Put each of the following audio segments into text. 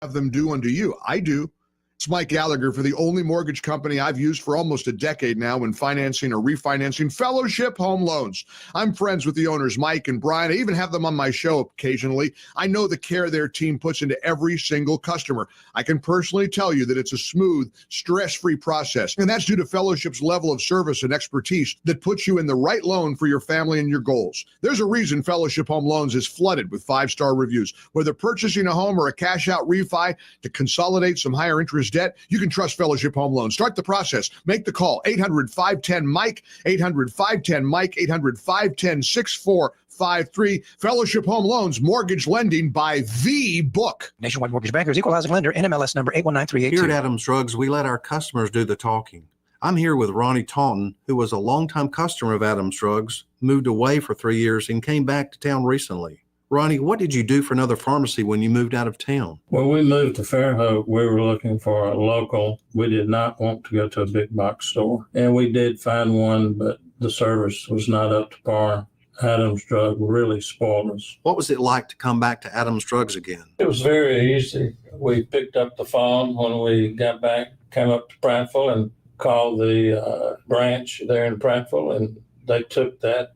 have them do unto you. I do. It's Mike Gallagher for the only mortgage company I've used for almost a decade now when financing or refinancing Fellowship Home Loans. I'm friends with the owners, Mike and Brian. I even have them on my show occasionally. I know the care their team puts into every single customer. I can personally tell you that it's a smooth, stress-free process. And that's due to Fellowship's level of service and expertise that puts you in the right loan for your family and your goals. There's a reason Fellowship Home Loans is flooded with 5-star reviews. Whether purchasing a home or a cash-out refi to consolidate some higher interest debt, you can trust Fellowship Home Loans. Start the process. Make the call. 800-510-MIKE, 800-510-MIKE, 800-510-6453. Fellowship Home Loans, mortgage lending by the book. Nationwide Mortgage Bankers, Equal Housing Lender, NMLS number 819382. Here at Adams Drugs, we let our customers do the talking. I'm here with Ronnie Taunton, who was a longtime customer of Adams Drugs, moved away for 3 years, and came back to town recently. Ronnie, what did you do for another pharmacy when you moved out of town? When we moved to Fairhope, we were looking for a local. We did not want to go to a big box store. And we did find one, but the service was not up to par. Adams Drug really spoiled us. What was it like to come back to Adams Drugs again? It was very easy. We picked up the phone when we got back, came up to Prattville and called the branch there in Prattville, and they took that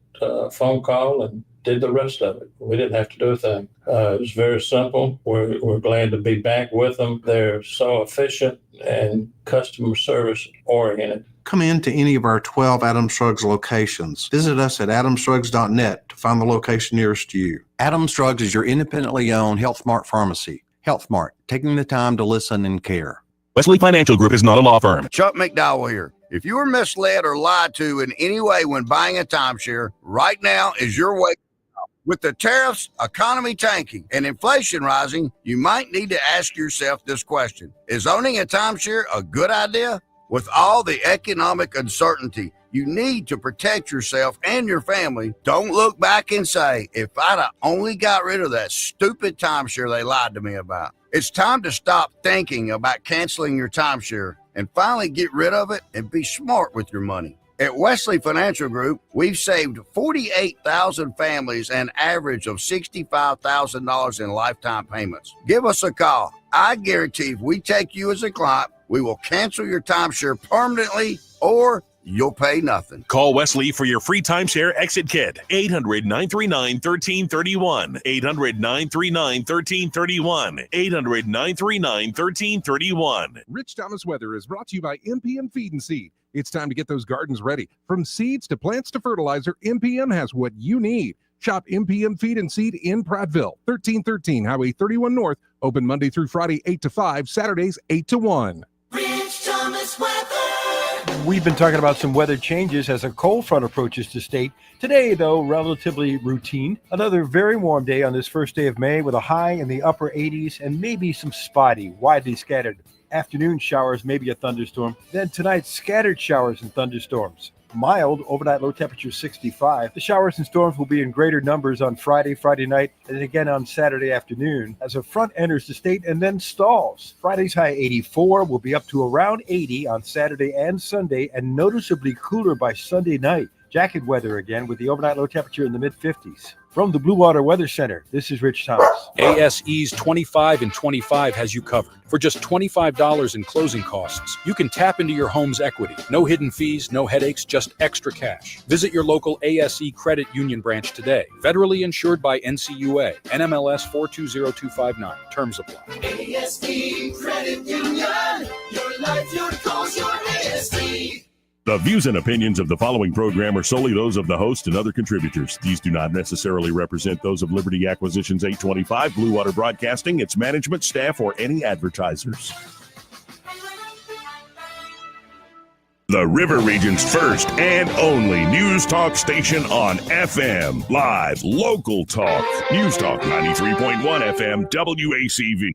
phone call and did the rest of it. We didn't have to do a thing. It was very simple. We're glad to be back with them. They're so efficient and customer service oriented. Come in to any of our 12 Adams Drugs locations. Visit us at adamsdrugs.net to find the location nearest you. Adams Drugs is your independently owned Health Mart pharmacy. Health Mart, taking the time to listen and care. Wesley Financial Group is not a law firm. Chuck McDowell here. If you were misled or lied to in any way when buying a timeshare, right now is your way. With the tariffs, economy tanking, and inflation rising, you might need to ask yourself this question. Is owning a timeshare a good idea? With all the economic uncertainty, you need to protect yourself and your family. Don't look back and say, if I'd have only got rid of that stupid timeshare they lied to me about. It's time to stop thinking about canceling your timeshare and finally get rid of it and be smart with your money. At Wesley Financial Group, we've saved 48,000 families an average of $65,000 in lifetime payments. Give us a call. I guarantee if we take you as a client, we will cancel your timeshare permanently or you'll pay nothing. Call Wesley for your free timeshare exit kit. 800-939-1331. 800-939-1331. 800-939-1331. Rich Thomas Weather is brought to you by MPM Feed and Seed. It's time to get those gardens ready. From seeds to plants to fertilizer, MPM has what you need. Shop MPM Feed and Seed in Prattville, 1313 Highway 31 North. Open Monday through Friday, 8 to 5, Saturdays, 8 to 1. Rich Thomas Weather. We've been talking about some weather changes as a cold front approaches the state. Today, though, relatively routine. Another very warm day on this first day of May with a high in the upper 80s and maybe some spotty, widely scattered afternoon showers, maybe a thunderstorm. Then tonight, scattered showers and thunderstorms. Mild, overnight low temperature 65. The showers and storms will be in greater numbers on Friday night, and again on Saturday afternoon as a front enters the state and then stalls. Friday's high 84 will be up to around 80 on Saturday and Sunday, and noticeably cooler by Sunday night. Jacket weather again with the overnight low temperature in the mid-50s. From the Blue Water Weather Center, this is Rich Thomas. ASE's 25 and 25 has you covered. For just $25 in closing costs, you can tap into your home's equity. No hidden fees, no headaches, just extra cash. Visit your local ASE Credit Union branch today. Federally insured by NCUA. NMLS 420259. Terms apply. ASE Credit Union. Your life, your goals, your ASE. The views and opinions of the following program are solely those of the host and other contributors. These do not necessarily represent those of Liberty Acquisitions 825, Blue Water Broadcasting, its management, staff, or any advertisers. The River Region's first and only news talk station on FM. Live, local talk. News Talk 93.1 FM, WACV.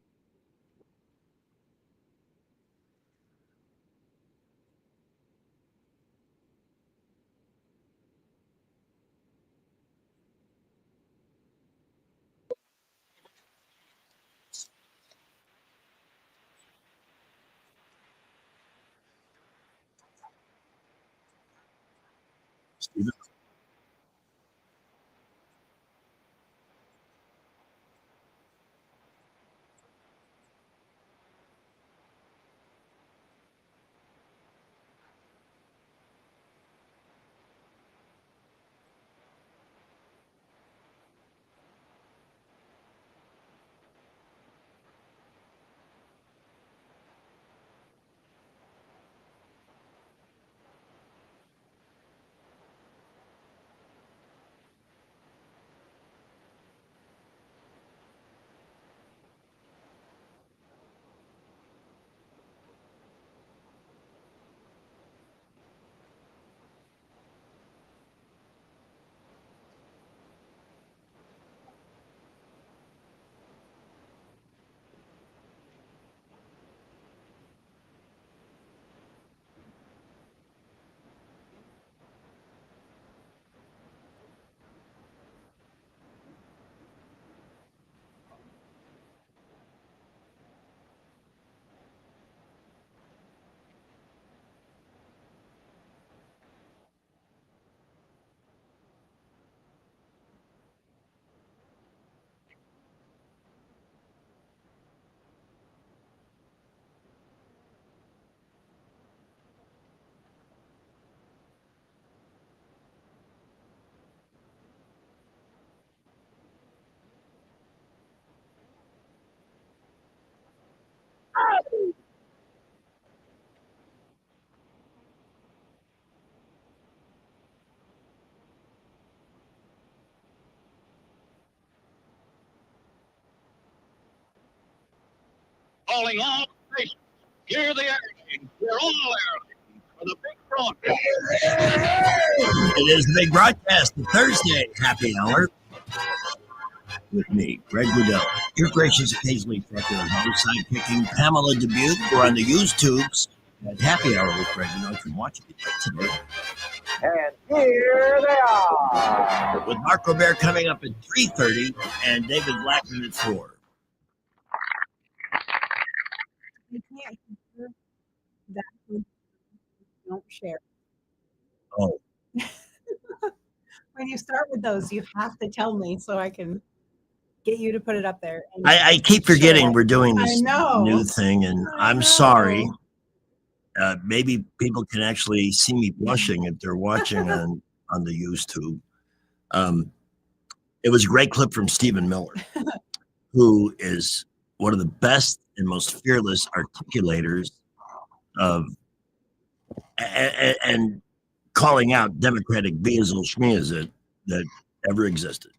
calling all stations. Hear the urging. We're all airlines for the big broadcast. It is the big broadcast, the Thursday happy hour with me, Greg Goodell. Your gracious, occasionally trucker and host, sidekicking Pamela Dubuque. We're on the YouTubes at Happy Hour with Greg Goodell. You can watch it today. And here they are. With Mark Robert coming up at 3:30 and David Blackman at 4. You can't hear that. Don't share. Oh. When you start with those, you have to tell me so I can get you to put it up there. And I keep forgetting we're doing this know. new thing, and I'm sorry. Maybe people can actually see me blushing if they're watching on the YouTube. It was a great clip from Stephen Miller, who is one of the best and most fearless articulators of and calling out Democratic Beazle Schmeazit that ever existed.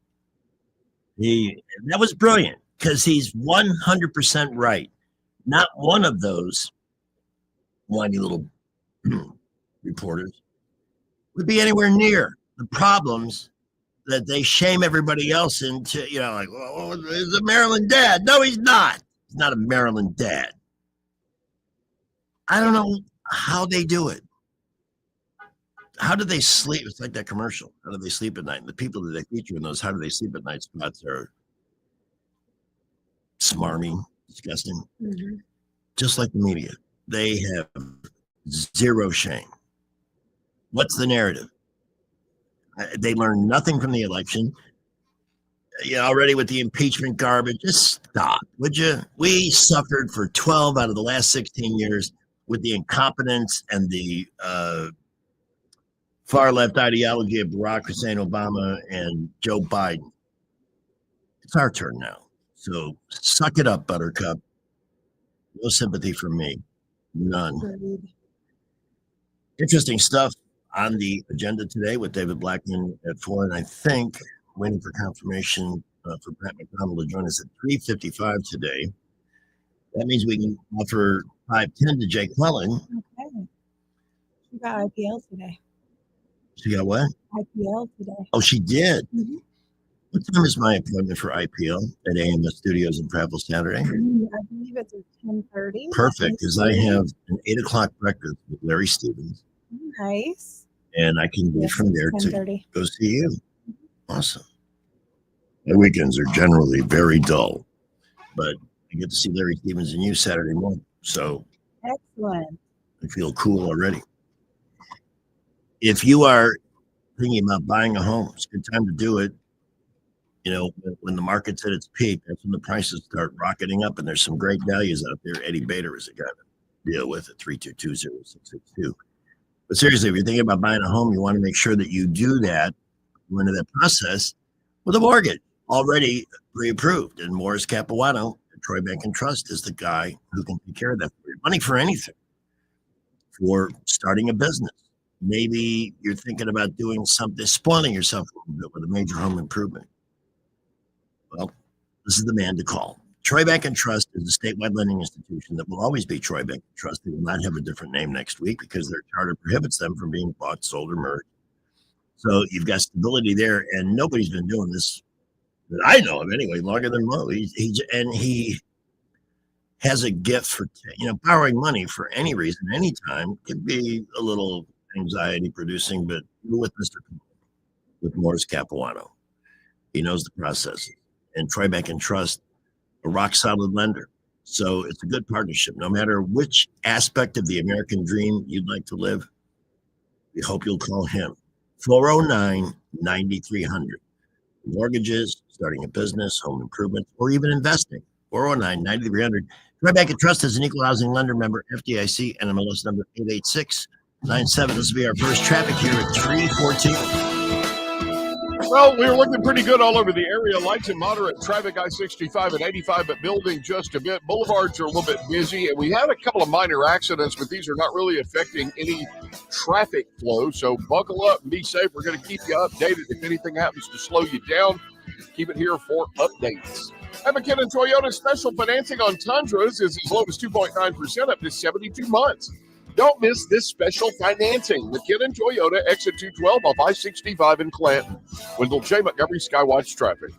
That was brilliant because he's 100% right. Not one of those whiny little reporters would be anywhere near the problems that they shame everybody else into, like, oh, he's a Maryland dad. No, he's not. He's not a Maryland dad. I don't know how they do it. How do they sleep? It's like that commercial. How do they sleep at night? And the people that they feature in those how do they sleep at night spots are smarmy, disgusting. Mm-hmm. Just like the media. They have zero shame. What's the narrative? They learned nothing from the election. Already with the impeachment garbage, just stop, would you? We suffered for 12 out of the last 16 years with the incompetence and the far left ideology of Barack Hussein Obama and Joe Biden. It's our turn now. So suck it up, Buttercup. No sympathy from me. None. Interesting stuff on the agenda today with David Blackman at 4. And I think waiting for confirmation for Pat McDonald to join us at 3:55 today. That means we can offer 5:10 to Jake Quellen. Okay. She got IPL today. She got what? IPL today. Oh, she did? Mm-hmm. What time is my appointment for IPL at AMS Studios in Prattville Saturday? I believe it's at 10:30. Perfect, because I have an 8 o'clock breakfast with Larry Stevens. Nice. And I can go from there to 10:30. go see you. Awesome. My weekends are generally very dull, but I get to see Larry Stevens and you Saturday morning. So excellent. I feel cool already. If you are thinking about buying a home, it's a good time to do it. When the market's at its peak, that's when the prices start rocketing up, and there's some great values out there. Eddie Bader is a guy to deal with at 322-0662. But seriously, if you're thinking about buying a home, you want to make sure that you do that, go into that process with a mortgage already pre-approved. And Morris Capuano at Troy Bank and Trust is the guy who can take care of that for you. Money for anything, for starting a business. Maybe you're thinking about doing something, spoiling yourself a little bit with a major home improvement. Well, this is the man to call. Troy Bank and Trust is a statewide lending institution that will always be Troy Bank and Trust. They will not have a different name next week because their charter prohibits them from being bought, sold, or merged. So you've got stability there, and nobody's been doing this that I know of anyway longer than Mo. He has a gift for borrowing money for any reason, anytime can be a little anxiety producing, but with with Morris Capuano, he knows the process. And Troy Bank and Trust, a rock solid lender. So it's a good partnership. No matter which aspect of the American dream you'd like to live, we hope you'll call him. 409-9300. Mortgages, starting a business, home improvement, or even investing. 409-9300. Troy Bank and Trust is an equal housing lender, member FDIC, NMLS number 88697. This will be our first traffic here at 314. Well, we were looking pretty good all over the area. Lights and moderate traffic, I-65 and 85, but building just a bit. Boulevards are a little bit busy, and we had a couple of minor accidents, but these are not really affecting any traffic flow. So buckle up and be safe. We're going to keep you updated. If anything happens to slow you down, keep it here for updates. At McKinnon Toyota, special financing on Tundras is as low as 2.9% up to 72 months. Don't miss this special financing. McKinnon Toyota, exit 212 off I-65 in Clanton. Wendell J. Montgomery, Skywatch Traffic.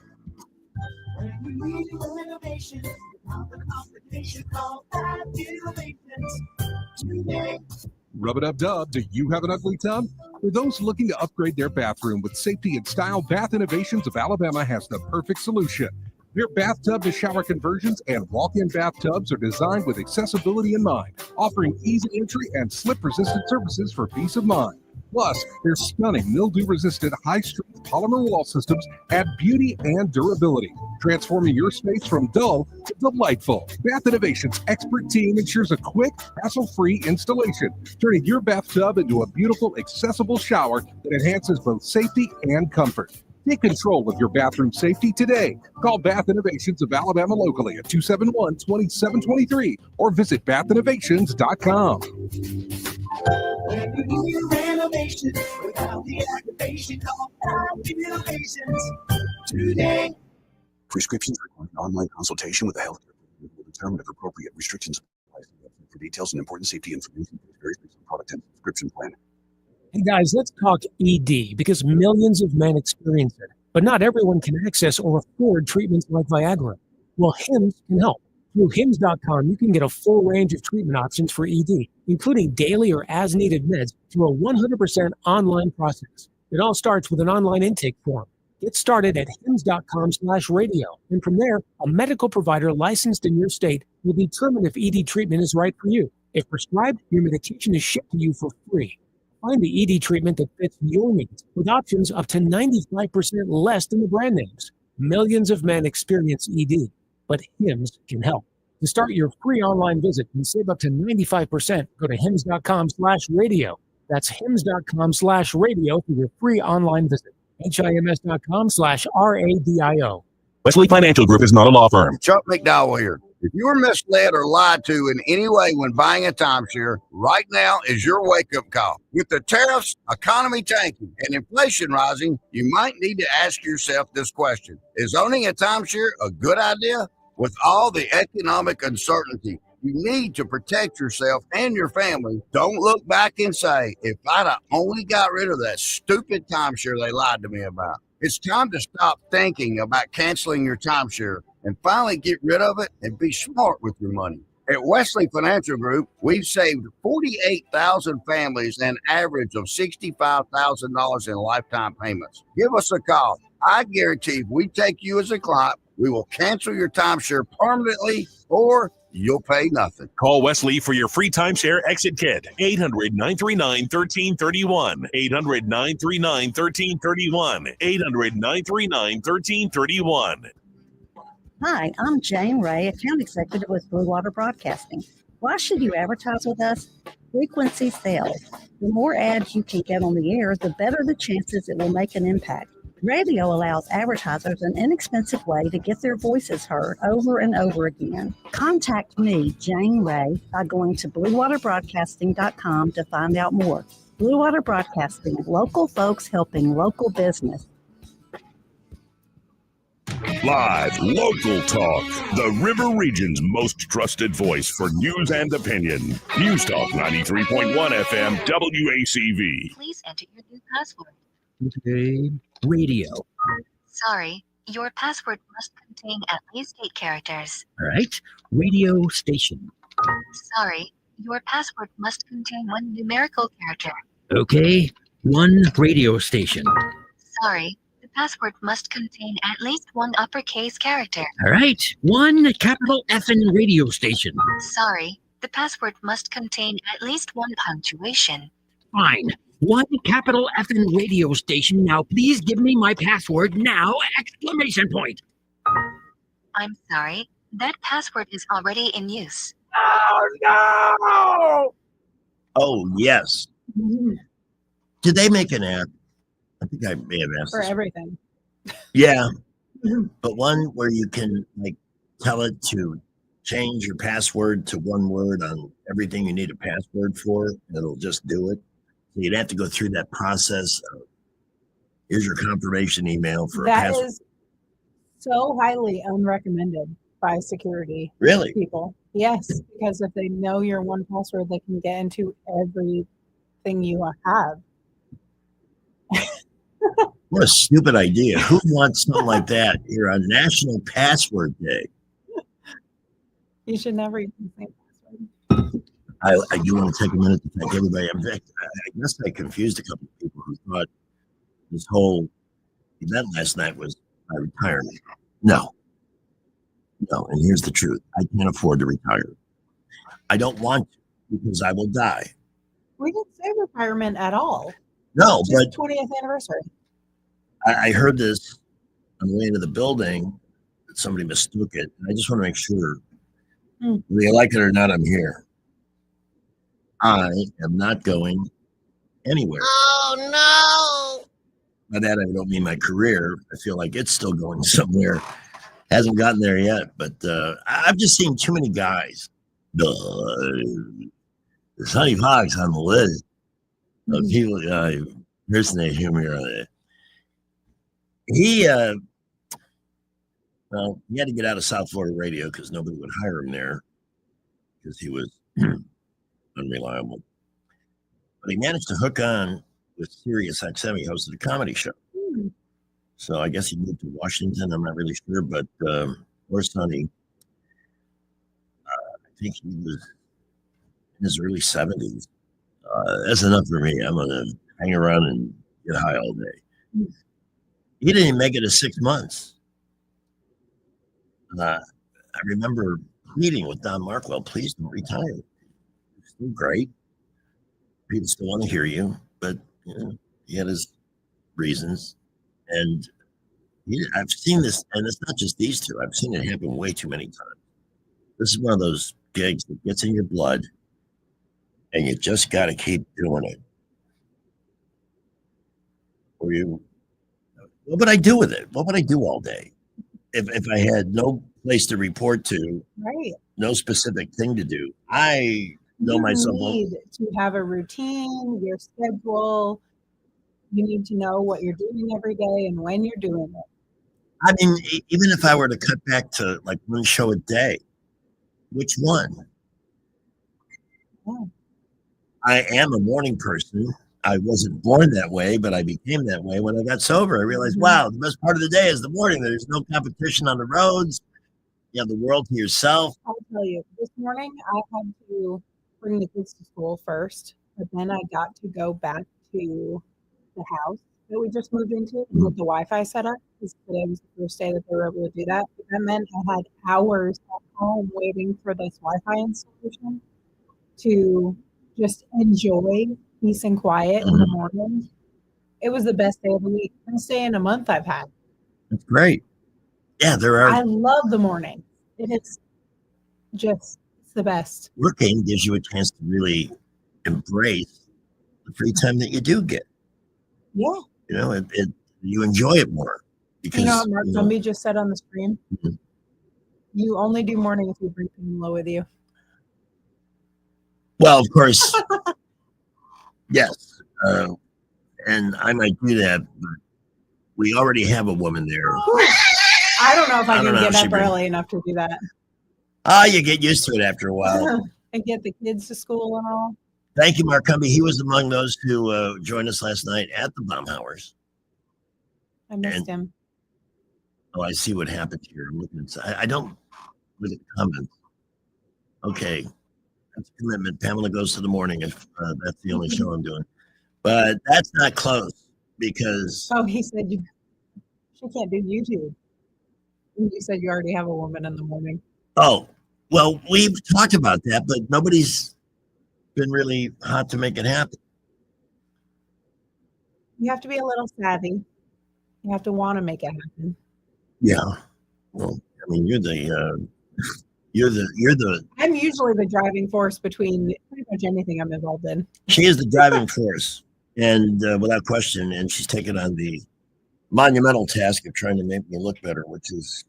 Rub it up, Dub. Do you have an ugly tub? For those looking to upgrade their bathroom with safety and style, Bath Innovations of Alabama has the perfect solution. Their bathtub to shower conversions and walk-in bathtubs are designed with accessibility in mind, offering easy entry and slip-resistant surfaces for peace of mind. Plus, their stunning mildew-resistant high-strength polymer wall systems add beauty and durability, transforming your space from dull to delightful. Bath Innovations' expert team ensures a quick, hassle-free installation, turning your bathtub into a beautiful, accessible shower that enhances both safety and comfort. Take control of your bathroom safety today. Call Bath Innovations of Alabama locally at 271-2723 or visit bathinnovations.com. Renovation without the aggravation, call Bath Innovations today. Prescriptions require an online consultation with a healthcare professional will determine if appropriate restrictions apply. For details and important safety information, please vary based on product and prescription plan. Hey guys, let's talk ED because millions of men experience it, but not everyone can access or afford treatments like Viagra. Well, HIMS can help. Through HIMS.com, you can get a full range of treatment options for ED, including daily or as-needed meds through a 100% online process. It all starts with an online intake form. Get started at HIMS.com/radio, and from there, a medical provider licensed in your state will determine if ED treatment is right for you. If prescribed, your medication is shipped to you for free. Find the ED treatment that fits your needs with options up to 95% less than the brand names. Millions of men experience ED, but HIMS can help. To start your free online visit and save up to 95%, go to HIMS.com/radio. That's HIMS.com/radio for your free online visit. HIMS.com/RADIO. Wesley Financial Group is not a law firm. Chuck McDowell here. If you were misled or lied to in any way when buying a timeshare, right now is your wake-up call. With the tariffs, economy tanking, and inflation rising, you might need to ask yourself this question. Is owning a timeshare a good idea? With all the economic uncertainty, you need to protect yourself and your family. Don't look back and say, if I'd have only got rid of that stupid timeshare they lied to me about. It's time to stop thinking about canceling your timeshare and finally get rid of it and be smart with your money. At Wesley Financial Group, we've saved 48,000 families an average of $65,000 in lifetime payments. Give us a call. I guarantee if we take you as a client, we will cancel your timeshare permanently or you'll pay nothing. Call Wesley for your free timeshare exit kit. 800-939-1331. 800-939-1331. 800-939-1331. Hi, I'm Jane Ray, account executive with Blue Water Broadcasting. Why should you advertise with us? Frequency sells. The more ads you can get on the air, the better the chances it will make an impact. Radio allows advertisers an inexpensive way to get their voices heard over and over again. Contact me, Jane Ray, by going to BlueWaterBroadcasting.com to find out more. Blue Water Broadcasting, local folks helping local business. Live local talk. The River Region's most trusted voice for news and opinion. News Talk 93.1 FM WACV. Please enter your new password. Today, radio. Sorry, your password must contain at least 8 characters. All right. Radio station. Sorry, your password must contain 1 numerical character. Okay. 1 radio station. Sorry, the password must contain at least 1 uppercase character. All right. 1 capital F-in radio station. Sorry, the password must contain at least 1 punctuation. Fine. 1 capital F-in radio station. Now, please give me my password now! Exclamation point. I'm sorry, that password is already in use. Oh, no! Oh, yes. Did they make an app? I think I may have asked For this. everything. Yeah. But one where you can like tell it to change your password to 1 word on everything you need a password for. It'll just do it. So you'd have to go through that process of, here's your confirmation email for a That password. is so highly unrecommended by security Really? people. Yes, because if they know your one password, they can get into everything you have. What a stupid idea. Who wants something like that here on National Password Day? You should never use the same password. I do want to take a minute to thank everybody. I guess I confused a couple of people who thought this whole event last night was my retirement. No. And here's the truth. I can't afford to retire. I don't want to because I will die. We didn't say retirement at all. No, Just but 20th anniversary. I heard this on the way into the building that somebody mistook it. And I just want to make sure, whether you like it or not, I'm here. I am not going anywhere. Oh By that, I don't mean my career. I feel like it's still going somewhere. Hasn't gotten there yet, but I've just seen too many guys. Sonny Fox on the list of people impersonate him here. He had to get out of South Florida radio because nobody would hire him there because he was unreliable. But he managed to hook on with Sirius XM. He hosted a comedy show. So I guess he moved to Washington. I'm not really sure, but or Sonny, I think he was in his early 70s. That's enough for me. I'm going to hang around and get high all day. He didn't even make it to 6 months. I remember meeting with Don Markwell. Please don't retire. It's still great. People still want to hear you, but he had his reasons. And I've seen this, and it's not just these two. I've seen it happen way too many times. This is one of those gigs that gets in your blood, and you just got to keep doing it. What would I do with it? What would I do all day? If I had no place to report to, Right. no specific thing to do, I know You myself. need to have a routine, your schedule. You need to know what you're doing every day and when you're doing it. I mean, even if I were to cut back to like one show a day, which one? Yeah. I am a morning person. I wasn't born that way, but I became that way when I got sober. I realized, wow, the best part of the day is the morning. There's no competition on the roads. You have the world to yourself. I'll tell you, this morning I had to bring the kids to school first, but then I got to go back to the house that we just moved into and get the Wi-Fi set up because today was the first day that they were able to do that. But that meant I had hours at home waiting for this Wi-Fi installation to just enjoy peace and quiet in the morning. It was the best day of the week. Best day in a month I've had. That's great. Yeah, there are. I love the morning. It is just it's the best. Working gives you a chance to really embrace the free time that you do get. Yeah. You know, you enjoy it more because You know what Mark Gumby just said on the stream? You only do morning if you bring Pamela with you. well, of course, yes, and I might do that, but we already have a woman there. I don't know if I I don't can know get if she up brings- early enough to do that. You get used to it after a while. And get the kids to school and all. Thank you, Mark Cumby. He was among those who joined us last night at the Baumhauers. I missed him. Oh, I see what happened here. I'm looking inside. I don't look at the comments. Okay. That's a commitment. Pamela goes to the morning if that's the only show I'm doing. But that's not close because Oh, he said she can't do YouTube. You said you already have a woman in the morning. well, we've talked about that, but nobody's been really hot to make it happen. You have to be a little savvy. You have to want to make it happen. Yeah. Well, I mean, you're the I'm usually the driving force between pretty much anything I'm involved in. she is the driving force, and without question, and she's taken on the monumental task of trying to make me look better, which is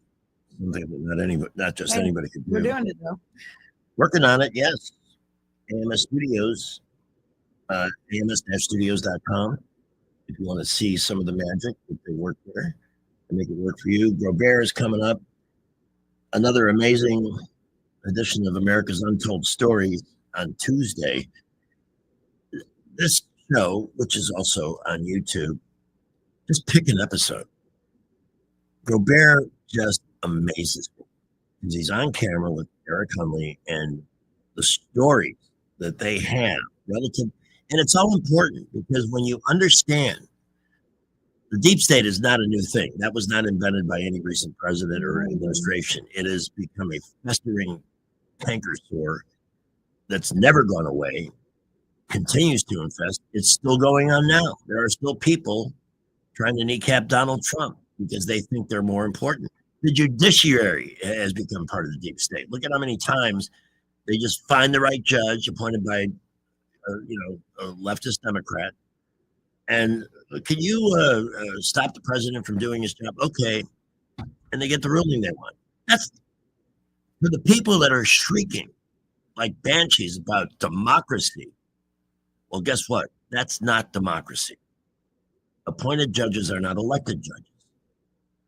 something that not just Hey, anybody could do. We're doing it though. Working on it, yes. AMS Studios, ams-studios.com. If you want to see some of the magic that they work there, and make it work for you. Grobert is coming up. Another amazing edition of America's Untold Stories on Tuesday. This show, which is also on YouTube, just pick an episode. Grobert just amazes me because he's on camera with Eric Hunley and the stories that they have relative. And it's all important because when you understand the deep state is not a new thing. That was not invented by any recent president or administration. It has become a festering canker sore that's never gone away, continues to infest. It's still going on now. There are still people trying to kneecap Donald Trump because they think they're more important. The judiciary has become part of the deep state. Look at how many times they just find the right judge appointed by, a leftist Democrat. And can you stop the president from doing his job? Okay. And they get the ruling they want. That's for the people that are shrieking like banshees about democracy. Well, guess what? That's not democracy. Appointed judges are not elected judges.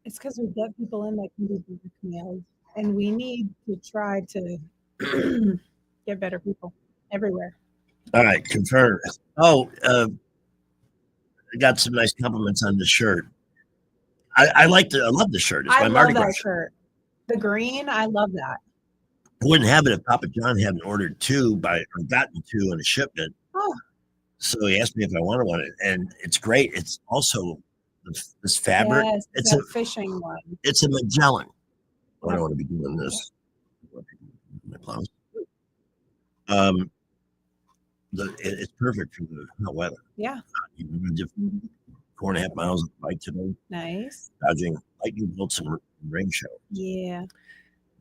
It's because we get people in that can be blackmailed, and we need to try to get better people everywhere. All right, confirm. Oh, I got some nice compliments on the shirt. I love the shirt. It's my I Mardi love Gras that shirt. shirt. The green, I love that. I wouldn't have it if Papa John hadn't ordered two or gotten two in a shipment. Oh. So he asked me if I wanted one, and it's great. It's also this fabric. Yes, it's that a fishing one. It's a Magellan. I don't want to be doing this. My blouse. It's perfect for the hot weather. Yeah. You did 4.5 miles of bike today, Nice. dodging lightning bolts and rain shower. Yeah.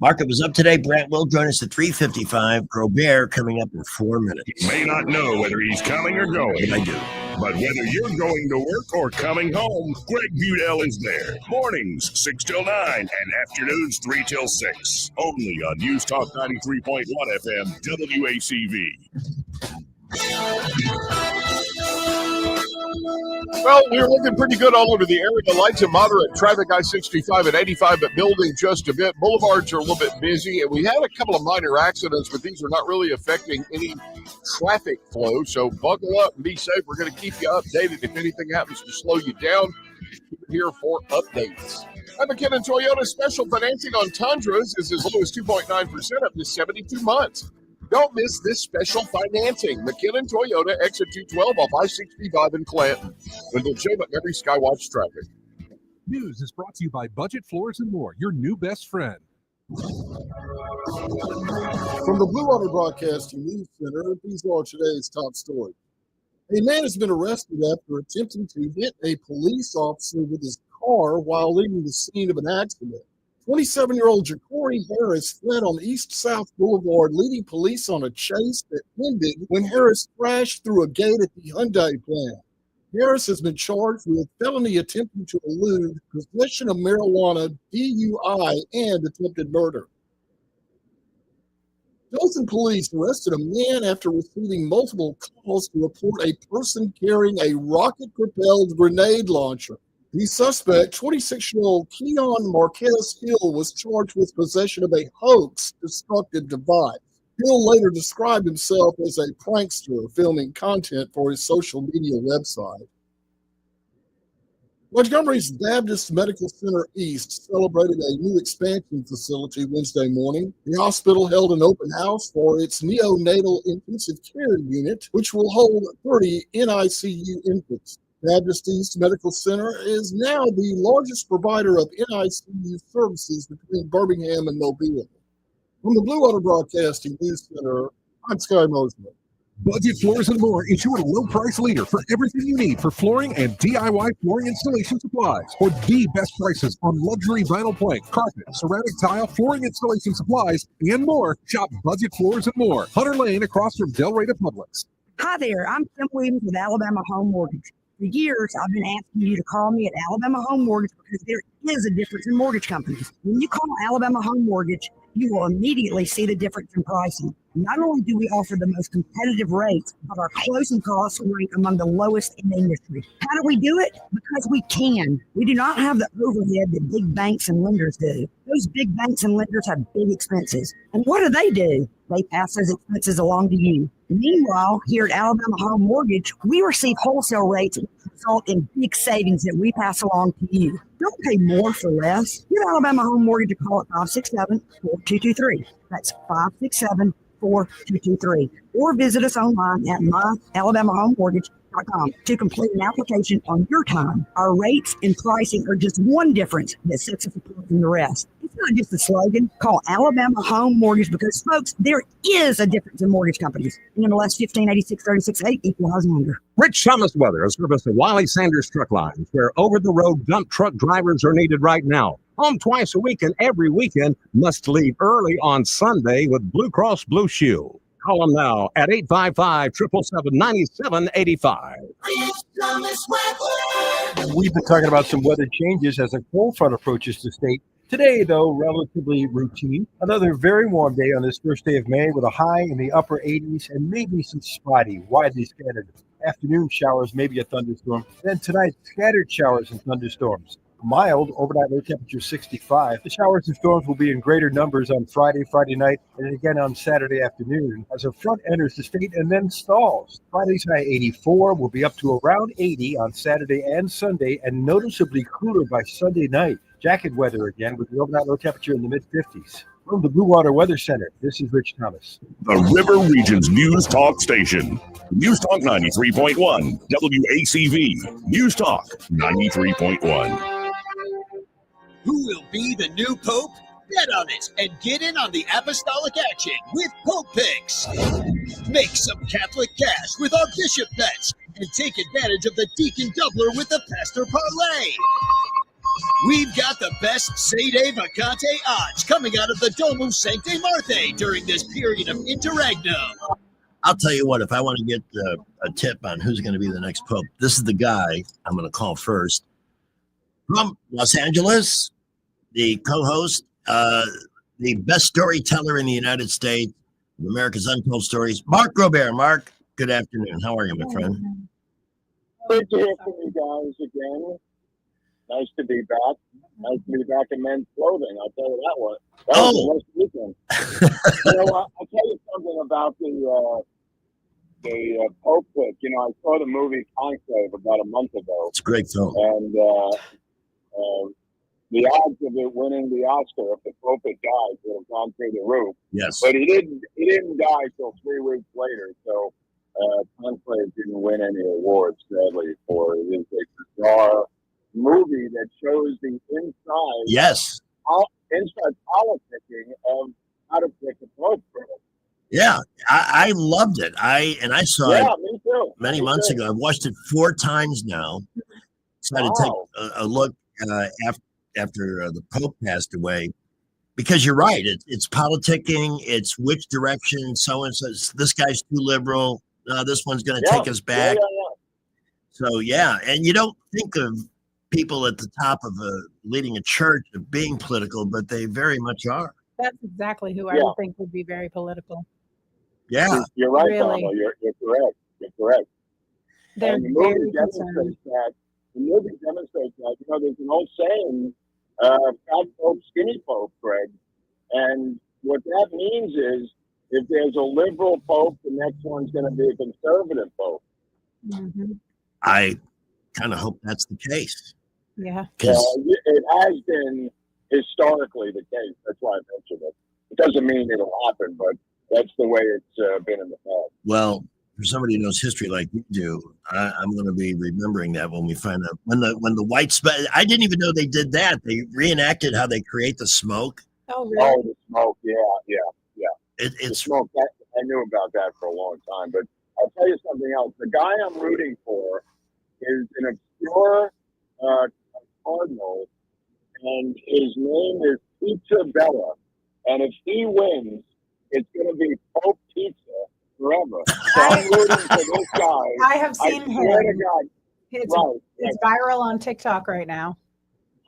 Market was up today. Brant will join us at 3:55. Grobert coming up in 4 minutes. You may not know whether he's coming or going. I do. But whether you're going to work or coming home, Greg Budell is there. Mornings, 6 till 9, and afternoons, 3 till 6. Only on News Talk 93.1 FM, WACV. Well, we're looking pretty good all over the area. Lights and moderate traffic, I-65 and 85, but building just a bit. Boulevards are a little bit busy, and we had a couple of minor accidents, but these are not really affecting any traffic flow. So buckle up and be safe. We're going to keep you updated if anything happens to slow you down. Keep it here for updates. At McKinnon Toyota, special financing on Tundras is as low as 2.9% up to 72 months. Don't miss this special financing. McKinnon Toyota, exit 212 off I-65 in Clanton. Wendell J. Montgomery, Skywatch Traffic. News is brought to you by Budget Floors and More, your new best friend. From the Blue Water Broadcasting News Center, these are today's top stories. A man has been arrested after attempting to hit a police officer with his car while leaving the scene of an accident. 27-year-old Ja'Cory Harris fled on East-South Boulevard, leading police on a chase that ended when Harris crashed through a gate at the Hyundai plant. Harris has been charged with felony attempting to elude, possession of marijuana, DUI, and attempted murder. Dothan police arrested a man after receiving multiple calls to report a person carrying a rocket-propelled grenade launcher. The suspect, 26-year-old Keon Marquez Hill, was charged with possession of a hoax-destructive device. Hill later described himself as a prankster filming content for his social media website. Montgomery's Baptist Medical Center East celebrated a new expansion facility Wednesday morning. The hospital held an open house for its neonatal intensive care unit, which will hold 30 NICU infants. Baptist East Medical Center is now the largest provider of NICU services between Birmingham and Mobile. From the Blue Water Broadcasting News Center, I'm Sky Mosley. Budget Floors and More is your low-price leader for everything you need for flooring and DIY flooring installation supplies. For the best prices on luxury vinyl plank, carpet, ceramic tile, flooring installation supplies, and more, shop Budget Floors and More, Hunter Lane across from Del Rey to Publix. Hi there, I'm Kim Williams with Alabama Home Mortgage. For years, I've been asking you to call me at Alabama Home Mortgage because there is a difference in mortgage companies. When you call Alabama Home Mortgage, you will immediately see the difference in pricing. Not only do we offer the most competitive rates, but our closing costs rank among the lowest in the industry. How do we do it? Because we can. We do not have the overhead that big banks and lenders do. Those big banks and lenders have big expenses. And what do? They pass those expenses along to you. Meanwhile, here at Alabama Home Mortgage, we receive wholesale rates that result in big savings that we pass along to you. Don't pay more for less. Give Alabama Home Mortgage a call at 567-4223. That's 567-4223. Or visit us online at myalabamahomemortgage.com to complete an application on your time. Our rates and pricing are just one difference that sets us apart from the rest. It's not just a slogan. Call Alabama Home Mortgage because, folks, there is a difference in mortgage companies. NMLS 1586-36-8, equal housing lender. Rich Thomas Weather, a service of Wiley Sanders Truck Lines, where over-the-road dump truck drivers are needed right now. Home twice a week and every weekend, must leave early on Sunday with Blue Cross Blue Shield. Call them now at 855-777-9785. We've been talking about some weather changes as a cold front approaches the state. Today, though, relatively routine. Another very warm day on this first day of May with a high in the upper 80s and maybe some spotty, widely scattered afternoon showers, maybe a thunderstorm. Then tonight, scattered showers and thunderstorms. Mild, overnight low temperature 65. The showers and storms will be in greater numbers on Friday night, and again on Saturday afternoon as a front enters the state and then stalls. Friday's high 84 will be up to around 80 on Saturday and Sunday, and noticeably cooler by Sunday night. Jacket weather again with the overnight low temperature in the mid-50s. From the Blue Water Weather Center, this is Rich Thomas. The River Region's News Talk Station. News Talk 93.1. WACV. News Talk 93.1. Who will be the new Pope? Bet on it and get in on the apostolic action with Pope Picks. Make some Catholic cash with our bishop bets and take advantage of the deacon doubler with the pastor parlay. We've got the best Sede Vacante odds coming out of the Domus Sancte Marthae during this period of interregnum. I'll tell you what, if I want to get a tip on who's going to be the next pope, this is the guy I'm going to call first. From Los Angeles, the co-host, the best storyteller in the United States, of America's Untold Stories, Mark Robert. Mark, good afternoon. How are you, my friend? Good to hear from you guys again. Nice to be back. Nice to be back in men's clothing. I'll tell you that one. That was the last weekend. I'll tell you something about the Pope pick. I saw the movie Conclave about a month ago. It's a great film. And the odds of it winning the Oscar if the Pope had died would have gone through the roof. Yes. But he didn't die till 3 weeks later. So Conclave didn't win any awards, sadly, for it is a bizarre movie that shows the inside. Yes. Inside politicking of how to pick a Pope. Yeah, I loved it. I saw it me too. many months ago. I've watched it 4 times now. Decided to take a look after the Pope passed away, because you're right. It's politicking. It's which direction so-and-so. This guy's too liberal. This one's going to take us back. So, and you don't think of people at the top of leading a church of being political, but they very much are. That's exactly who I would think would be very political. Yeah. You're right, Really. Donna. You're correct. You're correct. They're And the movie very demonstrates concerned. that. The movie demonstrates that. There's an old saying, fat Pope, skinny Pope, Greg. And what that means is if there's a liberal Pope, the next one's going to be a conservative Pope. Mm-hmm. I kind of hope that's the case. Yeah. It has been historically the case. That's why I mentioned it. It doesn't mean it'll happen, but that's the way it's been in the past. Well, for somebody who knows history like you do, I'm going to be remembering that when we find out when the white smoke. I didn't even know they did that. They reenacted how they create the smoke. Oh, really? Oh, the smoke. Yeah. It's the smoke. I knew about that for a long time, but I'll tell you something else. The guy I'm rooting for is an obscure cardinal, and his name is Pizza Bella. And if he wins, it's going to be Pope Pizza forever. So I'm rooting for this guy. I have seen him. Swear to God. It's viral on TikTok right now.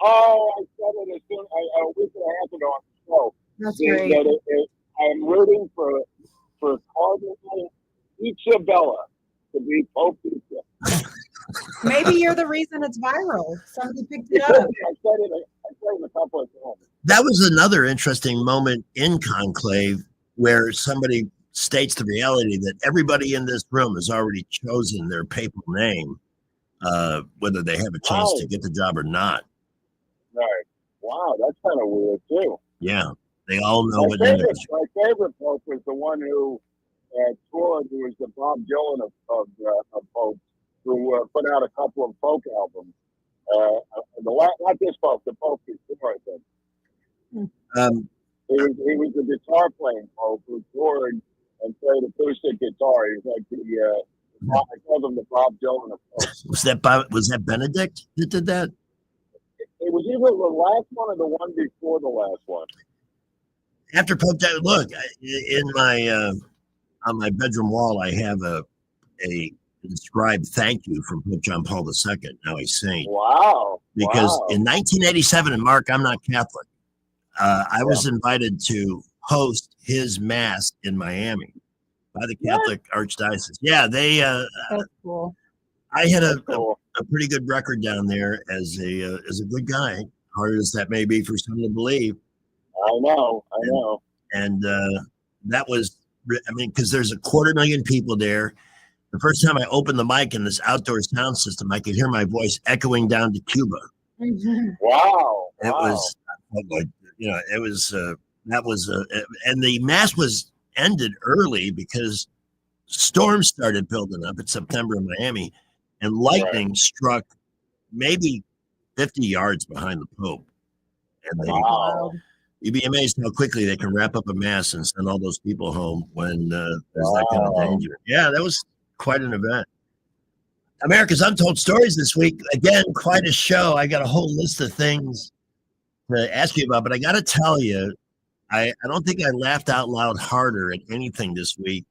Oh, I said it as soon a week and a half ago on the show. That's is great. that I'm rooting for Cardinal Isabella to be Pope Pizza. Maybe you're the reason it's viral. Somebody picked it I up. said it a couple of times. That was another interesting moment in Conclave where somebody states the reality that everybody in this room has already chosen their papal name, whether they have a chance to get the job or not. Right. Wow, that's kind of weird too. Yeah, they all know My what name favorite, it is. my favorite Pope was the one who toured, who was the Bob Dylan of Pope, who put out a couple of folk albums. Not this Pope, the Pope before, I think. He was a guitar playing Pope who toured and played acoustic guitar. He's like I called him the Bob Dylan of Pope. Was that Benedict that did that? It was either the last one or the one before the last one. After Pope, look in my on my bedroom wall, I have a inscribed thank you from Pope John Paul II. Now he's saint. Wow! Because wow. in 1987, and Mark, I'm not Catholic. I was invited to host his mass in Miami by the Catholic Archdiocese. Yeah, they. That's cool. I had a pretty good record down there as a good guy, hard as that may be for some to believe. I know. And that was, I mean, because there's 250,000 people there. The first time I opened the mic in this outdoor sound system, I could hear my voice echoing down to Cuba. Wow! It was, it was that was, and the mass was ended early because storms started building up in September in Miami, and lightning struck maybe 50 yards behind the Pope. And you'd be amazed how quickly they can wrap up a mass and send all those people home when there's that kind of danger. Yeah, that was quite an event. America's Untold Stories this week. Again, quite a show. I got a whole list of things to ask you about, but I got to tell you, I don't think I laughed out loud harder at anything this week.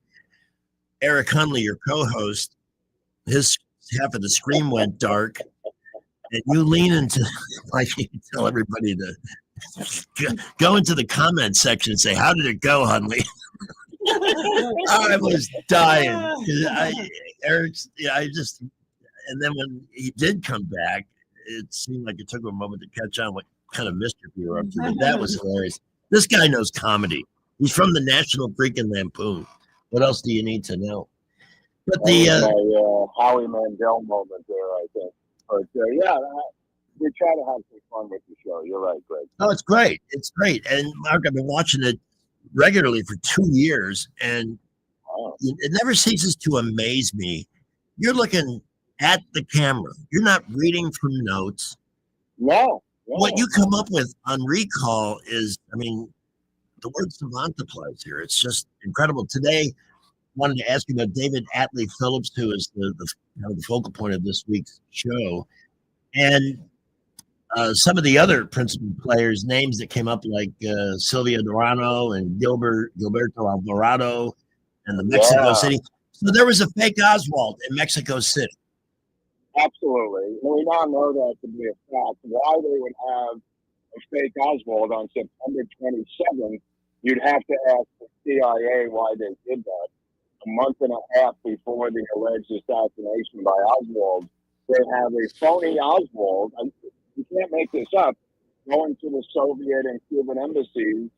Eric Hunley, your co-host, his half of the screen went dark, and you lean into, like you tell everybody to go into the comment section and say, "How did it go, Hunley?" I was dying. And then when he did come back, it seemed like it took him a moment to catch on what kind of mischief you were up to. But that was hilarious. This guy knows comedy. He's from the National Freaking Lampoon. What else do you need to know? But my Howie Mandel moment there, I think. But we try to have some fun with the show. You're right, Greg. Oh, it's great. It's great. And Mark, I've been watching it regularly for 2 years, and it never ceases to amaze me. You're looking at the camera. You're not reading from notes. No. What you come up with on recall is, I mean, the word savant applies here. It's just incredible. Today, I wanted to ask you about David Atlee Phillips, who is the focal point of this week's show. And some of the other principal players' names that came up, like Silvia Durano and Gilberto Alvarado and the Mexico City. So there was a fake Oswald in Mexico City. Absolutely. And we now know that to be a fact. Why they would have a fake Oswald on September 27th, you'd have to ask the CIA why they did that. A month and a half before the alleged assassination by Oswald, they have a phony Oswald. You can't make this up. Going to the Soviet and Cuban embassies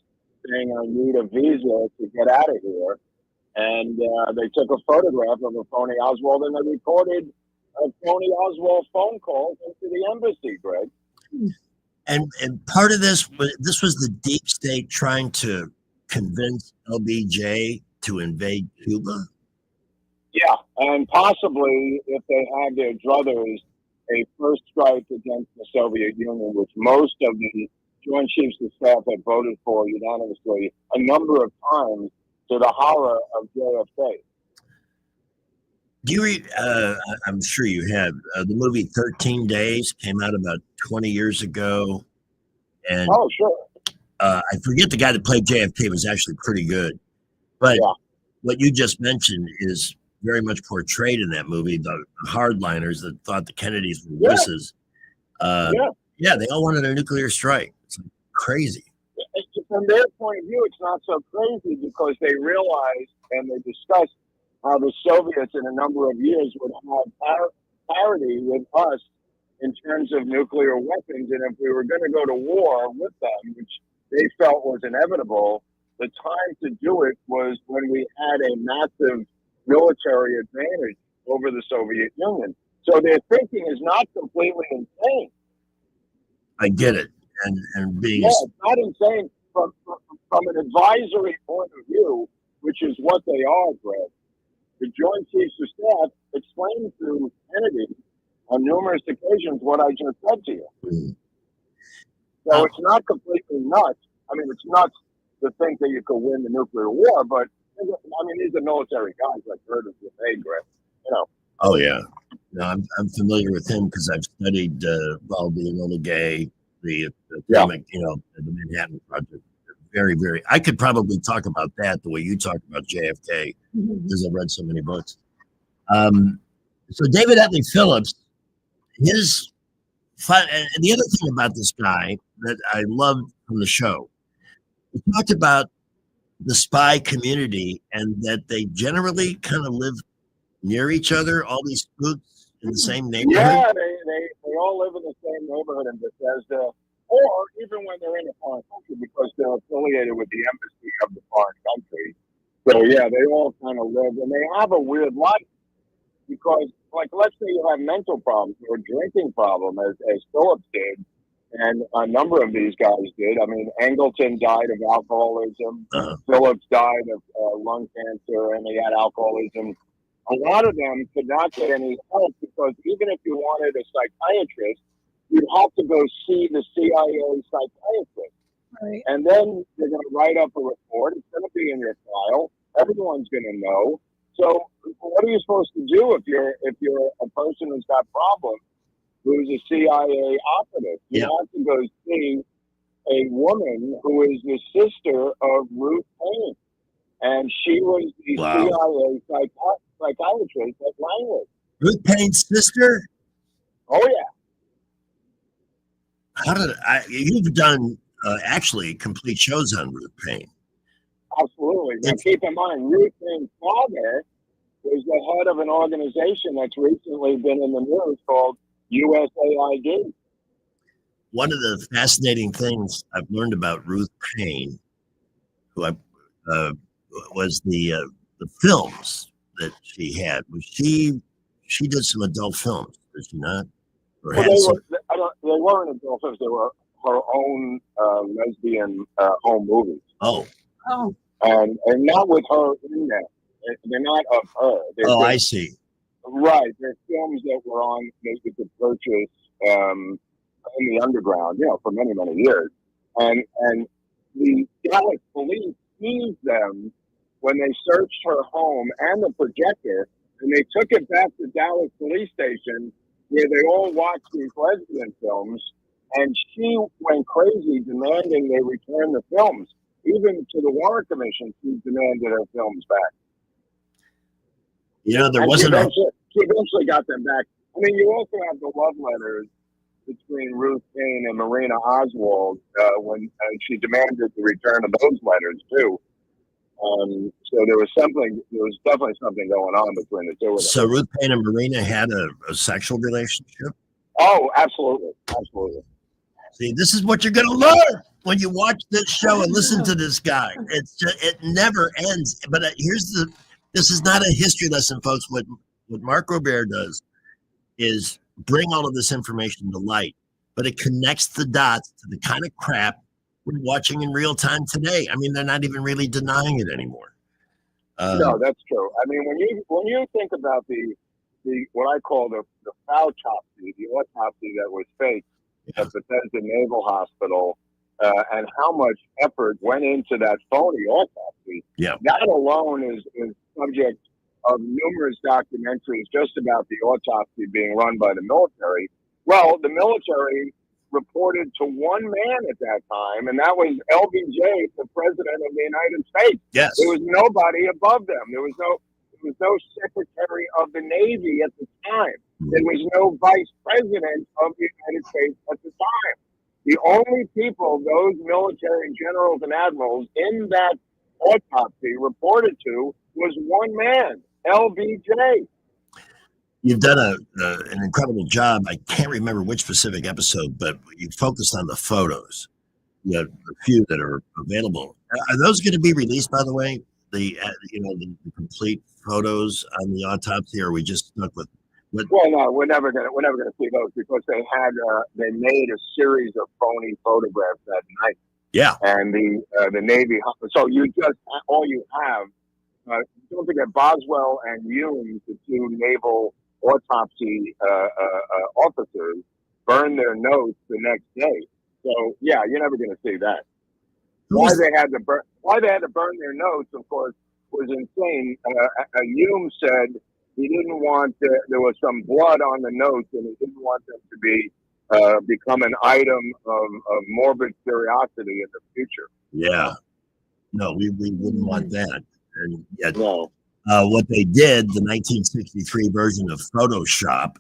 saying, "I need a visa to get out of here." And they took a photograph of a phony Oswald and they recorded a phony Oswald phone call into the embassy, Greg. And part of this was the deep state trying to convince LBJ to invade Cuba. Yeah, and possibly if they had their druthers, a first strike against the Soviet Union, which most of the Joint Chiefs of Staff had voted for unanimously a number of times, to the horror of JFK. Do you read, I'm sure you have, the movie 13 Days came out about 20 years ago. And sure. I forget the guy that played JFK was actually pretty good. But what you just mentioned is very much portrayed in that movie. The hardliners that thought the Kennedys were wusses. They all wanted a nuclear strike. It's crazy. It's from their point of view, it's not so crazy because they realized and they discussed how the Soviets in a number of years would have parity with us in terms of nuclear weapons. And if we were going to go to war with them, which they felt was inevitable, the time to do it was when we had a massive military advantage over the Soviet Union. So their thinking is not completely insane. I get it. And being it's not insane from an advisory point of view, which is what they are, Greg. The Joint Chiefs of Staff explained to Kennedy on numerous occasions what I just said to you. So it's not completely nuts. I mean, it's nuts to think that you could win the nuclear war, but I mean, these are military guys like Curtis LeMay, Greg. You know. Oh yeah, no, I'm familiar with him because I've studied while being Enola Gay, the atomic, the Manhattan Project. Very, very. I could probably talk about that the way you talk about JFK because I've read so many books. So David Utley Phillips, and the other thing about this guy that I loved from the show, he talked about the spy community and that they generally kind of live near each other, all these spooks in the same neighborhood. Yeah, they all live in the same neighborhood in Bethesda, or even when they're in a foreign country because they're affiliated with the embassy of the foreign country. So yeah, they all kind of live, and they have a weird life because, like, let's say you have mental problems or a drinking problem, as Phillips did, and a number of these guys did. I mean, Angleton died of alcoholism. Phillips died of lung cancer, and he had alcoholism. A lot of them could not get any help because even if you wanted a psychiatrist, you'd have to go see the CIA psychiatrist. Right. And then they're going to write up a report. It's going to be in your file. Everyone's going to know. So what are you supposed to do if you're a person who's got problems, who's a CIA operative? You have to go see a woman who is the sister of Ruth Paine. And she was the CIA psychiatrist at Langley. Ruth Payne's sister? Oh, yeah. You've done actually complete shows on Ruth Payne. Absolutely. Now, keep in mind, Ruth Payne's father was the head of an organization that's recently been in the news called USAID. One of the fascinating things I've learned about Ruth Payne, who was the films that she had. She did some adult films, did she not? Or Well, had some? they weren't adult films. They were her own lesbian home movies. Oh. Oh. And not with her in there. They're not of her. They're I see. Right. They're films that were on that you could purchase in the underground, for many, many years. And the Dallas police seized them when they searched her home and the projector, and they took it back to Dallas police station where they all watched these lesbian films, and she went crazy demanding they return the films. Even to the Warren Commission, she demanded her films back. There And wasn't she eventually got them back. I mean, you also have the love letters between Ruth Payne and Marina Oswald when she demanded the return of those letters too. So there was definitely something going on between the two of them. So Ruth Payne and Marina had a sexual relationship? Oh, absolutely. Absolutely. See, this is what you're going to learn when you watch this show and listen to this guy. It never ends. But this is not a history lesson, folks. What Mark Robert does is bring all of this information to light, but it connects the dots to the kind of crap we're watching in real time today. I mean, they're not even really denying it anymore. No, that's true. I mean, when you think about the what I call the autopsy, the autopsy that was faked at Bethesda Naval Hospital, and how much effort went into that phony autopsy. Yeah. That alone is subject of numerous documentaries just about the autopsy being run by the military. Well, the military reported to one man at that time, and that was LBJ, the President of the United States. Yes. There was nobody above them. There was no Secretary of the Navy at the time. There was no Vice President of the United States at the time. The only people those military generals and admirals in that autopsy reported to was one man, LBJ. You've done an incredible job. I can't remember which specific episode, but you focused on the photos. You have a few that are available. Are those going to be released, by the way? The complete photos on the autopsy, or are we just stuck with? Well, no, we're never gonna see those because they made a series of phony photographs that night. Yeah. And the Navy. So all you have. Don't forget Boswell and Hume, the two naval autopsy officers, burned their notes the next day. So yeah, you're never going to see that. Why they had to burn their notes, of course, was insane. Hume said he didn't want there was some blood on the notes, and he didn't want them to be become an item of morbid curiosity in the future. Yeah. No, we wouldn't want that. And yet, what they did, the 1963 version of Photoshop,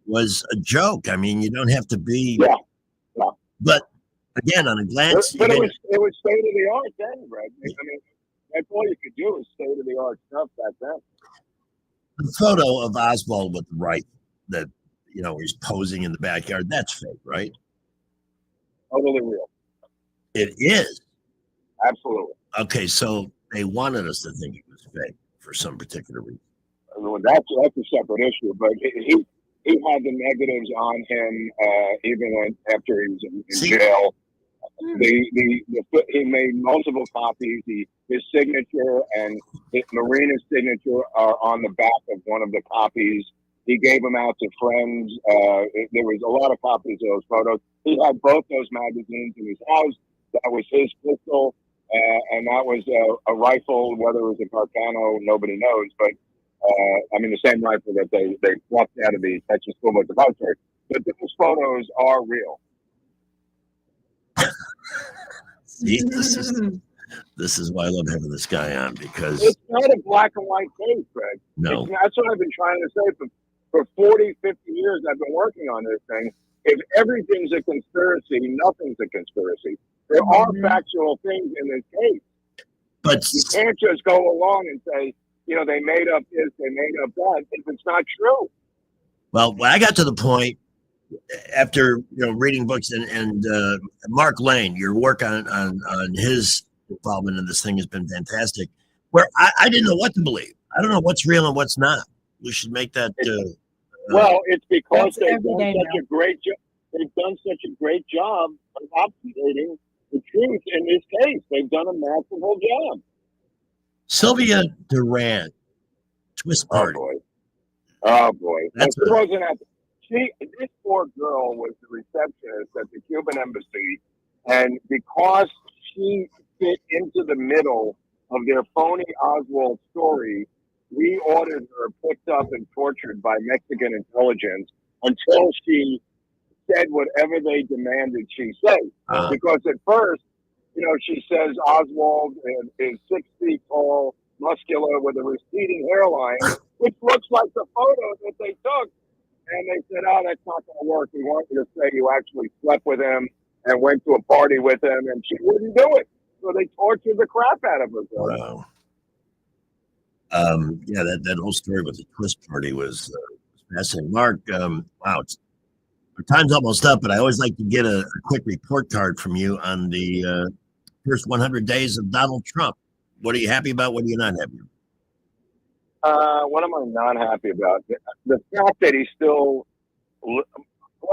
was a joke. I mean, you don't have to be. Yeah. But again, on a glance, but it was state of the art then, Greg. I mean, that's all you could do is state of the art stuff back then. The photo of Oswald with the rifle that he's posing in the backyard, that's fake, right? Totally real. It is. Absolutely. Okay, so they wanted us to think it was fake for some particular reason. Well, that's a separate issue, but he had the negatives on him even after he was in jail. He made multiple copies. His signature and Marina's signature are on the back of one of the copies. He gave them out to friends. There was a lot of copies of those photos. He had both those magazines in his house. That was his pistol, and that was a rifle. Whether it was a Carcano, nobody knows. But the same rifle that they plucked out of the Texas School Book Depository. But those photos are real. See, this is why I love having this guy on, because it's not a black and white case, Greg. No. That's what I've been trying to say for 40, 50 years. I've been working on this thing. If everything's a conspiracy, nothing's a conspiracy. There are factual things in this case. But you can't just go along and say, they made up this, they made up that, if it's not true. Well, I got to the point after reading books and Mark Lane, your work on his involvement in this thing has been fantastic. Where I didn't know what to believe. I don't know what's real and what's not. We should make that. Well, it's because they've done such a great job. They've done such a great job of obfuscating the truth in this case. They've done a masterful job. Sylvia Duran, twist party. Oh boy! This poor girl was the receptionist at the Cuban embassy, and because she fit into the middle of their phony Oswald story, we ordered her picked up and tortured by Mexican intelligence until she said whatever they demanded she say. Because at first, she says Oswald is 6 feet tall, muscular, with a receding hairline, which looks like the photo that they took. And they said, that's not going to work. We want you to say you actually slept with him and went to a party with him. And she wouldn't do it. So they tortured the crap out of her. Wow. That whole story with the twist party was fascinating. Mark, wow, our time's almost up, but I always like to get a quick report card from you on the first 100 days of Donald Trump. What are you happy about? What are you not happy about? What am I not happy about? The fact that he's still. What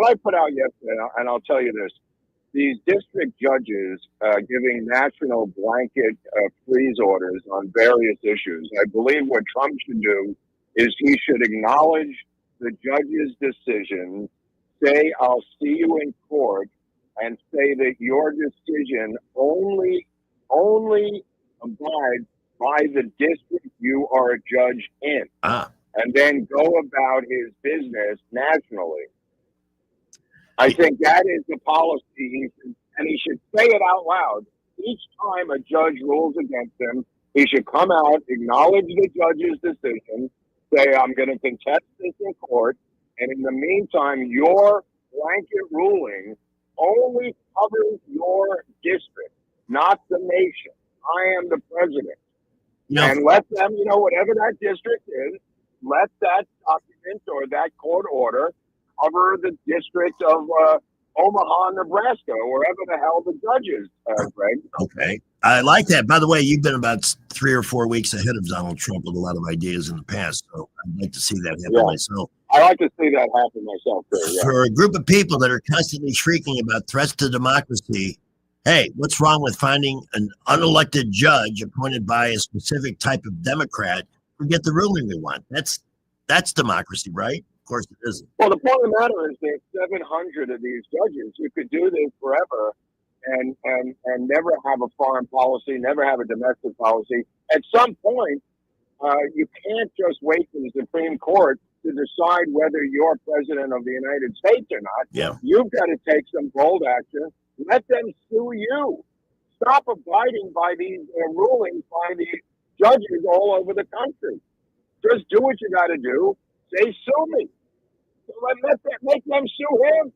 I put out yesterday, and I'll tell you this: these district judges giving national blanket freeze orders on various issues. I believe what Trump should do is he should acknowledge the judge's decision, say, "I'll see you in court," and say that your decision only abides by the district you are a judge in, and then go about his business nationally. I think that is the policy, and he should say it out loud. Each time a judge rules against him, he should come out, acknowledge the judge's decision, say, I'm going to contest this in court, and in the meantime, your blanket ruling only covers your district, not the nation. I am the president. And let them, whatever that district is, let that document or that court order cover the district of Omaha, Nebraska, or wherever the hell the judge is, Greg. Okay. I like that. By the way, you've been about 3 or 4 weeks ahead of Donald Trump with a lot of ideas in the past. So I'd like to see that happen myself. I like to see that happen myself, too. Yeah. For a group of people that are constantly shrieking about threats to democracy, hey, what's wrong with finding an unelected judge appointed by a specific type of Democrat who get the ruling we want? That's democracy, right? Of course it isn't. Well, the point of the matter is there's 700 of these judges who could do this forever and never have a foreign policy, never have a domestic policy. At some point, you can't just wait for the Supreme Court to decide whether you're president of the United States or not. Yeah. You've got to take some bold action. Let them sue you. Stop abiding by these rulings by the judges all over the country. Just do what you got to do. Say, sue me. Make them sue him.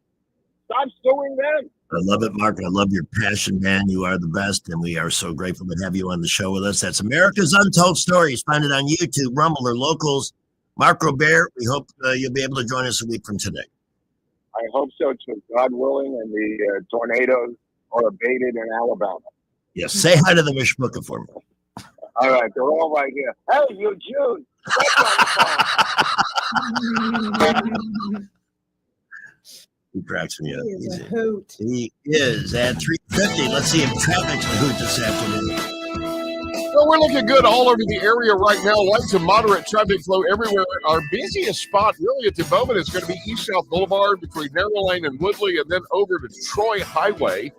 Stop suing them. I love it, Mark. I love your passion, man. You are the best, and we are so grateful to have you on the show with us. That's America's Untold Stories. Find it on YouTube, Rumble, or Locals. Mark Robert, we hope you'll be able to join us a week from today. I hope so, too. God willing, and the tornadoes are abated in Alabama. Yes, say hi to the Mishpucha for me. All right, they're all right here. Hey, you June. He cracks me up. He is a hoot. He is at 3:50. Let's see if traffic's a hoot this afternoon. Well, we're looking good all over the area right now. Light to moderate traffic flow everywhere. Our busiest spot really at the moment is going to be East-South Boulevard between Narrow Lane and Woodley, and then over to Troy Highway.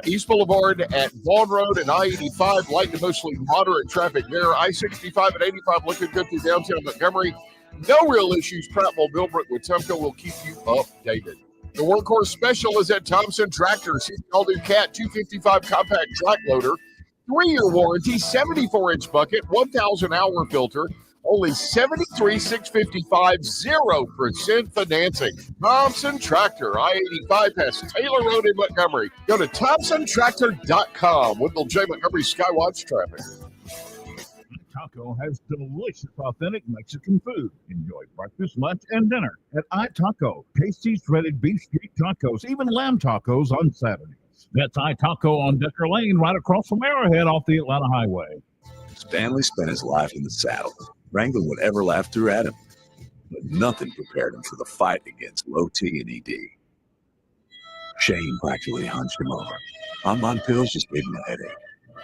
East Boulevard at Vaughn Road and I-85, light to mostly moderate traffic there. I-65 and 85 looking good through downtown Montgomery. No real issues. Prattville, Millbrook, Wetumpka will keep you updated. The Workhorse Special is at Thompson Tractor. See the all-new Cat 255 compact track loader. 3-year warranty, 74-inch bucket, 1,000-hour filter. Only $73,655, 0% financing. Thompson Tractor, I-85 past Taylor Road in Montgomery. Go to ThompsonTractor.com. Wendell J. Montgomery Skywatch traffic. Taco has delicious, authentic Mexican food. Enjoy breakfast, lunch, and dinner at iTaco. Tasty shredded beef street tacos, even lamb tacos on Saturdays. That's iTaco on Decker Lane, right across from Arrowhead off the Atlanta Highway. Stanley spent his life in the saddle, wrangling whatever laugh threw at him. But nothing prepared him for the fight against low T and ED. Shane practically hunched him over. Online pills just gave him a headache.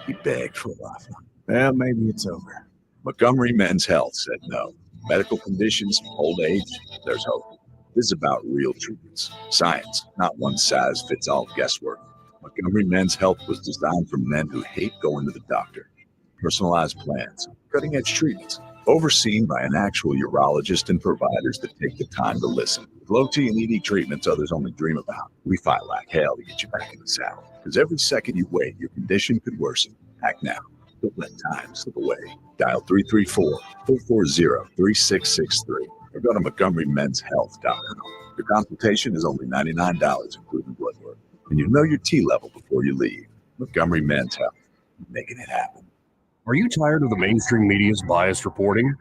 He begged for a lifeline. Well, maybe it's over. Montgomery Men's Health said no. Medical conditions, old age, there's hope. This is about real treatments. Science, not one-size-fits-all guesswork. Montgomery Men's Health was designed for men who hate going to the doctor. Personalized plans, cutting-edge treatments, overseen by an actual urologist and providers that take the time to listen. With low T and ED treatments others only dream about, we fight like hell to get you back in the saddle. Because every second you wait, your condition could worsen. Act now. Don't let time slip away. Dial 334-440-3663 or go to MontgomeryMen'sHealth.com. Your consultation is only $99, including blood work. And you know your T level before you leave. Montgomery Men's Health, making it happen. Are you tired of the mainstream media's biased reporting?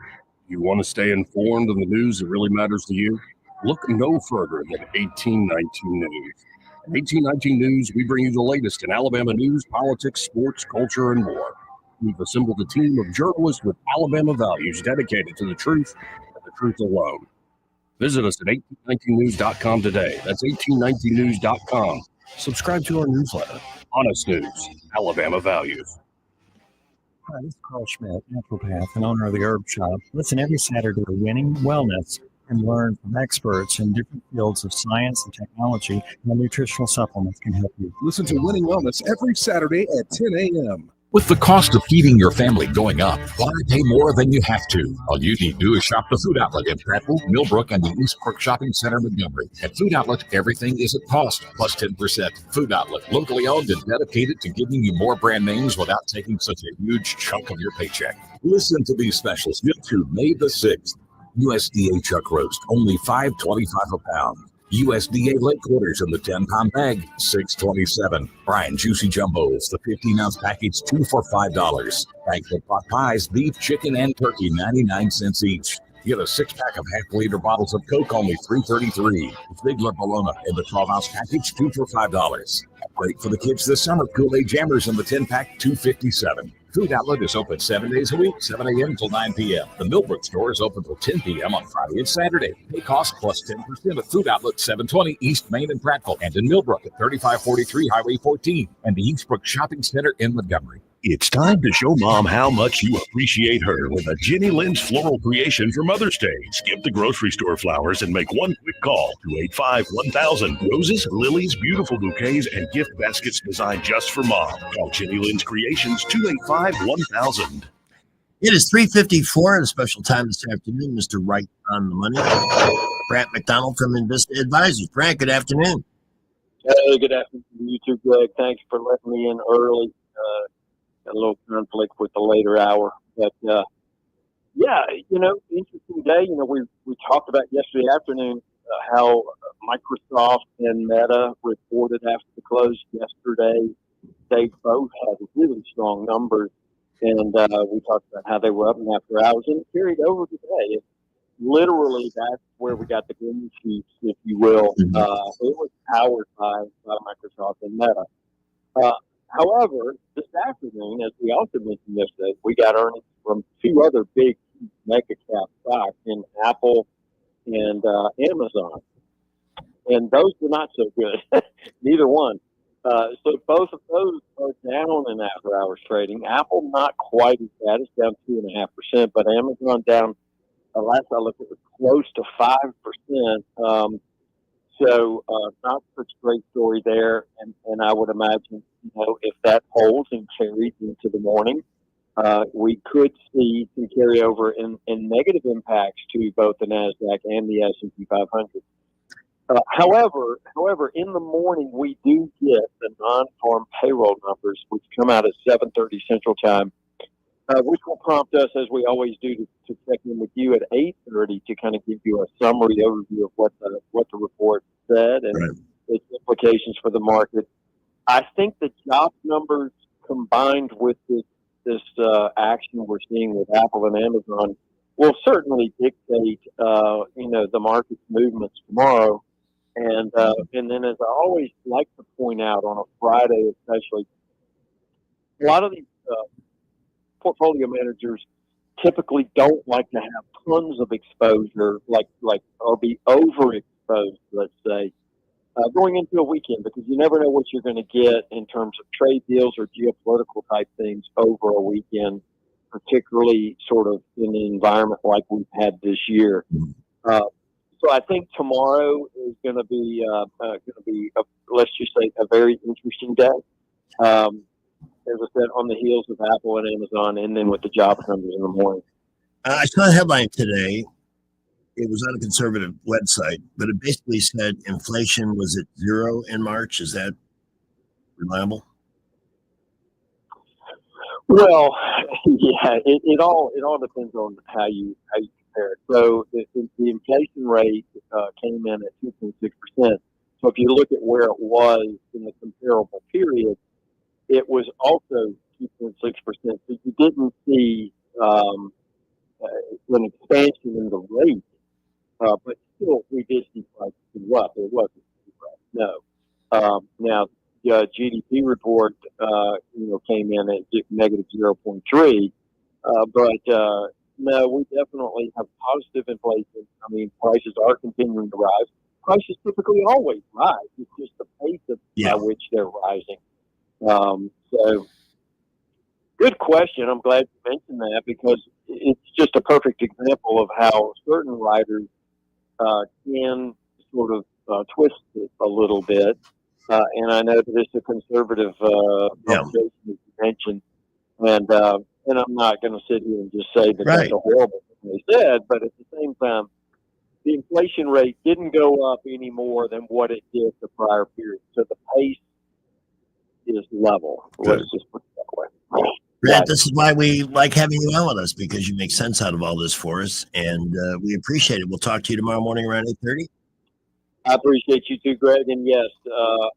You want to stay informed on the news that really matters to you? Look no further than 1819 News. At 1819 News, we bring you the latest in Alabama news, politics, sports, culture, and more. We've assembled a team of journalists with Alabama values dedicated to the truth and the truth alone. Visit us at 1819news.com today. That's 1819news.com. Subscribe to our newsletter. Honest News, Alabama Values. Hi, this is Carl Schmidt, naturopath and owner of the Herb Shop. Listen every Saturday to Winning Wellness and learn from experts in different fields of science and technology how nutritional supplements can help you. Listen to Winning Wellness every Saturday at 10 a.m. With the cost of feeding your family going up, why pay more than you have to? All you need to do is shop the Food Outlet in Prattville, Millbrook, and the East Park Shopping Center, Montgomery. At Food Outlet, everything is at cost, plus 10%. Food Outlet, locally owned and dedicated to giving you more brand names without taking such a huge chunk of your paycheck. Listen to these specials good to May the 6th. USDA chuck roast, only $5.25 a pound. USDA leg quarters in the 10-pound bag, $6.27. Bryan Juicy Jumbos, the 15-ounce package, 2 for $5. Thankful pot pies, beef, chicken, and turkey, 99 cents each. Get a 6-pack of half-liter bottles of Coke, only $3.33. Ziegler Bologna in the 12-ounce package, 2 for $5. Great for the kids this summer. Kool-Aid Jammers in the 10-pack, $2.57. Food Outlet is open 7 days a week, 7 a.m. till 9 p.m. The Millbrook store is open till 10 p.m. on Friday and Saturday. Pay cost plus 10% at Food Outlet 720 East Main in Prattville and in Millbrook at 3543 Highway 14 and the Eastbrook Shopping Center in Montgomery. It's time to show Mom how much you appreciate her with a Jenny Lynn's floral creation for Mother's Day. Skip the grocery store flowers and make one quick call to 285-1000. Roses, lilies, beautiful bouquets, and gift baskets designed just for Mom. Call Jenny Lynn's Creations 285-1000. It is 3:54 at a special time this afternoon. Mr. Right on the money. Brant McDonald from Invista Advisors. Brant, good afternoon. Hey, good afternoon to you too, Greg. Thanks for letting me in early. A little conflict with the later hour, but yeah, interesting day. We talked about yesterday afternoon how Microsoft and Meta reported after the close yesterday. They both had really strong numbers, and we talked about how they were up in after hours, and it carried over today. Literally, that's where we got the green sheets, if you will. It was powered by Microsoft and Meta. However, this afternoon, as we also mentioned yesterday, we got earnings from two other big mega cap stocks in Apple and Amazon. And those were not so good, neither one. So both of those are down in after hours trading. Apple not quite as bad, it's down 2.5%, but Amazon down, last I looked, it was close to 5%. So not such a great story there, and I would imagine, if that holds and carries into the morning, we could see some carryover in negative impacts to both the NASDAQ and the S&P 500. However, in the morning, we do get the non-farm payroll numbers, which come out at 7:30 Central Time, which will prompt us, as we always do, to check in with you at 8:30 to kind of give you a summary overview of what the report said and its implications for the market. I think the job numbers combined with this action we're seeing with Apple and Amazon will certainly dictate, the market's movements tomorrow. And then, as I always like to point out on a Friday, especially, a lot of these portfolio managers typically don't like to have tons of exposure, or be overexposed, let's say, going into a weekend, because you never know what you're going to get in terms of trade deals or geopolitical type things over a weekend, particularly sort of in an environment like we've had this year. So I think tomorrow is going to be let's just say, a very interesting day. As I said, on the heels of Apple and Amazon, and then with the job numbers in the morning. I saw a headline today. It was on a conservative website, but it basically said inflation was at 0 in March. Is that reliable? Well, yeah, it all depends on how you compare it. So the inflation rate came in at 2.6%. So if you look at where it was in the comparable period, it was also 2.6%. So you didn't see an expansion in the rate, but still we did see prices go up. It wasn't no. Now the GDP report came in at negative 0.3, but no, we definitely have positive inflation. I mean, prices are continuing to rise. Prices typically always rise. It's just the pace by which they're rising. So good question. I'm glad you mentioned that, because it's just a perfect example of how certain writers can sort of twist it a little bit. And I know that it's a conservative conversation, as you mentioned, and I'm not going to sit here and just say that that's a horrible thing they said, but at the same time, the inflation rate didn't go up any more than what it did the prior period. So the pace is level. Let's just put it that way. Brad, this is why we like having you on with us, because you make sense out of all this for us, and we appreciate it. We'll talk to you tomorrow morning around 8:30. I appreciate you too, Greg. And yes,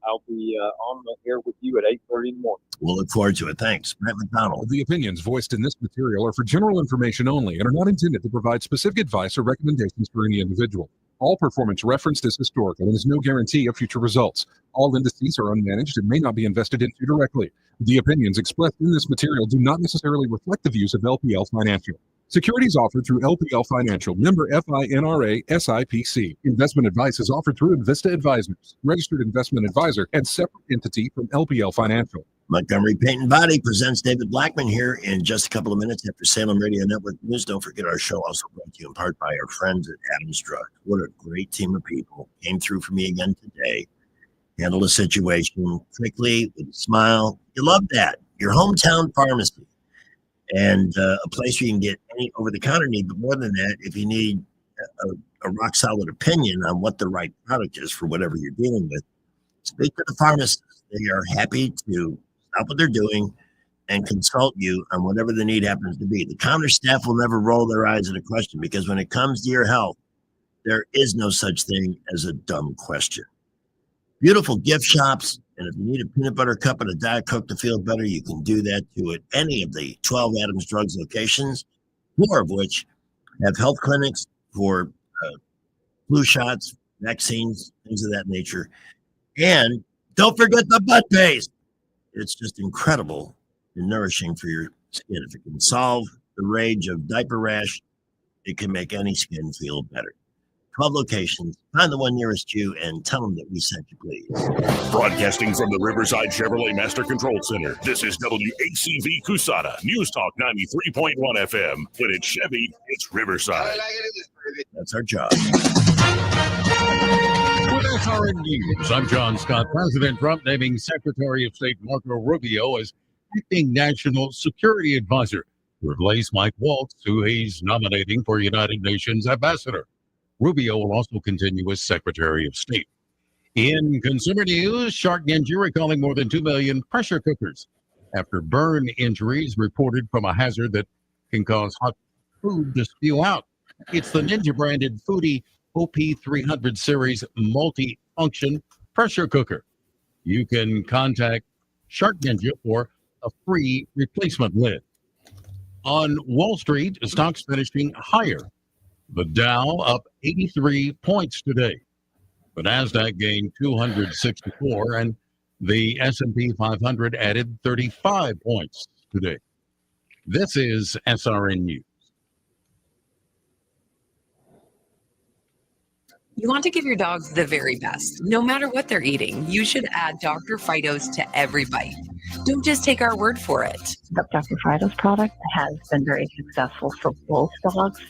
I'll be on the air with you at 8:30 in the morning. We'll look forward to it. Thanks. Matt McDonald. The opinions voiced in this material are for general information only and are not intended to provide specific advice or recommendations for any individual. All performance referenced is historical and is no guarantee of future results. All indices are unmanaged and may not be invested into directly. The opinions expressed in this material do not necessarily reflect the views of LPL Financial. Securities offered through LPL Financial, member FINRA SIPC. Investment advice is offered through Invista Advisors, registered investment advisor and separate entity from LPL Financial. Montgomery Paint and Body presents David Blackman here in just a couple of minutes after Salem Radio Network News. Don't forget our show also brought to you in part by our friends at Adams Drug. What a great team of people. Came through for me again today. Handled a situation quickly with a smile. You love that. Your hometown pharmacy. And a place where you can get any over-the-counter need, but more than that, if you need a rock-solid opinion on what the right product is for whatever you're dealing with, speak to the pharmacist. They are happy to stop what they're doing and consult you on whatever the need happens to be. The counter staff will never roll their eyes at a question because when it comes to your health, there is no such thing as a dumb question. Beautiful gift shops. And if you need a peanut butter cup and a Diet Coke to feel better, you can do that too at any of the 12 Adams Drugs locations, more of which have health clinics for flu shots, vaccines, things of that nature. And don't forget the butt paste. It's just incredible and nourishing for your skin. If it can solve the rage of diaper rash, it can make any skin feel better. 12 locations. Find the one nearest you and tell them that we sent you, please. Broadcasting from the Riverside Chevrolet Master Control Center, this is WACV Cusada, News Talk 93.1 FM. When it's Chevy, it's Riverside. That's our job. With SRN News, I'm John Scott. President Trump naming Secretary of State Marco Rubio as acting national security advisor to replace Mike Waltz, who he's nominating for United Nations ambassador. Rubio will also continue as Secretary of State. In consumer news, Shark Ninja recalling more than 2 million pressure cookers after burn injuries reported from a hazard that can cause hot food to spew out. It's the Ninja branded Foodie OP300 series multi-function pressure cooker. You can contact Shark Ninja for a free replacement lid. On Wall Street, stocks finishing higher. The Dow up 83 points today. The Nasdaq gained 264, and the S&P 500 added 35 points today. This is SRN News. You want to give your dogs the very best. No matter what they're eating, you should add Dr. Fido's to every bite. Don't just take our word for it. The Dr. Fido's product has been very successful for both dogs.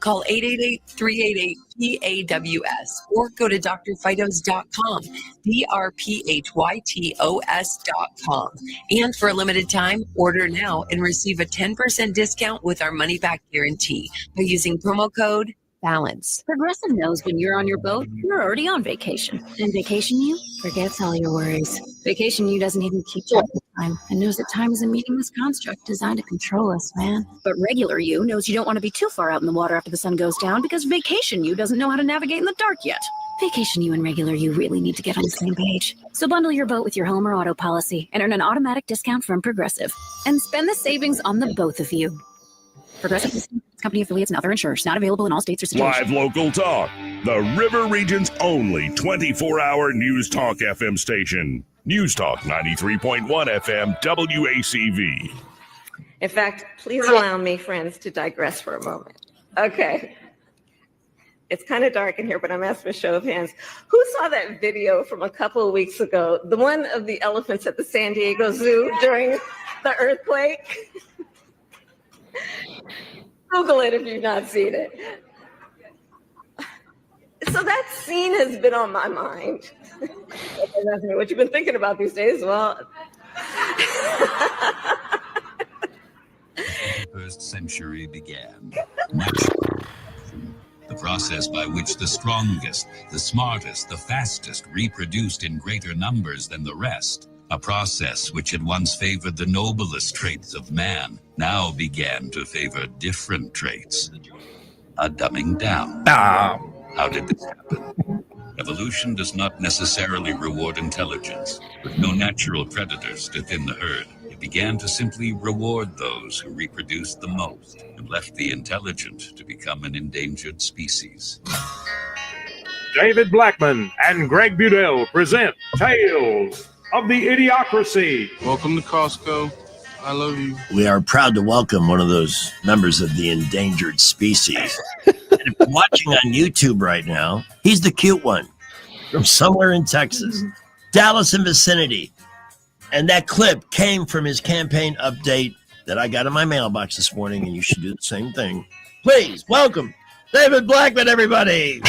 Call 888-388-PAWS or go to drfidos.com, drphytos.com. And for a limited time, order now and receive a 10% discount with our money-back guarantee by using promo code BALANCE. Progressive knows when you're on your boat, you're already on vacation. And Vacation You forgets all your worries. Vacation You doesn't even keep track of time and knows that time is a meaningless construct designed to control us, man. But Regular You knows you don't want to be too far out in the water after the sun goes down because Vacation You doesn't know how to navigate in the dark yet. Vacation You and Regular You really need to get on the same page. So bundle your boat with your home or auto policy and earn an automatic discount from Progressive. And spend the savings on the both of you. Progressive Company affiliates and other insurers. Not available in all states or situations. Live local talk. The River Region's only 24-hour News Talk FM station. News Talk 93.1 FM WACV. In fact, please allow me, friends, to digress for a moment. Okay. It's kind of dark in here, but I'm asking for a show of hands. Who saw that video from a couple of weeks ago? The one of the elephants at the San Diego Zoo during the earthquake? Google it if you've not seen it. So that scene has been on my mind. That's what you've been thinking about these days. Well, First century began. The process by which the strongest, the smartest, the fastest reproduced in greater numbers than the rest. A process which had once favored the noblest traits of man now began to favor different traits. A dumbing down. How did this happen? Evolution does not necessarily reward intelligence. With no natural predators to thin the herd, it began to simply reward those who reproduced the most and left the intelligent to become an endangered species. David Blackman and Greg Budell present Tales of the Idiocracy. Welcome to Costco. I love you. We are proud to welcome one of those members of the endangered species. And if you're watching on YouTube right now, he's the cute one from somewhere in Texas, Dallas and vicinity. And that clip came from his campaign update that I got in my mailbox this morning, and you should do the same thing. Please welcome David Blackman, everybody.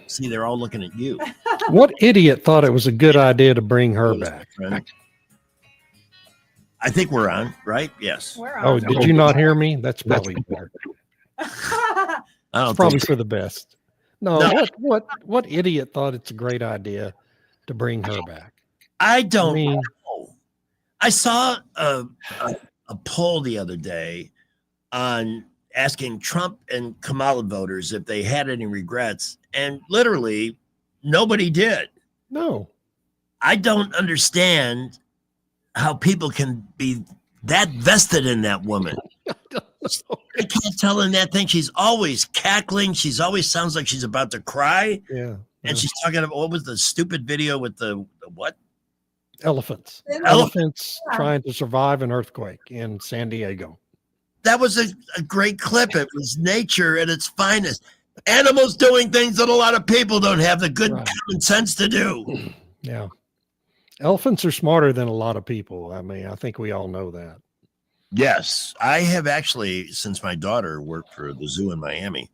See, they're all looking at you. What idiot thought it was a good idea to bring her back? I think we're on, right? Yes. Oh, did you not hear me? That's probably better. I don't It's probably think for the best. No, what idiot thought it's a great idea to bring her back? I don't mean, know. I saw a poll the other day on asking Trump and Kamala voters if they had any regrets, and literally nobody did. No. I don't understand how people can be that vested in that woman. I can't tell in that thing. She's always cackling. She's always sounds like she's about to cry. Yeah. And she's talking about what was the stupid video with the what? Elephants. Elephants trying to survive an earthquake in San Diego. That was a great clip. It was nature at its finest. Animals doing things that a lot of people don't have the good common sense to do. Yeah. Elephants are smarter than a lot of people. I mean, I think we all know that. Yes. I have actually, since my daughter worked for the zoo in Miami,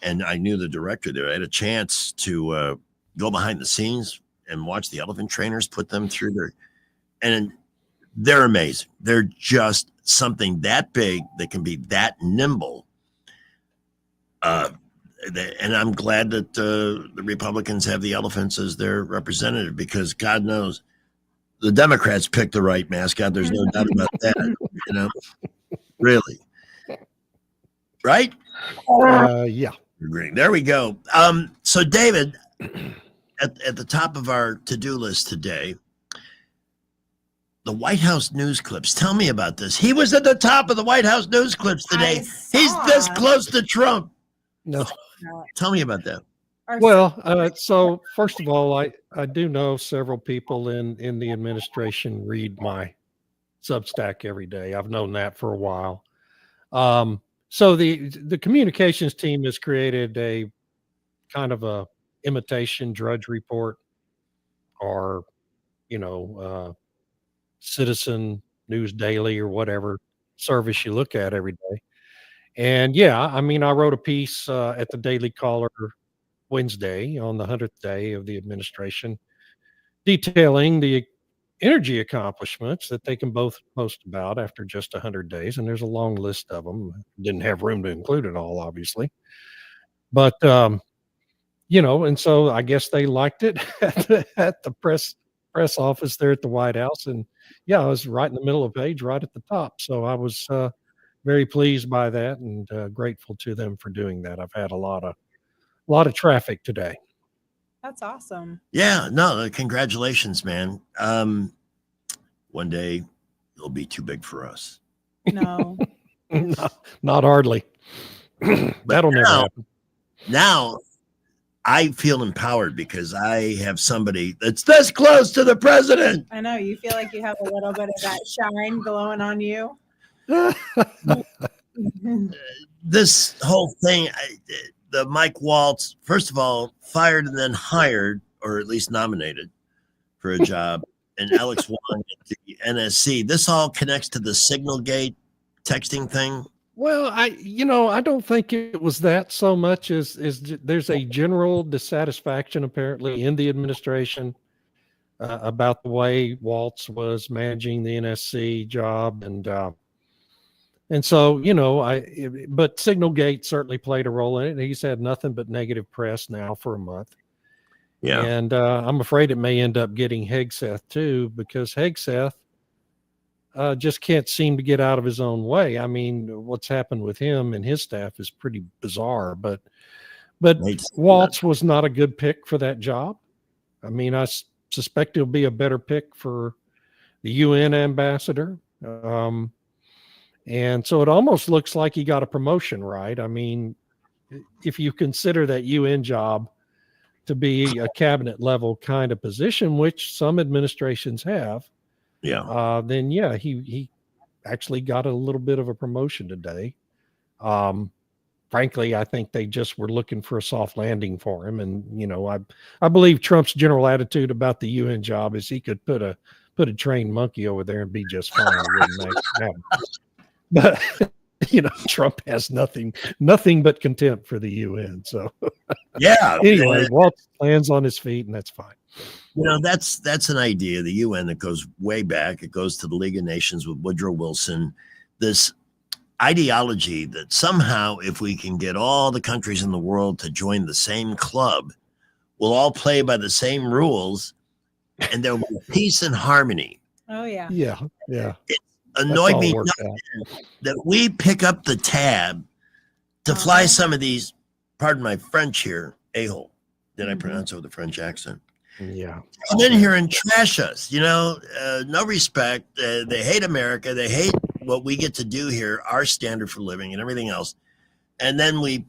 and I knew the director there, I had a chance to go behind the scenes and watch the elephant trainers put them through their, and they're amazing. They're just something that big that can be that nimble. And I'm glad that the Republicans have the elephants as their representative, because God knows the Democrats picked the right mascot. There's no doubt about that. You know, really, right? Yeah. Great. There we go. So David, at the top of our to-do list today, the White House news clips. Tell me about this. He was at the top of the White House news clips today. He's this close to Trump. No. Tell me about that. Well, so first of all, I do know several people in the administration read my Substack every day. I've known that for a while. So the communications team has created a kind of a imitation Drudge Report, or Citizen News Daily, or whatever service you look at every day. And yeah, I mean, I wrote a piece at the Daily Caller Wednesday on the 100th day of the administration, detailing the energy accomplishments that they can both boast about after just 100 days. And there's a long list of them. Didn't have room to include it all, obviously. But, and so I guess they liked it at the press office there at the White House. And yeah, I was right in the middle of the page, right at the top. So I was very pleased by that, and grateful to them for doing that. I've had a lot of traffic today. That's awesome. Yeah, no, congratulations, man. One day it'll be too big for us. No. Not hardly. That'll never happen. Now I feel empowered because I have somebody that's this close to the president. I know. You feel like you have a little bit of that shine glowing on you. This whole thing, the Mike Waltz, first of all, fired and then hired, or at least nominated for a job, and Alex Wong at the NSC. This all connects to the Signalgate texting thing. Well, I don't think it was that so much as there's a general dissatisfaction apparently in the administration about the way Waltz was managing the NSC job, and so, but Signalgate certainly played a role in it. He's had nothing but negative press now for a month. Yeah. And I'm afraid it may end up getting Hegseth too, because Hegseth just can't seem to get out of his own way. I mean, what's happened with him and his staff is pretty bizarre, but But Waltz was not a good pick for that job. I mean, I suspect he'll be a better pick for the UN ambassador. And so it almost looks like he got a promotion, right? I mean, if you consider that UN job to be a cabinet level kind of position, which some administrations have, then he actually got a little bit of a promotion today. Frankly, I think they just were looking for a soft landing for him. And, you know, I believe Trump's general attitude about the UN job is he could put a trained monkey over there and be just fine. But, you know, Trump has nothing but contempt for the UN. So, anyway, Walt lands on his feet, and that's fine. You know, that's an idea, the UN, that goes way back. It goes to the League of Nations with Woodrow Wilson. This ideology that somehow, if we can get all the countries in the world to join the same club, we'll all play by the same rules, and there will be peace and harmony. Oh, yeah. Yeah. It annoyed me that we pick up the tab to fly some of these, pardon my French here, a-hole. Did I pronounce it with a French accent? Yeah. Come in here and trash us, you know, no respect. They hate America. They hate what we get to do here, our standard for living and everything else. And then we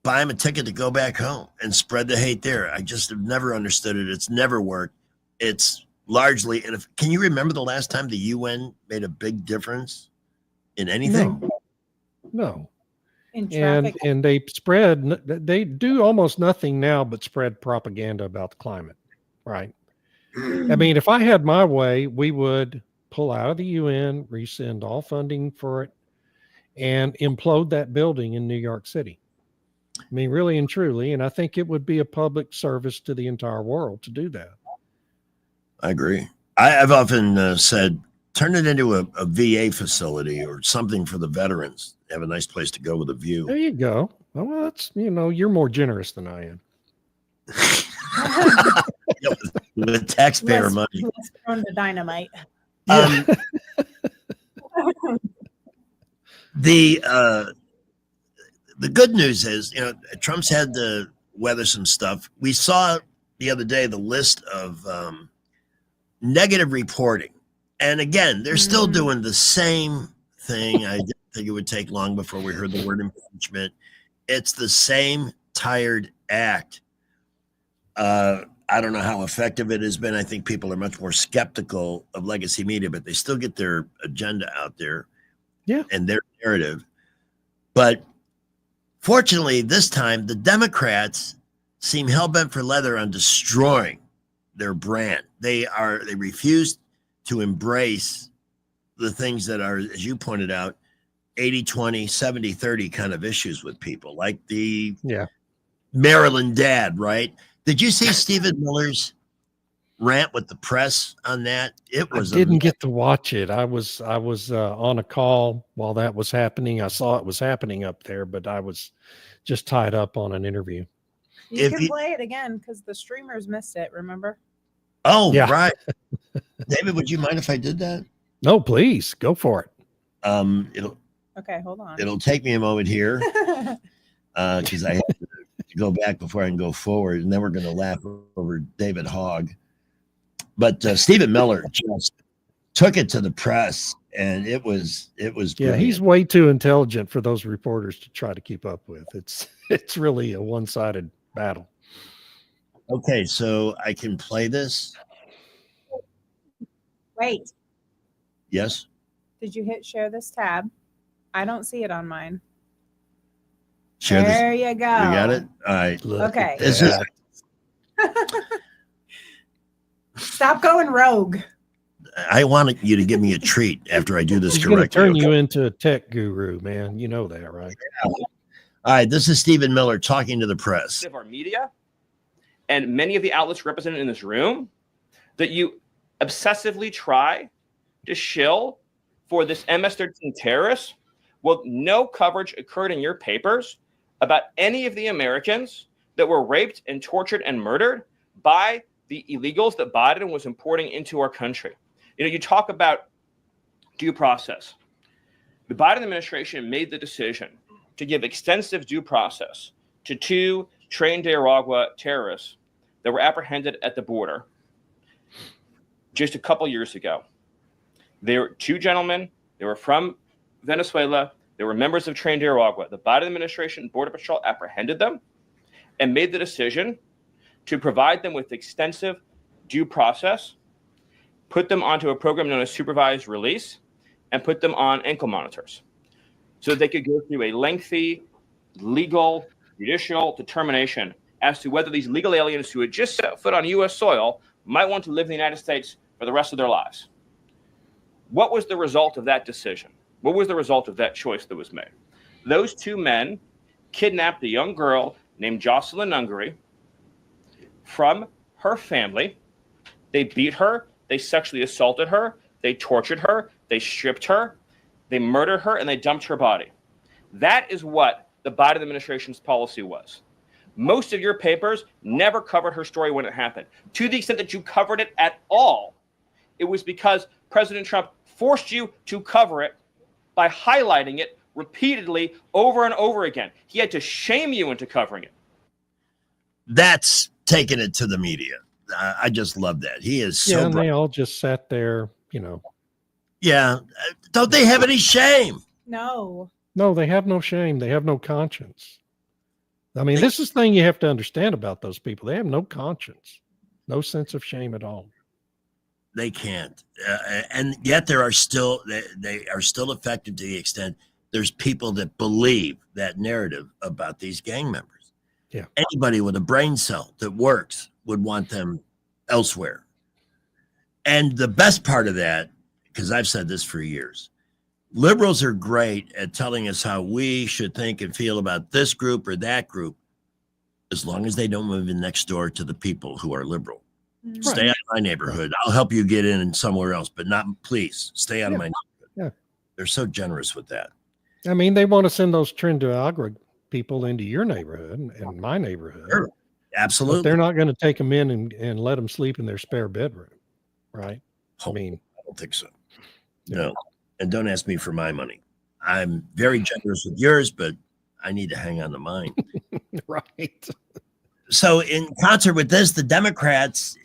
buy them a ticket to go back home and spread the hate there. I just have never understood it. It's never worked. It's largely, and can you remember the last time the UN made a big difference in anything? No. In traffic. And they do almost nothing now but spread propaganda about the climate, right? I mean, if I had my way, we would pull out of the UN, rescind all funding for it, and implode that building in New York City. I mean, really and truly, and I think it would be a public service to the entire world to do that. I agree. I've often said, turn it into a VA facility or something for the veterans. Have a nice place to go with a view. There you go. Well, that's, you know, you're more generous than I am. With taxpayer money. Let's throw in the dynamite. The good news is, you know, Trump's had to weather some stuff. We saw the other day the list of negative reporting. And again, they're still doing the same thing. I didn't think it would take long before we heard the word impeachment. It's the same tired act. I don't know how effective it has been. I think people are much more skeptical of legacy media, but they still get their agenda out there and their narrative. But fortunately, this time, the Democrats seem hell-bent for leather on destroying their brand. They refuse to embrace the things that are, as you pointed out, 80-20, 70-30 kind of issues with people, like the Maryland dad, right? Did you see Stephen Miller's rant with the press on that? It was. I didn't get to watch it. I was on a call while that was happening. I saw it was happening up there, but I was just tied up on an interview. You can play it again because the streamers missed it. Remember? Oh, right. David, would you mind if I did that? No, please go for it. Okay, hold on. It'll take me a moment here because I have to go back before I can go forward, and then we're going to laugh over David Hogg. But Stephen Miller just took it to the press, and it was brilliant. He's way too intelligent for those reporters to try to keep up with. It's really a one-sided battle. Okay, so I can play this. Wait, Yes. did you hit share this tab? I don't see it on mine. Share this. There you go. You got it. All right. Okay. This is Stop going rogue. I want you to give me a treat after I do this He's going to correctly. turn okay? you into a tech guru, man. You know that, right? All right. This is Stephen Miller talking to the press. Of our media and many of the outlets represented in this room, that you obsessively try to shill for this MS-13 terrorist. Well, no coverage occurred in your papers about any of the Americans that were raped and tortured and murdered by the illegals that Biden was importing into our country. You know, you talk about due process. The Biden administration made the decision to give extensive due process to 2 Tren de Aragua terrorists that were apprehended at the border just a couple years ago. They were 2 gentlemen. They were from Venezuela. They were members of Tren de Aragua. The Biden administration and Border Patrol apprehended them and made the decision to provide them with extensive due process, put them onto a program known as supervised release, and put them on ankle monitors so that they could go through a lengthy legal judicial determination as to whether these legal aliens who had just set foot on U.S. soil might want to live in the United States for the rest of their lives. What was the result of that decision? What was the result of that choice that was made? Those 2 men kidnapped a young girl named Jocelyn Ungary from her family. They beat her. They sexually assaulted her. They tortured her. They stripped her. They murdered her, and they dumped her body. That is what the Biden administration's policy was. Most of your papers never covered her story when it happened. To the extent that you covered it at all, it was because President Trump forced you to cover it by highlighting it repeatedly over and over again. He had to shame you into covering it. That's taking it to the media. I just love that. He is so and bright. they all just sat there, Yeah. Don't they have any shame? No. No, they have no shame. They have no conscience. I mean, this is the thing you have to understand about those people. They have no conscience, no sense of shame at all. They can't. And yet they are still effective to the extent there's people that believe that narrative about these gang members. Yeah. Anybody with a brain cell that works would want them elsewhere. And the best part of that, because I've said this for years, liberals are great at telling us how we should think and feel about this group or that group, as long as they don't move in next door to the people who are liberal. Right. Stay out of my neighborhood. I'll help you get in somewhere else, but not, please, stay out of my neighborhood. Yeah. They're so generous with that. I mean, they want to send those Tren de Aragua people into your neighborhood and my neighborhood. Sure. Absolutely. But they're not going to take them in and let them sleep in their spare bedroom, right? I mean, I don't think so. No. And don't ask me for my money. I'm very generous with yours, but I need to hang on to mine. Right. So in concert with this, the Democrats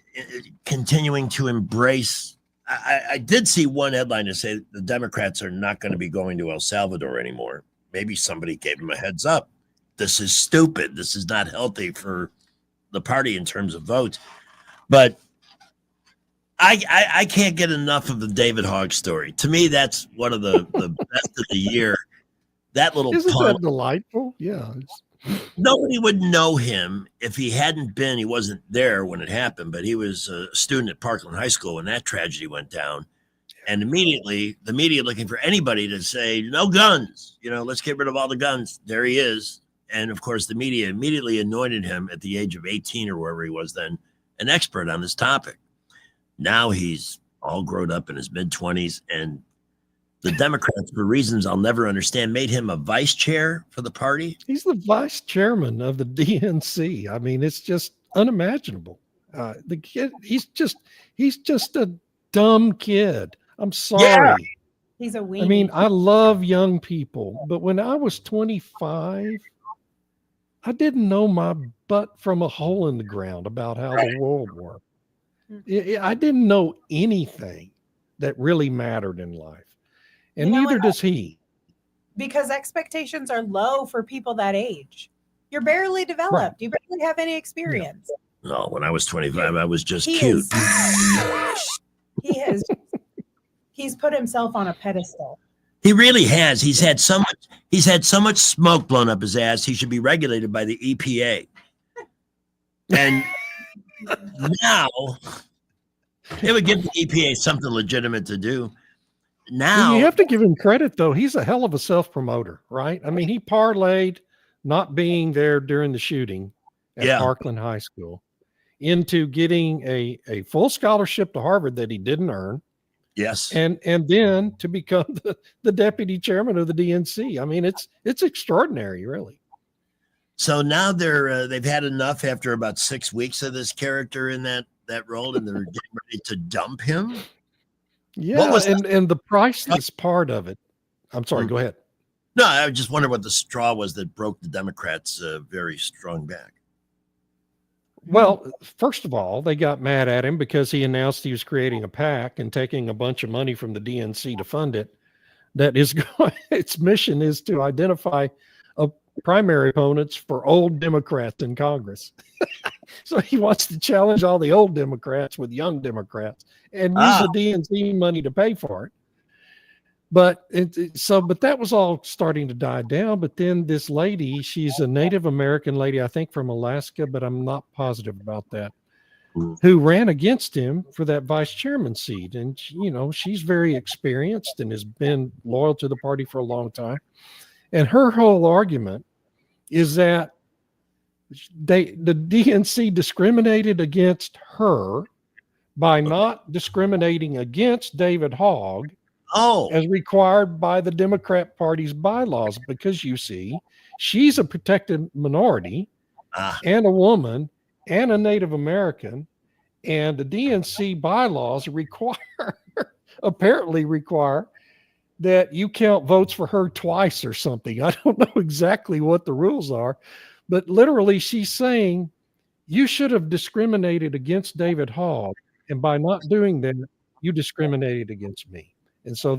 continuing to embrace. I did see one headline to say the Democrats are not going to be going to El Salvador anymore. Maybe somebody gave them a heads up. This is stupid. This is not healthy for the party in terms of votes. But I can't get enough of the David Hogg story. To me, that's one of the best of the year. That little isn't pun. that delightful? Yeah. Nobody would know him if he hadn't been. He wasn't there when it happened, but he was a student at Parkland High School when that tragedy went down. And immediately, the media looking for anybody to say, no guns, let's get rid of all the guns. There he is. And of course, the media immediately anointed him at the age of 18 or wherever he was then, an expert on this topic. Now he's all grown up in his mid-20s, and the Democrats, for reasons I'll never understand, made him a vice chair for the party. He's the vice chairman of the DNC. I mean, it's just unimaginable. The kid, he's just a dumb kid. I'm sorry. Yeah. He's a weenie. I mean, I love young people, but when I was 25, I didn't know my butt from a hole in the ground about how the world worked. I didn't know anything that really mattered in life. And neither does he. Because expectations are low for people that age. You're barely developed. Right. You barely have any experience. No, when I was 25, I was just He cute. He's put himself on a pedestal. He really has. He's had so much smoke blown up his ass. He should be regulated by the EPA. And now it would give the EPA something legitimate to do. Now You have to give him credit, though. He's a hell of a self-promoter, right? I mean, he parlayed not being there during the shooting at Parkland High School into getting a full scholarship to Harvard that he didn't earn. Yes. And then to become the deputy chairman of the DNC. I mean, it's extraordinary, really. So now they've had enough after about 6 weeks of this character in that role, and they're getting ready to dump him. Yeah, and the priceless part of it. I'm sorry, go ahead. No, I just wonder what the straw was that broke the Democrats' very strong back. Well, first of all, they got mad at him because he announced he was creating a PAC and taking a bunch of money from the DNC to fund it. That is going, its mission is to identify primary opponents for old Democrats in Congress. So he wants to challenge all the old Democrats with young Democrats and use the DNC money to pay for it. But but that was all starting to die down. But then this lady, she's a Native American lady, I think from Alaska, but I'm not positive about that, who ran against him for that vice chairman seat. And, she's very experienced and has been loyal to the party for a long time. And her whole argument is that the DNC discriminated against her by not discriminating against David Hogg as required by the Democrat Party's bylaws, because you see, she's a protected minority and a woman and a Native American, and the DNC bylaws apparently require that you count votes for her twice or something. I don't know exactly what the rules are, but literally she's saying you should have discriminated against David Hogg, and by not doing that, you discriminated against me. And so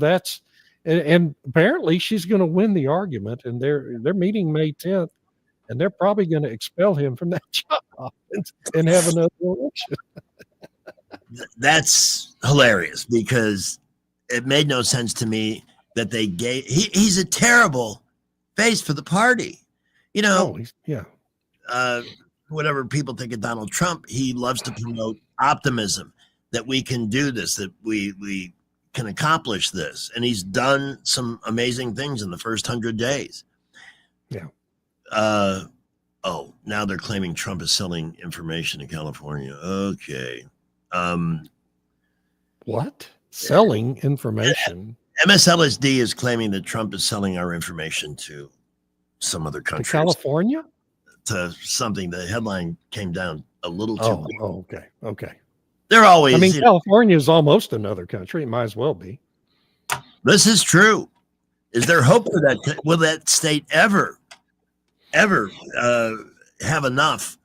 and apparently she's going to win the argument, and they're meeting May 10th, and they're probably going to expel him from that job and have another election. That's hilarious, because it made no sense to me that they gave. He's a terrible face for the party. Whatever people think of Donald Trump, he loves to promote optimism that we can do this, that we can accomplish this. And he's done some amazing things in the first 100 days. Yeah. Now they're claiming Trump is selling information in California. Okay. What? Selling information? MSLSD is claiming that Trump is selling our information to some other country. To California? To something. The headline came down a little too late. Okay. They're always. California is almost another country. It might as well be. This is true. Is there hope for that? Will that state ever have enough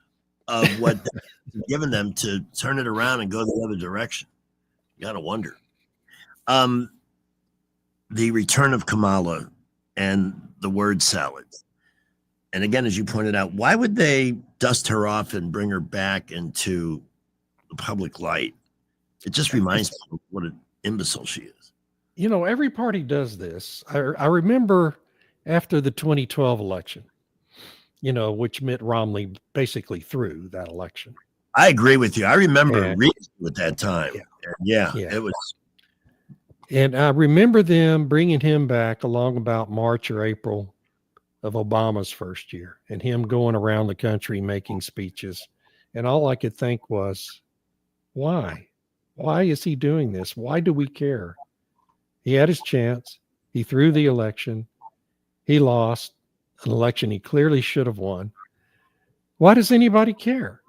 of what they've given them to turn it around and go the other direction? You got to wonder. The return of Kamala and the word salad. And again, as you pointed out, why would they dust her off and bring her back into the public light? It just reminds me of what an imbecile she is. Every party does this. I remember after the 2012 election, which Mitt Romney basically threw that election. I agree with you. I remember reading at that time. Yeah, it was. And I remember them bringing him back along about March or April of Obama's first year, and him going around the country making speeches. And all I could think was, why? Why is he doing this? Why do we care? He had his chance. He threw the election. He lost an election he clearly should have won. Why does anybody care?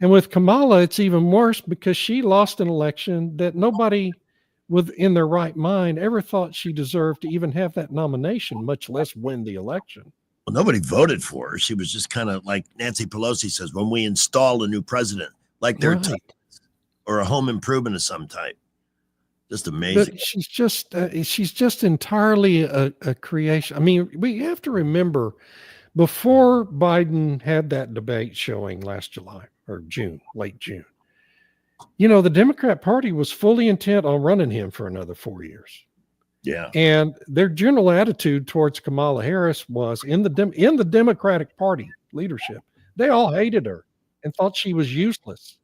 And with Kamala, it's even worse, because she lost an election that nobody within their right mind ever thought she deserved to even have that nomination, much less win the election. Well, nobody voted for her. She was just kind of like Nancy Pelosi says, when we install a new president, like they're or a home improvement of some type. Just amazing. But she's just entirely a creation. I mean, we have to remember, before Biden had that debate showing last July or June, late June, the Democrat Party was fully intent on running him for another 4 years. Yeah. And their general attitude towards Kamala Harris was in the Democratic Party leadership, they all hated her and thought she was useless,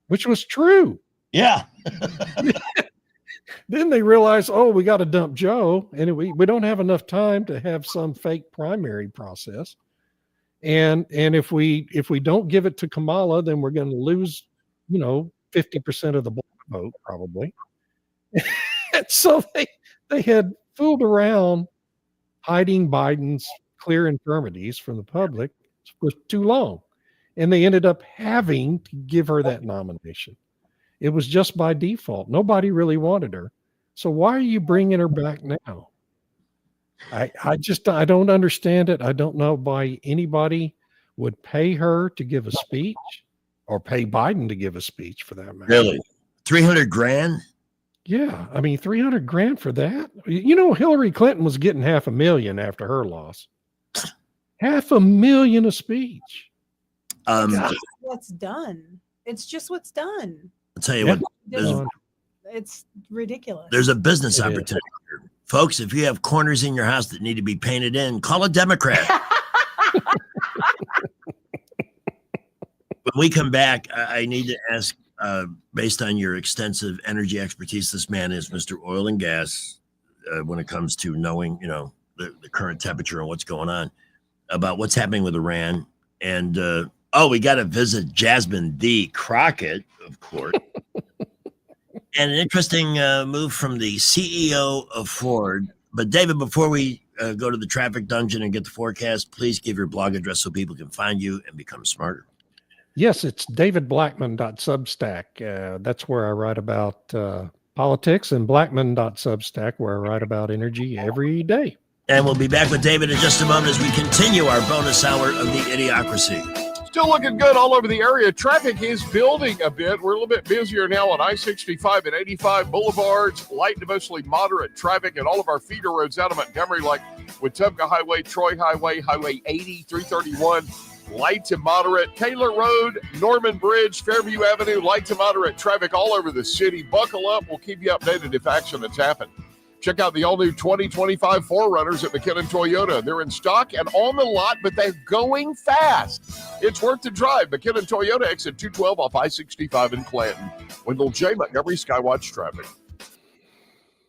which was true. Yeah. Then they realized, we got to dump Joe, and we don't have enough time to have some fake primary process. And if we don't give it to Kamala, then we're going to lose, 50% of the black vote probably. And so they had fooled around hiding Biden's clear infirmities from the public for too long. And they ended up having to give her that nomination. It was just by default. Nobody really wanted her. So why are you bringing her back now? I don't understand it. I don't know why anybody would pay her to give a speech or pay Biden to give a speech for that matter. Really? 300 grand? Yeah. I mean, 300 grand for that. You know, Hillary Clinton was getting $500,000 after her loss. $500,000 a speech. What's done. It's just what's done. I'll tell you what, It's ridiculous. there's a business opportunity here. Folks, if you have corners in your house that need to be painted in, call a Democrat. When we come back, I need to ask, based on your extensive energy expertise, this man is Mr. Oil and Gas, when it comes to knowing, the current temperature and what's going on, about what's happening with Iran. And, we got to visit Jasmine D. Crockett, of course. And an interesting move from the CEO of Ford. But David, before we go to the traffic dungeon and get the forecast, please give your blog address so people can find you and become smarter. Yes, it's davidblackman.substack. That's where I write about politics, and blackman.substack, where I write about energy every day. And we'll be back with David in just a moment as we continue our bonus hour of the Idiocracy. Still looking good all over the area. Traffic is building a bit. We're a little bit busier now on I-65 and 85 boulevards. Light to mostly moderate traffic at all of our feeder roads out of Montgomery, like Wetumpka Highway, Troy Highway, Highway 80, 331. Light to moderate. Taylor Road, Norman Bridge, Fairview Avenue, light to moderate traffic all over the city. Buckle up. We'll keep you updated if action has happened. Check out the all-new 2025 4Runners at McKinnon Toyota. They're in stock and on the lot, but they're going fast. It's worth the drive. McKinnon Toyota, exit 212 off I-65 in Clanton. Wendell J. Montgomery, Skywatch Traffic.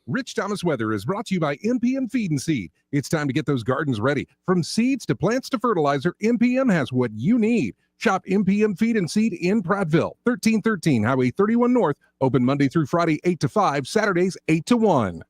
Rich Thomas Weather is brought to you by MPM Feed and Seed. It's time to get those gardens ready. From seeds to plants to fertilizer, MPM has what you need. Shop MPM Feed and Seed in Prattville, 1313 Highway 31 North. Open Monday through Friday, 8 to 5, Saturdays, 8 to 1.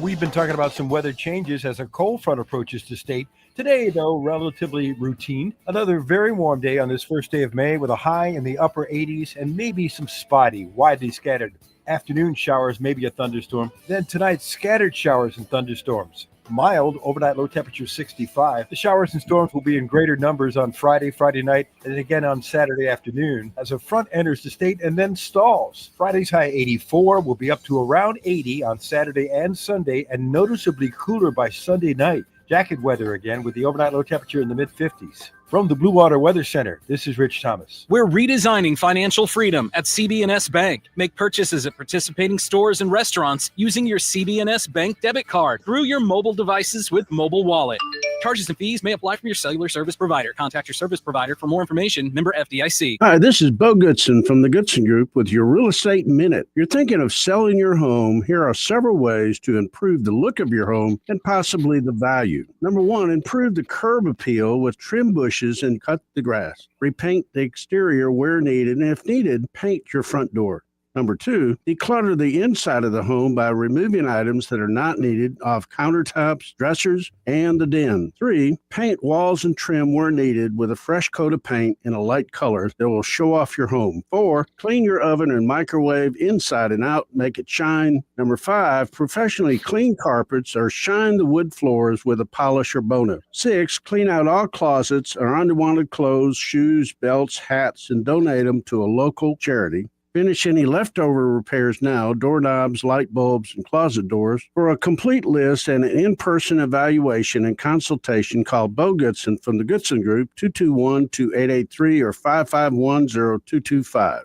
We've been talking about some weather changes as a cold front approaches to state. Today, though, relatively routine. Another very warm day on this first day of May with a high in the upper 80s and maybe some spotty, widely scattered afternoon showers, maybe a thunderstorm. Then tonight, scattered showers and thunderstorms. Mild, overnight low temperature 65. The showers and storms will be in greater numbers on Friday night, and again on Saturday afternoon as a front enters the state and then stalls. Friday's high 84 will be up to around 80 on Saturday and Sunday, and noticeably cooler by Sunday night. Jacket weather again with the overnight low temperature in the mid-50s. From the Blue Water Weather Center, this is Rich Thomas. We're redesigning financial freedom at CB&S Bank. Make purchases at participating stores and restaurants using your CB&S Bank debit card through your mobile devices with Mobile Wallet. Charges and fees may apply from your cellular service provider. Contact your service provider for more information. Member FDIC. Hi, this is Bo Goodson from the Goodson Group with your Real Estate Minute. You're thinking of selling your home. Here are several ways to improve the look of your home and possibly the value. Number one, improve the curb appeal with trim bushes and cut the grass. Repaint the exterior where needed, and if needed, paint your front door. Number two, declutter the inside of the home by removing items that are not needed off countertops, dressers, and the den. Three, paint walls and trim where needed with a fresh coat of paint in a light color that will show off your home. Four, clean your oven and microwave inside and out, make it shine. Number five, professionally clean carpets or shine the wood floors with a polish or Bono. Six, clean out all closets or unwanted clothes, shoes, belts, hats, and donate them to a local charity. Finish any leftover repairs now, doorknobs, light bulbs, and closet doors. For a complete list and an in-person evaluation and consultation, call Bo Goodson from the Goodson Group, 221-2883 or 551-0225.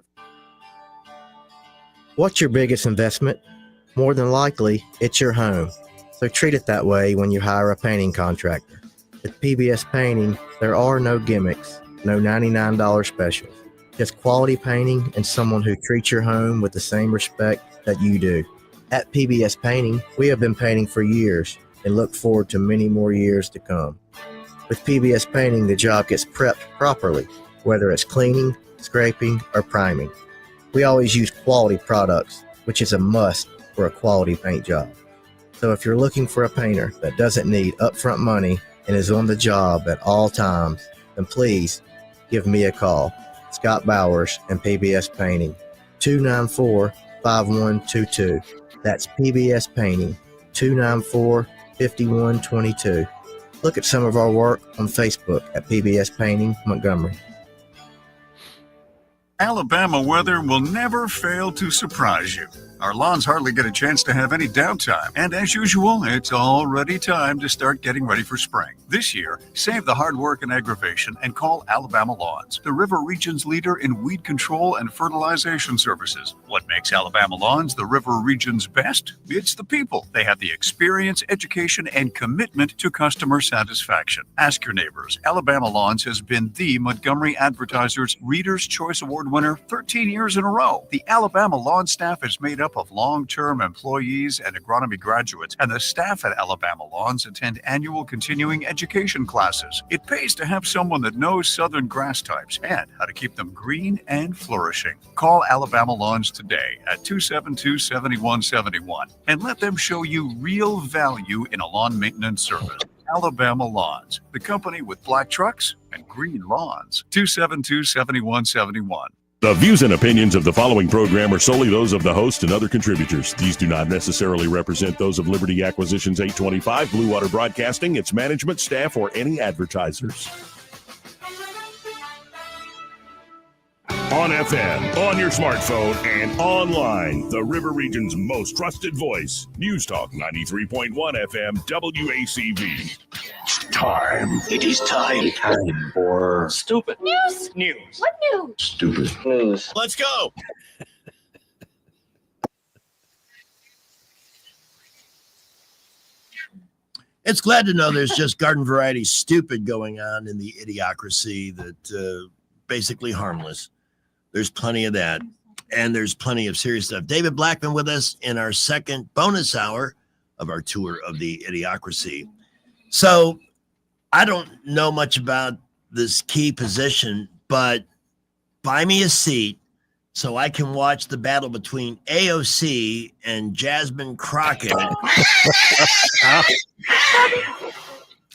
What's your biggest investment? More than likely, it's your home. So treat it that way when you hire a painting contractor. At PBS Painting, there are no gimmicks, no $99 specials. Just quality painting and someone who treats your home with the same respect that you do. At PBS Painting, we have been painting for years and look forward to many more years to come. With PBS Painting, the job gets prepped properly, whether it's cleaning, scraping, or priming. We always use quality products, which is a must for a quality paint job. So if you're looking for a painter that doesn't need upfront money and is on the job at all times, then please give me a call. Scott Bowers and PBS Painting, 294-5122. That's PBS Painting, 294-5122. Look at some of our work on Facebook at PBS Painting Montgomery. Alabama weather will never fail to surprise you. Our lawns hardly get a chance to have any downtime, and as usual, it's already time to start getting ready for spring. This year, save the hard work and aggravation and call Alabama Lawns, the River Region's leader in weed control and fertilization services. What makes Alabama Lawns the River Region's best? It's the people. They have the experience, education, and commitment to customer satisfaction. Ask your neighbors. Alabama Lawns has been the Montgomery Advertiser's Reader's Choice Award winner 13 years in a row. The Alabama Lawn staff is made up of long-term employees and agronomy graduates, and the staff at Alabama Lawns attend annual continuing education classes. It pays to have someone that knows southern grass types and how to keep them green and flourishing. Call Alabama Lawns today at 272-7171 and let them show you real value in a lawn maintenance service. Alabama Lawns, the company with black trucks and green lawns. 272-7171. The views and opinions of the following program are solely those of the host and other contributors. These do not necessarily represent those of Liberty Acquisitions 825, Blue Water Broadcasting, its management, staff, or any advertisers. On FM, on your smartphone, and online, the River Region's most trusted voice. News Talk 93.1 FM, WACV. It's time. It is time. Time for stupid News. news. What news? Stupid news. Let's go. It's glad to know there's just garden variety stupid going on in the idiocracy that basically harmless. There's plenty of that. And there's plenty of serious stuff. David Blackman with us in our second bonus hour of our tour of the idiocracy. So I don't know much about this key position, but buy me a seat so I can watch the battle between AOC and Jasmine Crockett.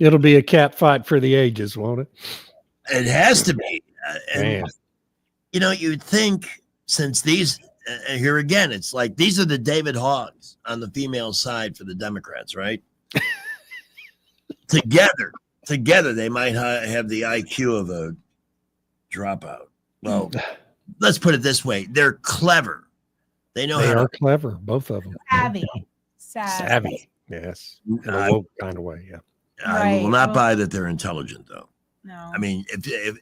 It'll be a cat fight for the ages, won't it? It has to be. Man. You know, you'd think since these, here again, it's like these are the David Hoggs on the female side for the Democrats, right? Together, they might have the IQ of a dropout. Well, let's put it this way. They're clever. They know They how are to. clever, both of them. Savvy. Yes. In a woke kind of way, yeah. I will Right. not buy that they're intelligent, though. No. I mean, if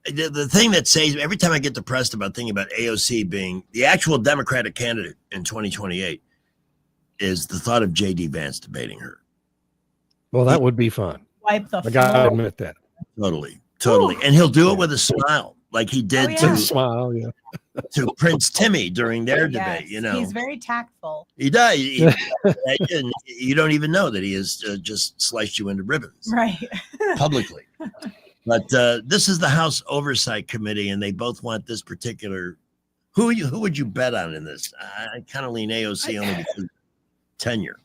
the thing that saves every time I get depressed about thinking about AOC being the actual Democratic candidate in 2028 is the thought of J.D. Vance debating her. Well, that would be fun. Wipe the I got to floor. admit that. Totally. And he'll do it with a smile, like he did yeah. to Smile, yeah. to Prince Timmy during their Yes, debate. You know, he's very tactful. he does. And you don't even know that he has just sliced you into ribbons Right. publicly. But this is the House Oversight Committee, and they both want this particular. Who would you bet on in this? I kind of lean AOC only because tenure.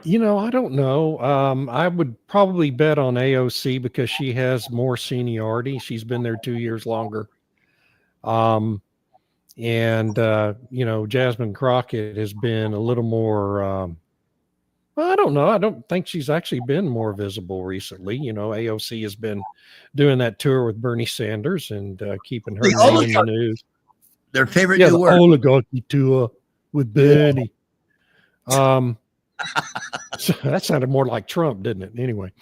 You know, I don't know. I would probably bet on AOC because she has more seniority. She's been there 2 years longer. You know, Jasmine Crockett has been a little more, well, I don't know. I don't think she's actually been more visible recently. You know, AOC has been doing that tour with Bernie Sanders and keeping her The name in the oligarchy. news. Their favorite Yeah, new the word. oligarchy tour with Bernie. So that sounded more like Trump, didn't it? Anyway,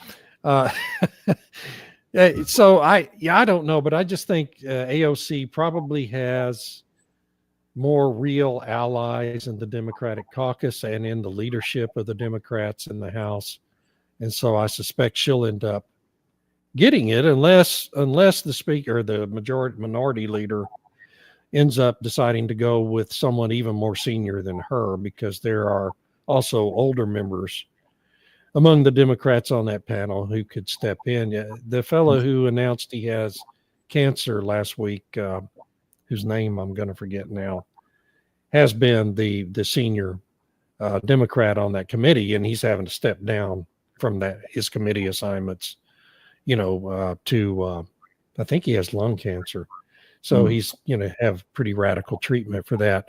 so I don't know, but I just think AOC probably has more real allies in the Democratic caucus and in the leadership of the Democrats in the House, and so I suspect she'll end up getting it unless the speaker, the minority leader, ends up deciding to go with someone even more senior than her, because there are also older members among the Democrats on that panel who could step in. The fellow who announced he has cancer last week, whose name I'm going to forget now, has been the senior Democrat on that committee, and he's having to step down from his committee assignments, to I think he has lung cancer. So he's, have pretty radical treatment for that.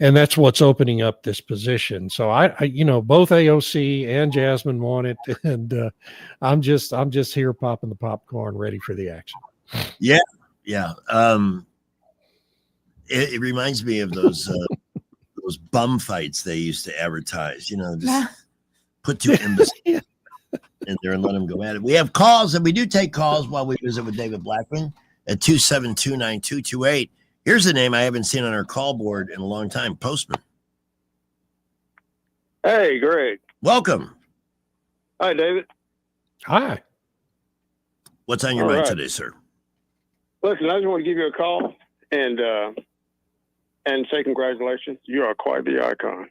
And that's what's opening up this position. So I both AOC and Jasmine want it, and I'm just here popping the popcorn, ready for the action. Yeah. It reminds me of those bum fights they used to advertise. Just put two imbeciles in there and let them go at it. We have calls, and we do take calls while we visit with David Blackman at 272-9228. Here's a name I haven't seen on our call board in a long time. Postman. Hey, Greg. Welcome. Hi, David. Hi. What's on your mind today, sir? Listen, I just want to give you a call and say congratulations. You are quite the icon.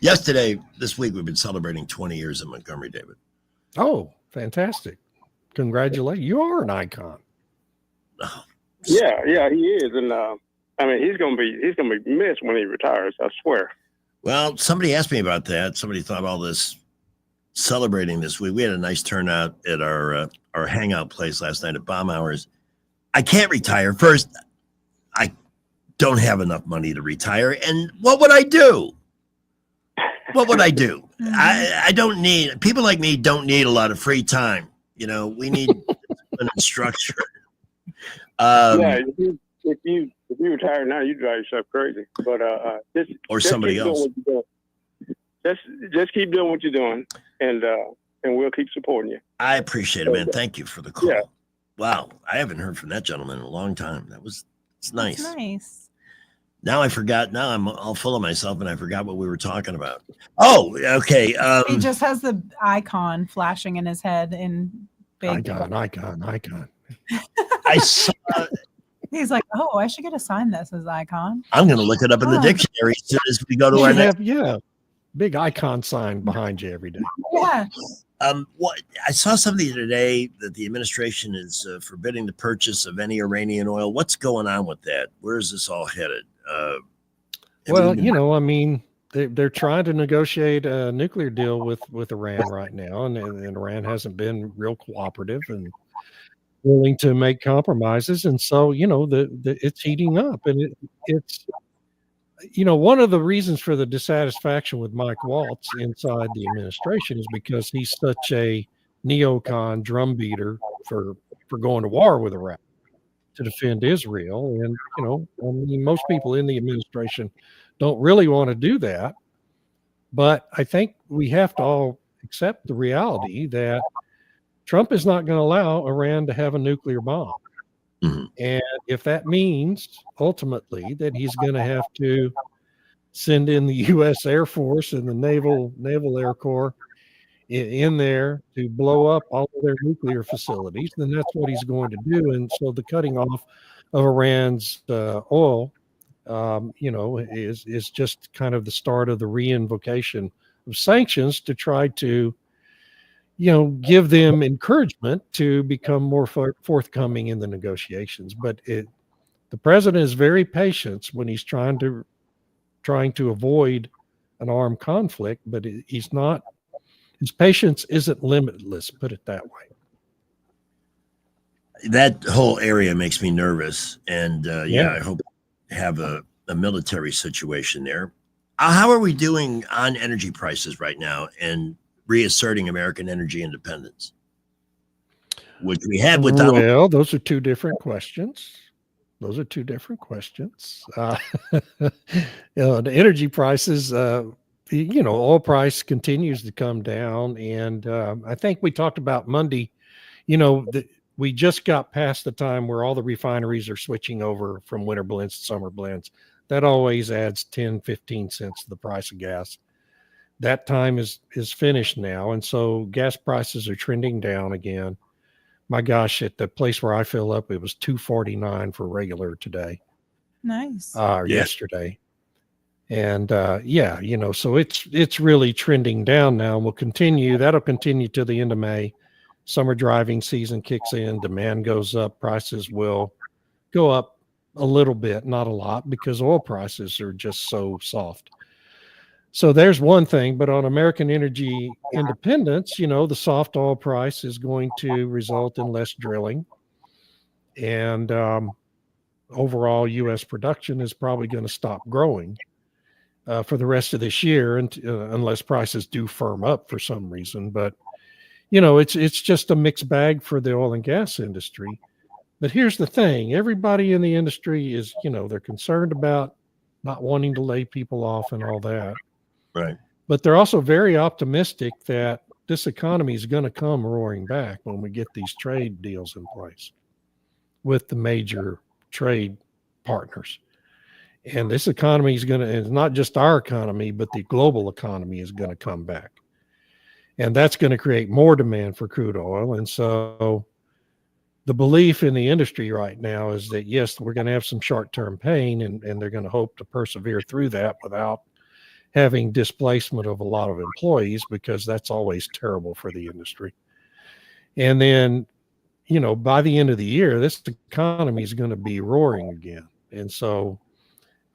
Yesterday, this week, we've been celebrating 20 years in Montgomery, David. Oh, fantastic. Congratulations. You are an icon. Yeah, he is. And he's gonna be missed when he retires, I swear. Well, somebody asked me about that. Somebody thought all this celebrating this week. We had a nice turnout at our hangout place last night at Bomb Hours. I can't retire. First, I don't have enough money to retire. And what would I do? I don't need, people like me don't need a lot of free time. We need discipline and structure. If you retire now, you drive yourself crazy. But or somebody else. Just keep doing what you're doing, and we'll keep supporting you. I appreciate it, man. Thank you for the call. Yeah. Wow, I haven't heard from that gentleman in a long time. It's nice. That's nice. Now I forgot. Now I'm all full of myself, and I forgot what we were talking about. Oh, okay. He just has the icon flashing in his head in big. Icon. I saw. He's like, oh, I should get assigned this as icon. I'm going to look it up in the dictionary as soon as we go to our next. Big icon sign behind you every day. Yeah. What I saw something today that the administration is forbidding the purchase of any Iranian oil. What's going on with that? Where is this all headed? They're trying to negotiate a nuclear deal with Iran right now, and Iran hasn't been real cooperative and willing to make compromises, and so it's heating up, and it's one of the reasons for the dissatisfaction with Mike Waltz inside the administration is because he's such a neocon drumbeater for going to war with Iraq to defend Israel, and most people in the administration don't really want to do that, but I think we have to all accept the reality that Trump is not going to allow Iran to have a nuclear bomb. And if that means ultimately that he's going to have to send in the U.S. Air Force and the Naval Air Corps in there to blow up all of their nuclear facilities, then that's what he's going to do. And so the cutting off of Iran's oil, is just kind of the start of the reinvocation of sanctions to try to give them encouragement to become more forthcoming in the negotiations. But the president is very patient when he's trying to avoid an armed conflict, but he's not. His patience isn't limitless, put it that way. That whole area makes me nervous, and I hope to have a military situation there. How are we doing on energy prices right now and reasserting American energy independence, which we had with Donald? Well, those are two different questions. The energy prices, oil price continues to come down. And I think we talked about Monday, we just got past the time where all the refineries are switching over from winter blends to summer blends. That always adds 10, 15 cents to the price of gas. That time is finished now. And so gas prices are trending down again. My gosh, at the place where I fill up, it was $2.49 for regular today. Nice. Yesterday. And so it's really trending down now and will continue. That'll continue to the end of May. Summer driving season kicks in, demand goes up, prices will go up a little bit, not a lot, because oil prices are just so soft. So there's one thing, but on American energy independence, the soft oil price is going to result in less drilling. And overall U.S. production is probably going to stop growing for the rest of this year, and unless prices do firm up for some reason. But it's just a mixed bag for the oil and gas industry. But here's the thing: everybody in the industry is, they're concerned about not wanting to lay people off and all that. Right. But they're also very optimistic that this economy is going to come roaring back when we get these trade deals in place with the major trade partners. And this economy is it's not just our economy, but the global economy is going to come back. And that's going to create more demand for crude oil. And so the belief in the industry right now is that, yes, we're going to have some short-term pain, and they're going to hope to persevere through that without having displacement of a lot of employees, because that's always terrible for the industry. And then, by the end of the year, this economy is going to be roaring again. And so,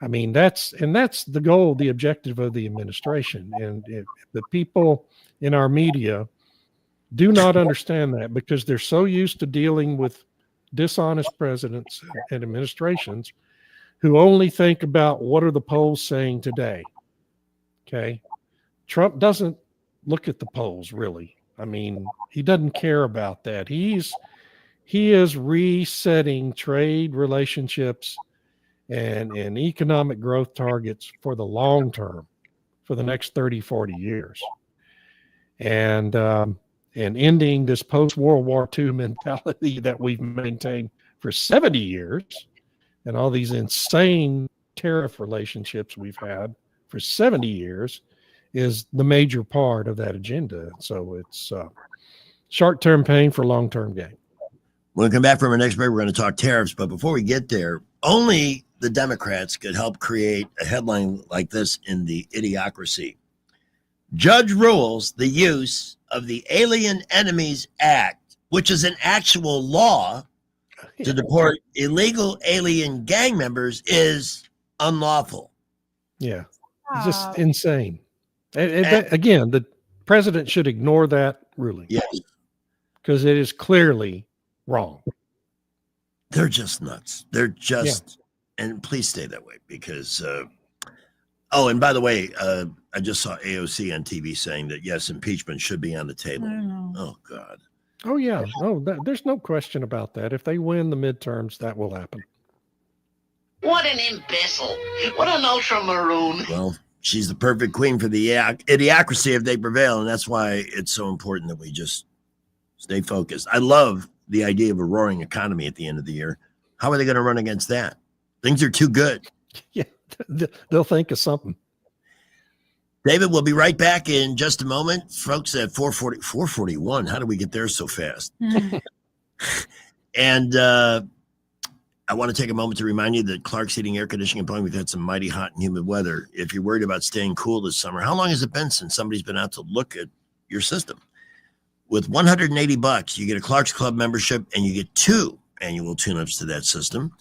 I mean, that's the goal, the objective of the administration. And the people in our media do not understand that, because they're so used to dealing with dishonest presidents and administrations who only think about what are the polls saying today. Okay. Trump doesn't look at the polls, really. I mean, he doesn't care about that. He is resetting trade relationships and economic growth targets for the long term, for the next 30, 40 years. And ending this post-World War II mentality that we've maintained for 70 years, and all these insane tariff relationships we've had for 70 years, is the major part of that agenda. So it's short-term pain for long-term gain. When we come back from our next break, we're going to talk tariffs. But before we get there, only the Democrats could help create a headline like this in the Idiocracy. Judge rules the use of the Alien Enemies Act, which is an actual law to deport illegal alien gang members, is unlawful. Yeah. It's just insane. Again, the president should ignore that ruling. Yes. Because it is clearly wrong. They're just nuts. They're just, and please stay that way, because, and by the way, I just saw AOC on TV saying that, yes, impeachment should be on the table. Oh, God. Oh, yeah. No, there's no question about that. If they win the midterms, that will happen. What an imbecile. What an ultra-maroon. Well, she's the perfect queen for the Idiocracy if they prevail, and that's why it's so important that we just stay focused. I love the idea of a roaring economy at the end of the year. How are they going to run against that? Things are too good. Yeah, they'll think of something. David, we'll be right back in just a moment. Folks, at 441. How did we get there so fast? And I want to take a moment to remind you that Clark's Heating, Air Conditioning, and Plumbing, we've had some mighty hot and humid weather. If you're worried about staying cool this summer, how long has it been since somebody's been out to look at your system? With $180, you get a Clark's Club membership, and you get 2 annual tune-ups to that system.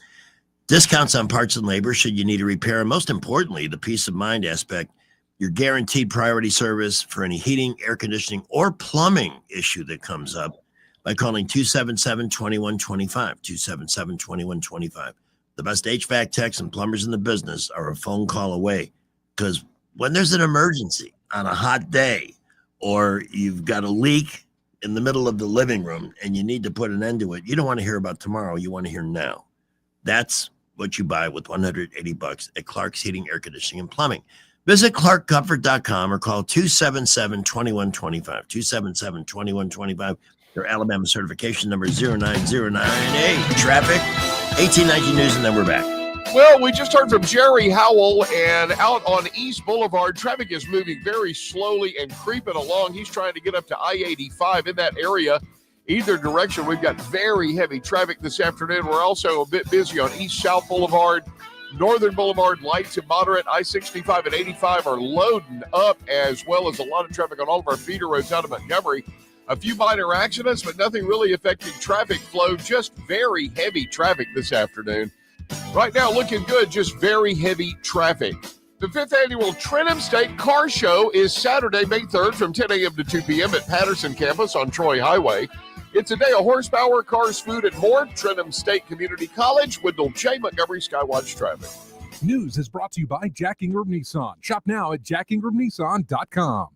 Discounts on parts and labor should you need a repair. And most importantly, the peace of mind aspect, your guaranteed priority service for any heating, air conditioning, or plumbing issue that comes up by calling 277-2125, 277-2125. The best HVAC techs and plumbers in the business are a phone call away, because when there's an emergency on a hot day, or you've got a leak in the middle of the living room and you need to put an end to it, you don't want to hear about tomorrow. You want to hear now. That's what you buy with $180 at Clark's Heating, Air Conditioning, and Plumbing. Visit clarkcomfort.com or call 277-2125, 277-2125. Their Alabama certification number 09098. Traffic, 1819 News, and then we're back. Well, we just heard from Jerry Howell, and out on East Boulevard, traffic is moving very slowly and creeping along. He's trying to get up to I-85 in that area. Either direction, we've got very heavy traffic this afternoon. We're also a bit busy on East-South Boulevard. Northern Boulevard, light to moderate. I-65 and 85 are loading up, as well as a lot of traffic on all of our feeder roads out of Montgomery. A few minor accidents, but nothing really affecting traffic flow. Just very heavy traffic this afternoon. Right now, looking good, just very heavy traffic. The 5th annual Trenham State Car Show is Saturday, May 3rd from 10 a.m. to 2 p.m. at Patterson Campus on Troy Highway. It's a day of horsepower, cars, food, and more. Trenton State Community College, Wendell J. Montgomery, Skywatch Traffic. News is brought to you by Jack Ingram Nissan. Shop now at jackingramnissan.com.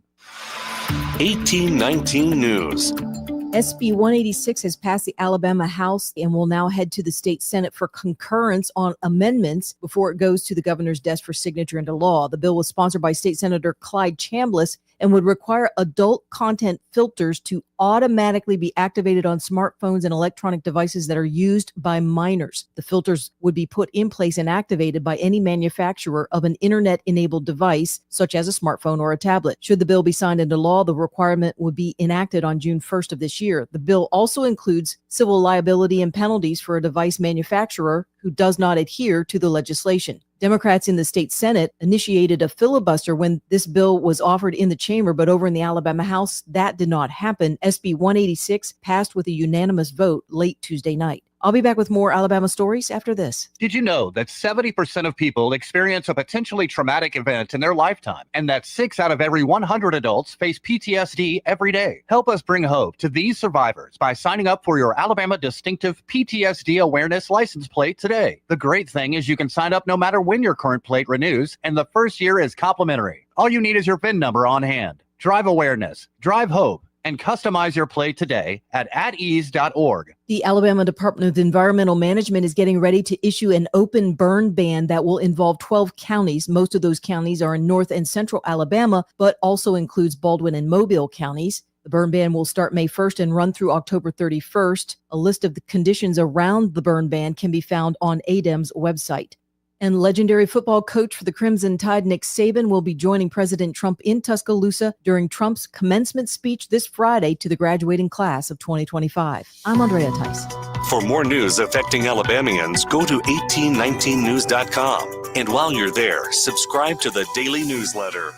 1819 News. SB 186 has passed the Alabama House and will now head to the state Senate for concurrence on amendments before it goes to the governor's desk for signature into law. The bill was sponsored by State Senator Clyde Chambliss and would require adult content filters to automatically be activated on smartphones and electronic devices that are used by minors. The filters would be put in place and activated by any manufacturer of an internet-enabled device, such as a smartphone or a tablet. Should the bill be signed into law, the requirement would be enacted on June 1st of this year. The bill also includes civil liability and penalties for a device manufacturer who does not adhere to the legislation. Democrats in the state Senate initiated a filibuster when this bill was offered in the chamber, but over in the Alabama House, that did not happen. SB 186 passed with a unanimous vote late Tuesday night. I'll be back with more Alabama stories after this. Did you know that 70% of people experience a potentially traumatic event in their lifetime, and that 6 out of every 100 adults face PTSD every day? Help us bring hope to these survivors by signing up for your Alabama Distinctive PTSD Awareness license plate today. The great thing is you can sign up no matter when your current plate renews, and the first year is complimentary. All you need is your VIN number on hand. Drive awareness, drive hope, and customize your plate today at atease.org. The Alabama Department of Environmental Management is getting ready to issue an open burn ban that will involve 12 counties. Most of those counties are in North and Central Alabama, but also includes Baldwin and Mobile counties. The burn ban will start May 1st and run through October 31st. A list of the conditions around the burn ban can be found on ADEM's website. And legendary football coach for the Crimson Tide, Nick Saban, will be joining President Trump in Tuscaloosa during Trump's commencement speech this Friday to the graduating class of 2025. I'm Andrea Tice. For more news affecting Alabamians, go to 1819news.com. And while you're there, subscribe to the daily newsletter.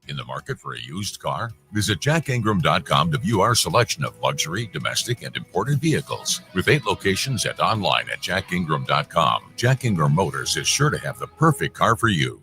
In the market for a used car? Visit jackingram.com to view our selection of luxury, domestic, and imported vehicles. With 8 locations and online at jackingram.com, Jack Ingram Motors is sure to have the perfect car for you.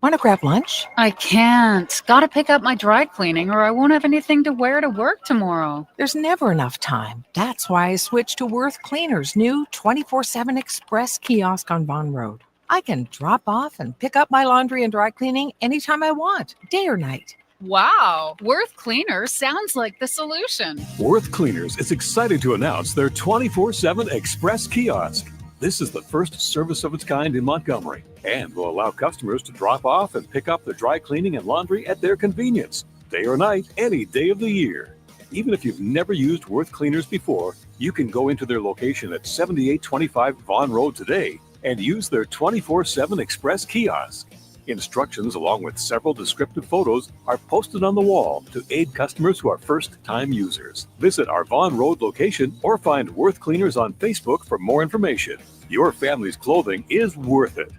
Want to grab lunch? I can't. Gotta pick up my dry cleaning or I won't have anything to wear to work tomorrow. There's never enough time. That's why I switched to Worth Cleaner's new 24/7 Express kiosk on Vaughn Road. I can drop off and pick up my laundry and dry cleaning anytime I want, day or night. Wow, Worth Cleaners sounds like the solution. Worth Cleaners is excited to announce their 24/7 Express kiosk. This is the first service of its kind in Montgomery and will allow customers to drop off and pick up their dry cleaning and laundry at their convenience, day or night, any day of the year. Even if you've never used Worth Cleaners before, you can go into their location at 7825 Vaughn Road today and use their 24/7 Express kiosk. Instructions along with several descriptive photos are posted on the wall to aid customers who are first-time users. Visit our Vaughn Road location or find Worth Cleaners on Facebook for more information. Your family's clothing is worth it.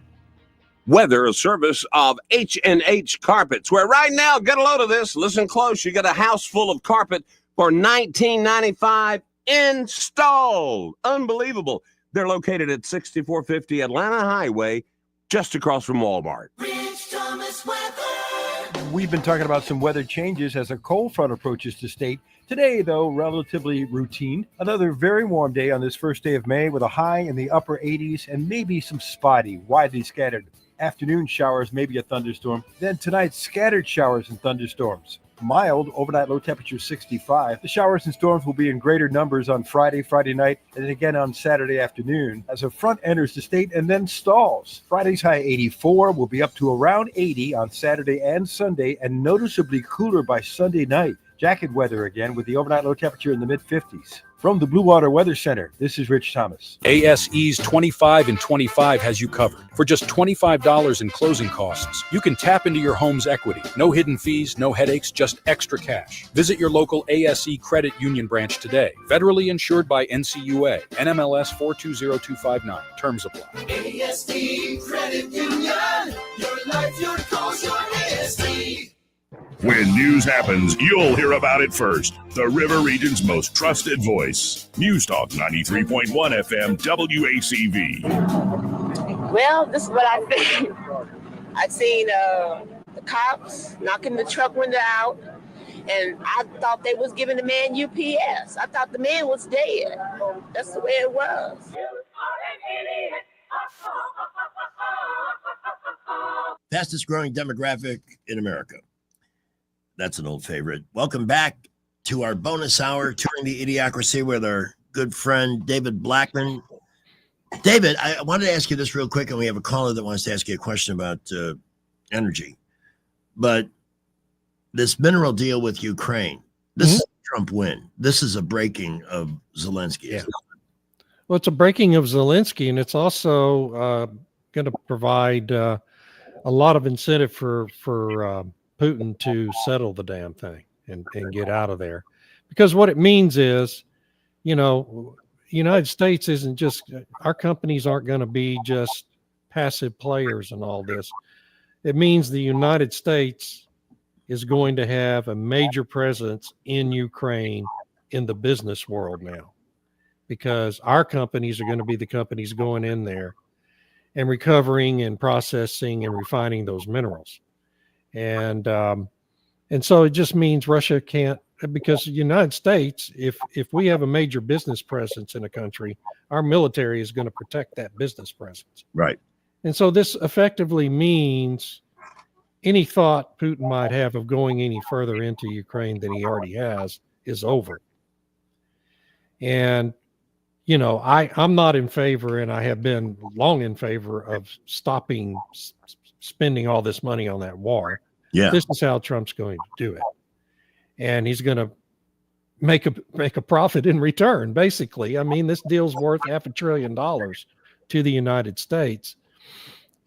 Weather, a service of H&H Carpets, where right now, get a load of this, listen close, you get a house full of carpet for $19.95 installed. Unbelievable. They're located at 6450 Atlanta Highway, just across from Walmart. We've been talking about some weather changes as a cold front approaches to state. Today, though, relatively routine. Another very warm day on this first day of May with a high in the upper 80s and maybe some spotty, widely scattered afternoon showers, maybe a thunderstorm. Then tonight, scattered showers and thunderstorms. Mild, overnight low temperature 65. The showers and storms will be in greater numbers on Friday night, and again on Saturday afternoon as a front enters the state and then stalls. Friday's high 84 will be up to around 80 on Saturday and Sunday, and noticeably cooler by Sunday night. Jacket weather again with the overnight low temperature in the mid-50s. From the Blue Water Weather Center, this is Rich Thomas. ASE's 25 and 25 has you covered. For just $25 in closing costs, you can tap into your home's equity. No hidden fees, no headaches, just extra cash. Visit your local ASE Credit Union branch today. Federally insured by NCUA, NMLS 420259. Terms apply. ASE Credit Union. Your life, your cause, your ASE. When news happens, you'll hear about it first. The River Region's most trusted voice. News Talk 93.1 FM WACV. Well, this is what I think. I've seen the cops knocking the truck window out, And I thought they was giving the man UPS. I thought the man was dead. That's the way it was. Fastest growing demographic in America. That's an old favorite. Welcome back to our bonus hour, Touring the Idiocracy, with our good friend David Blackman. David, I wanted to ask you this real quick, and we have a caller that wants to ask you a question about energy. But this mineral deal with Ukraine, this is a Trump win. This is a breaking of Zelensky. Yeah. Well, it's a breaking of Zelensky, and it's also going to provide a lot of incentive for Putin to settle the damn thing and get out of there. Because what it means is, United States isn't just, our companies aren't going to be just passive players in all this. It means the United States is going to have a major presence in Ukraine in the business world now, because our companies are going to be the companies going in there and recovering and processing and refining those minerals. And so it just means Russia can't, because the United States, if we have a major business presence in a country, our military is going to protect that business presence. Right. And so this effectively means any thought Putin might have of going any further into Ukraine than he already has is over. And, I'm not in favor, and I have been long in favor of stopping spending all this money on that war. Yeah. This is how Trump's going to do it. And he's going to make a profit in return, basically. I mean, this deal's worth $500 billion to the United States.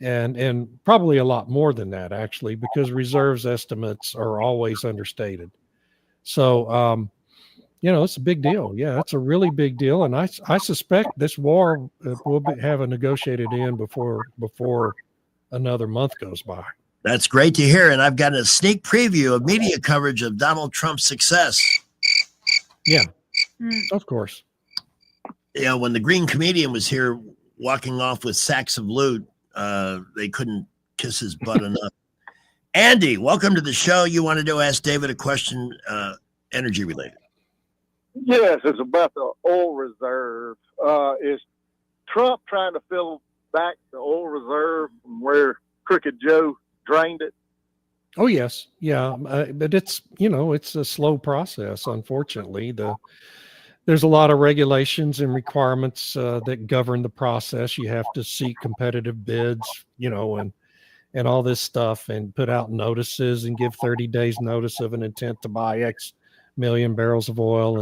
And probably a lot more than that, actually, because reserves estimates are always understated. So, it's a big deal. Yeah, it's a really big deal. And I suspect this war will have a negotiated end before another month goes by. That's great to hear. And I've got a sneak preview of media coverage of Donald Trump's success. Yeah, of course. When the Green Comedian was here walking off with sacks of loot, they couldn't kiss his butt enough. Andy, welcome to the show. You wanted to ask David a question, energy related. Yes, it's about the oil reserve. Is Trump trying to fill back the oil reserve from where Crooked Joe drained it? Oh, yes. Yeah. But it's, it's a slow process, unfortunately. There's a lot of regulations and requirements that govern the process. You have to seek competitive bids, and all this stuff, and put out notices and give 30 days notice of an intent to buy X million barrels of oil.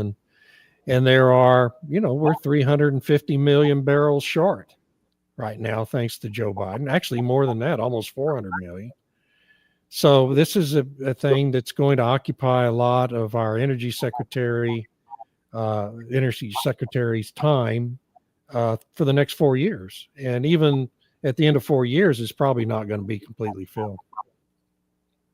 And there are, we're 350 million barrels short right now, thanks to Joe Biden. Actually, more than that, almost 400 million. So this is a thing that's going to occupy a lot of our energy secretary's time for the next 4 years. And even at the end of 4 years, it's probably not going to be completely filled.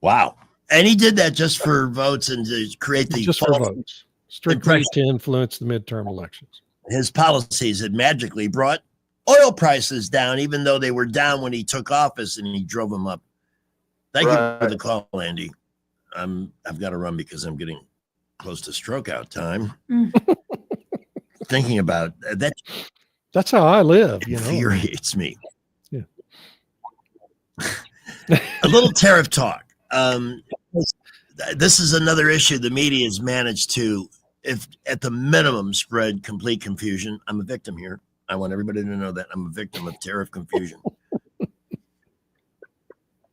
Wow. And he did that just for votes and to create the just for votes, strictly to influence the midterm elections. His policies had magically brought oil prices down, even though they were down when he took office, and he drove them up. Thank you for the call, Andy. I've got to run because I'm getting close to stroke out time. Thinking about that. That's how I live. Infuriates me. Yeah. A little tariff talk. This is another issue the media has managed to, if at the minimum, spread complete confusion. I'm a victim here. I want everybody to know that I'm a victim of tariff confusion.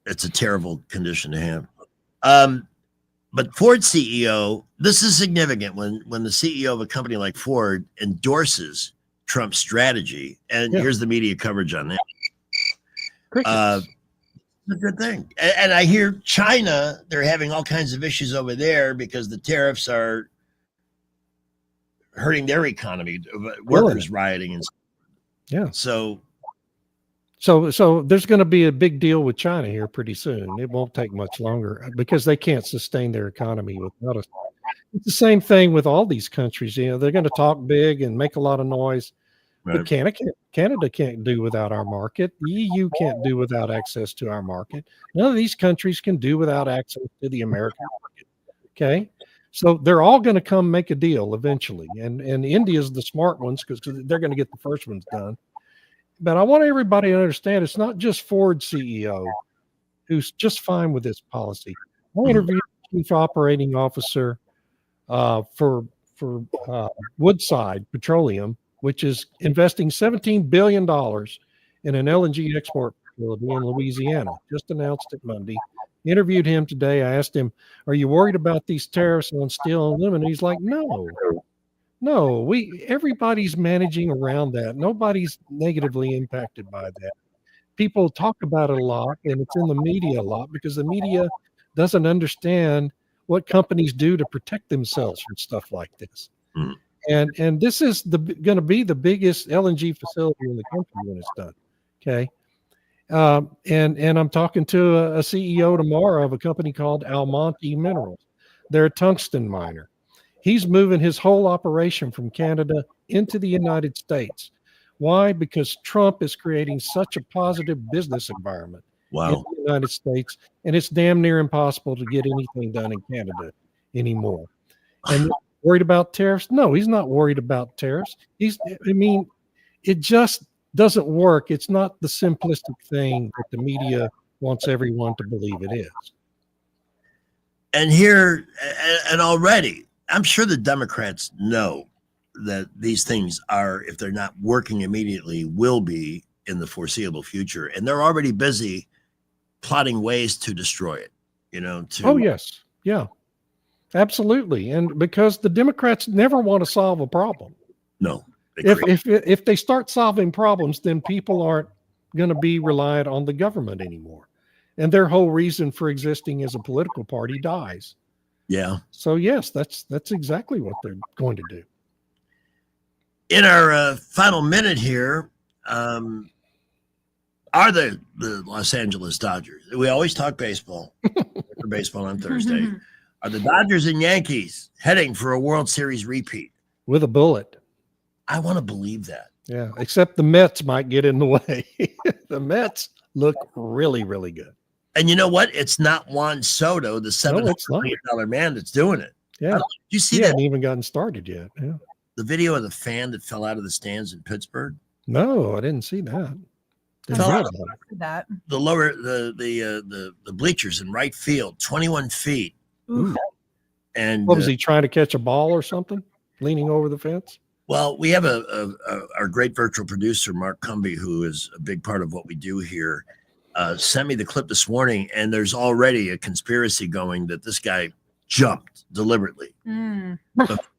It's a terrible condition to have. But Ford CEO, this is significant when the CEO of a company like Ford endorses Trump's strategy. And here's the media coverage on that. It's a good thing. And I hear China, they're having all kinds of issues over there because the tariffs are hurting their economy, workers rioting and stuff. Yeah. So there's going to be a big deal with China here pretty soon. It won't take much longer because they can't sustain their economy without us. It's the same thing with all these countries. They're going to talk big and make a lot of noise. Right. But Canada can't do without our market. The EU can't do without access to our market. None of these countries can do without access to the American market. Okay. So they're all going to come make a deal eventually. And India's the smart ones because they're going to get the first ones done. But I want everybody to understand it's not just Ford CEO who's just fine with this policy. I interviewed the chief operating officer for Woodside Petroleum, which is investing $17 billion in an LNG export facility in Louisiana. Just announced it Monday. Interviewed him today. I asked him, "Are you worried about these tariffs on steel and aluminum?" He's like, "No, everybody's managing around that. Nobody's negatively impacted by that. People talk about it a lot, and it's in the media a lot because the media doesn't understand what companies do to protect themselves from stuff like this." And this is going to be the biggest LNG facility in the country when it's done. Okay. And I'm talking to a CEO tomorrow of a company called Almonte Minerals. They're a tungsten miner. He's moving his whole operation from Canada into the United States. Why? Because Trump is creating such a positive business environment in the United States, and it's damn near impossible to get anything done in Canada anymore. And worried about tariffs? No, he's not worried about tariffs. It just doesn't work. It's not the simplistic thing that the media wants everyone to believe it is. And here, and already, I'm sure the Democrats know that these things are, if they're not working immediately, will be in the foreseeable future. And they're already busy plotting ways to destroy it, Oh, yes. Yeah, absolutely. And because the Democrats never want to solve a problem. No. If they start solving problems, then people aren't going to be reliant on the government anymore. And their whole reason for existing as a political party dies. Yeah. So yes, that's exactly what they're going to do. In our final minute here, are the Los Angeles Dodgers? We always talk baseball. For baseball on Thursday. Are the Dodgers and Yankees heading for a World Series repeat? With a bullet. I want to believe that. Yeah, except the Mets might get in the way. The Mets look really, really good. And you know what? It's not Juan Soto, the $700 million man, that's doing it. Yeah. Did you see he that? Hasn't even gotten started yet. Yeah. The video of the fan that fell out of the stands in Pittsburgh? No, I didn't see that. That. The lower the bleachers in right field, 21 feet. Ooh. And what was he trying to catch a ball or something? Leaning over the fence? Well, we have our great virtual producer, Mark Cumby, who is a big part of what we do here, sent me the clip this morning, and there's already a conspiracy going that this guy jumped deliberately.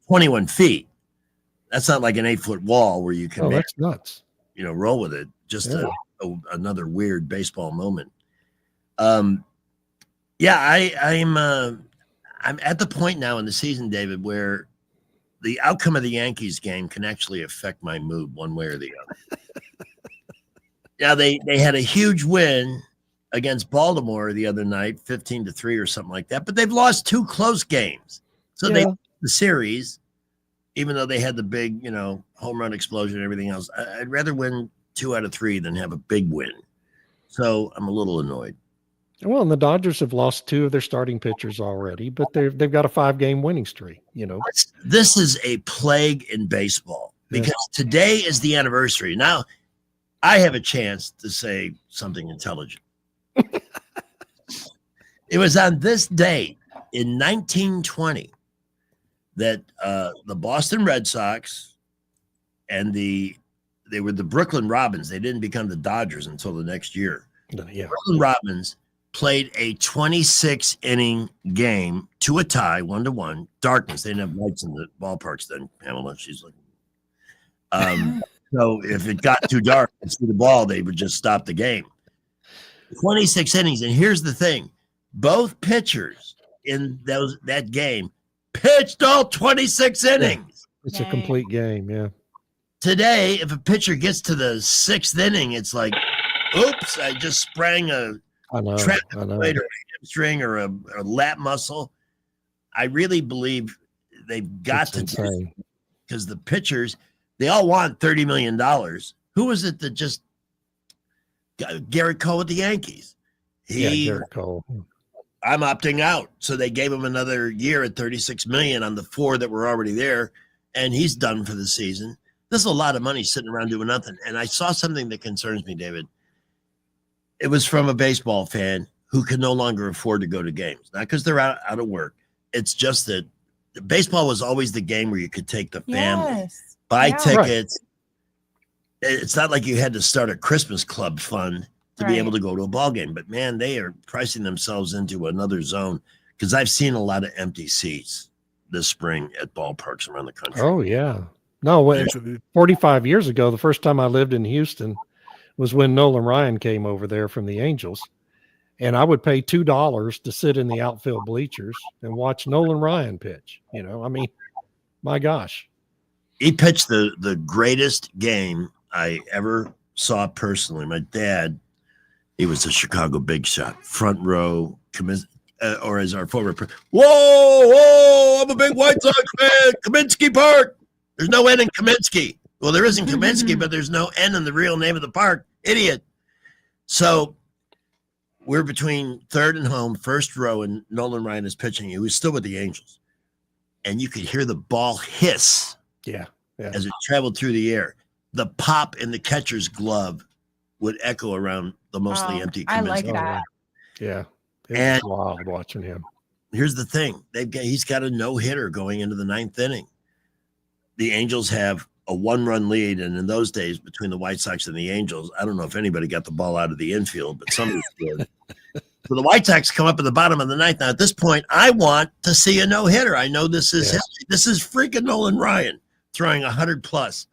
21 feet. That's not like an 8-foot wall where you can that's nuts. Roll with it. Just another weird baseball moment. I'm at the point now in the season, David, where the outcome of the Yankees game can actually affect my mood one way or the other. Now they had a huge win against Baltimore the other night, 15-3 or something like that, but they've lost 2 close games. So they won the series, even though they had the big, home run explosion and everything else. I'd rather win 2 out of 3 than have a big win. So I'm a little annoyed. Well, and the Dodgers have lost 2 of their starting pitchers already, but they've got a 5-game winning streak, This is a plague in baseball because today is the anniversary. Now, I have a chance to say something intelligent. It was on this date in 1920 that the Boston Red Sox and they were the Brooklyn Robins. They didn't become the Dodgers until the next year. Yeah. Brooklyn Robins played a 26-inning game to a tie, 1-1. Darkness. They didn't have lights in the ballparks then, Pamela. She's looking. So if it got too dark to see the ball, they would just stop the game. 26 innings. And here's the thing. Both pitchers in that game pitched all 26 innings. It's a complete game, yeah. Today, if a pitcher gets to the 6th inning, it's like, oops, I just sprang a trapezoid or a hamstring or a lat muscle. I really believe they've got to do it because the pitchers, they all want $30 million. Who was it that just Garrett Cole with the Yankees? Garrett Cole. I'm opting out. So they gave him another year at $36 million on the 4 that were already there, and he's done for the season. There's a lot of money sitting around doing nothing. And I saw something that concerns me, David. It was from a baseball fan who can no longer afford to go to games. Not because they're out of work. It's just that baseball was always the game where you could take the family, buy tickets. Right. It's not like you had to start a Christmas club fund to be able to go to a ball game. But, man, they are pricing themselves into another zone because I've seen a lot of empty seats this spring at ballparks around the country. Oh, yeah. No, 45 years ago, the first time I lived in Houston was when Nolan Ryan came over there from the Angels. And I would pay $2 to sit in the outfield bleachers and watch Nolan Ryan pitch. You know, I mean, my gosh. He pitched the greatest game I ever saw personally. My dad, he was a Chicago big shot, front row, or as our former whoa, I'm a big White Sox fan. Kaminsky Park. There's no N in Kaminsky. Well, there isn't Kaminsky, but there's no N in the real name of the park. Idiot. So we're between third and home, first row, and Nolan Ryan is pitching. He was still with the Angels. And you could hear the ball hiss as it traveled through the air. The pop in the catcher's glove would echo around the mostly empty Kaminsky. I like that. Yeah. And wild watching him. Here's the thing. He's got a no-hitter going into the 9th inning. The Angels have a 1-run lead, and in those days, between the White Sox and the Angels, I don't know if anybody got the ball out of the infield, but somebody did. So the White Sox come up at the bottom of the 9th. Now, at this point, I want to see a no-hitter. I know this is history. This is freaking Nolan Ryan throwing 100+.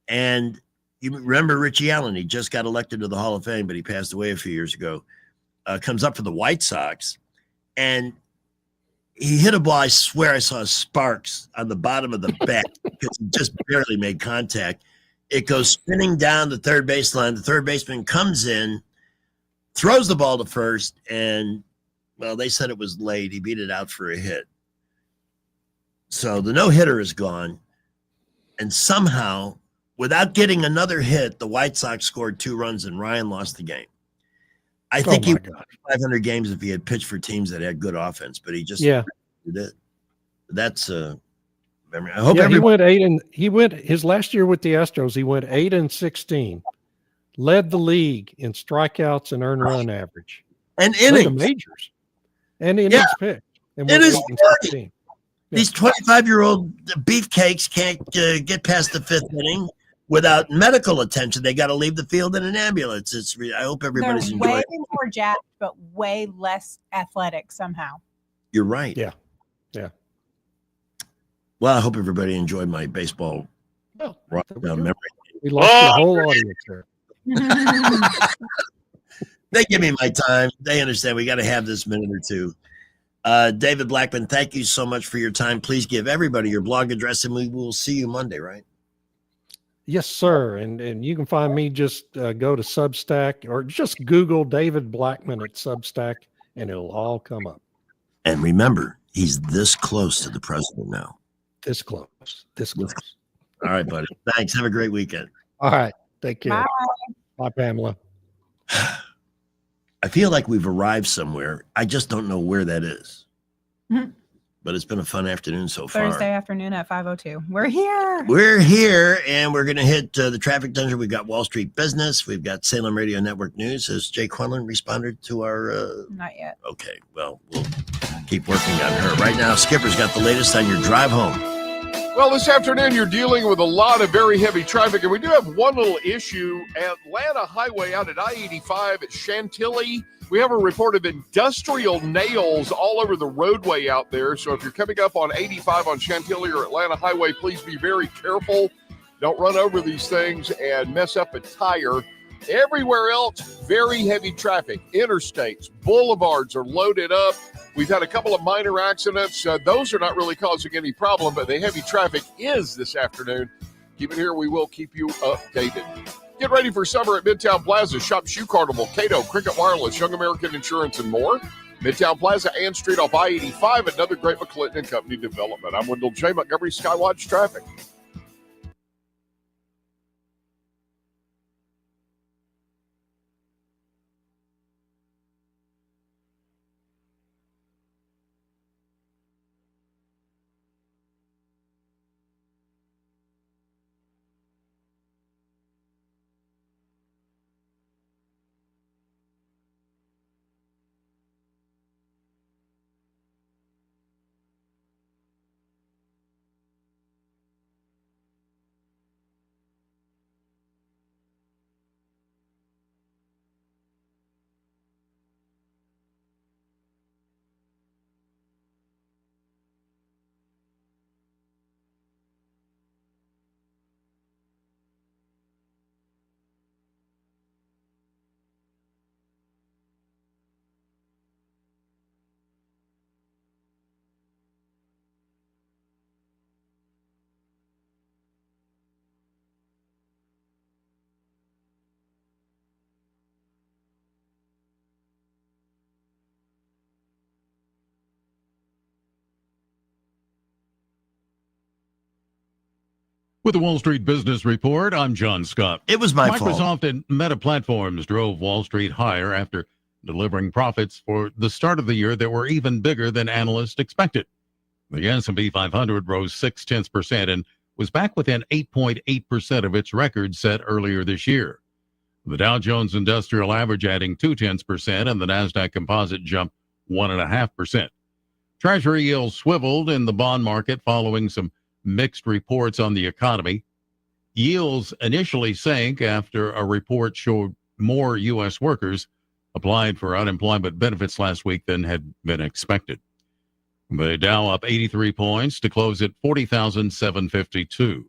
And you remember Richie Allen. He just got elected to the Hall of Fame, but he passed away a few years ago. Comes up for the White Sox, and he hit a ball. I swear I saw sparks on the bottom of the bat because he just barely made contact. It goes spinning down the third baseline. The third baseman comes in, throws the ball to first, and, well, they said it was late. He beat it out for a hit. So the no-hitter is gone. And somehow, without getting another hit, the White Sox scored 2 runs, and Ryan lost the game. I think he won 500 games if he had pitched for teams that had good offense, but he just did it. That's memory. I hope he went his last year with the Astros. He went 8-16, led the league in strikeouts and earned run average, and innings, the majors, and innings pitched. And it is 16. These 25-year-old beefcakes can't get past the 5th inning without medical attention. They got to leave the field in an ambulance. I hope everybody's enjoying way it. more jacked, but way less athletic somehow. You're right. Yeah. Well, I hope everybody enjoyed my baseball memory. We lost the whole audience there. They give me my time. They understand we got to have this minute or two. David Blackman, thank you so much for your time. Please give everybody your blog address, and we will see you Monday, right? Yes, sir. And you can find me, just go to Substack or just Google David Blackman at Substack, and it'll all come up. And remember, he's this close to the president now. This close. All right, buddy. Thanks. Have a great weekend. All right. Take care. Bye. Bye, Pamela. I feel like we've arrived somewhere. I just don't know where that is. Mhm. But it's been a fun afternoon so far. Thursday afternoon at 5:02. We're here. We're here, and we're going to hit the traffic dungeon. We've got Wall Street Business. We've got Salem Radio Network News. Has Jay Quinlan responded to our... Not yet. Okay, well, we'll keep working on her. Right now, Skipper's got the latest on your drive home. Well, this afternoon, you're dealing with a lot of very heavy traffic, and we do have one little issue. Atlanta Highway out at I-85 at Chantilly. We have a report of industrial nails all over the roadway out there. So if you're coming up on 85 on Chantilly or Atlanta Highway, please be very careful. Don't run over these things and mess up a tire. Everywhere else, very heavy traffic. Interstates, boulevards are loaded up. We've had a couple of minor accidents. Those are not really causing any problem, but the heavy traffic is this afternoon. Keep it here. We will keep you updated. Get ready for summer at Midtown Plaza. Shop Shoe Carnival, Cato, Cricket Wireless, Young American Insurance, and more. Midtown Plaza and Street off I-85, another great McClinton & Company development. I'm Wendell J. Montgomery, Skywatch Traffic. With the Wall Street Business Report, I'm John Scott. It was my fault. Microsoft and Meta Platforms drove Wall Street higher after delivering profits for the start of the year that were even bigger than analysts expected. The S&P 500 rose 0.6% and was back within 8.8% of its record set earlier this year. The Dow Jones Industrial Average adding 0.2%, and the Nasdaq Composite jumped 1.5%. Treasury yields swiveled in the bond market following some mixed reports on the economy. Yields initially sank after a report showed more U.S. workers applied for unemployment benefits last week than had been expected. The Dow up 83 points to close at 40,752.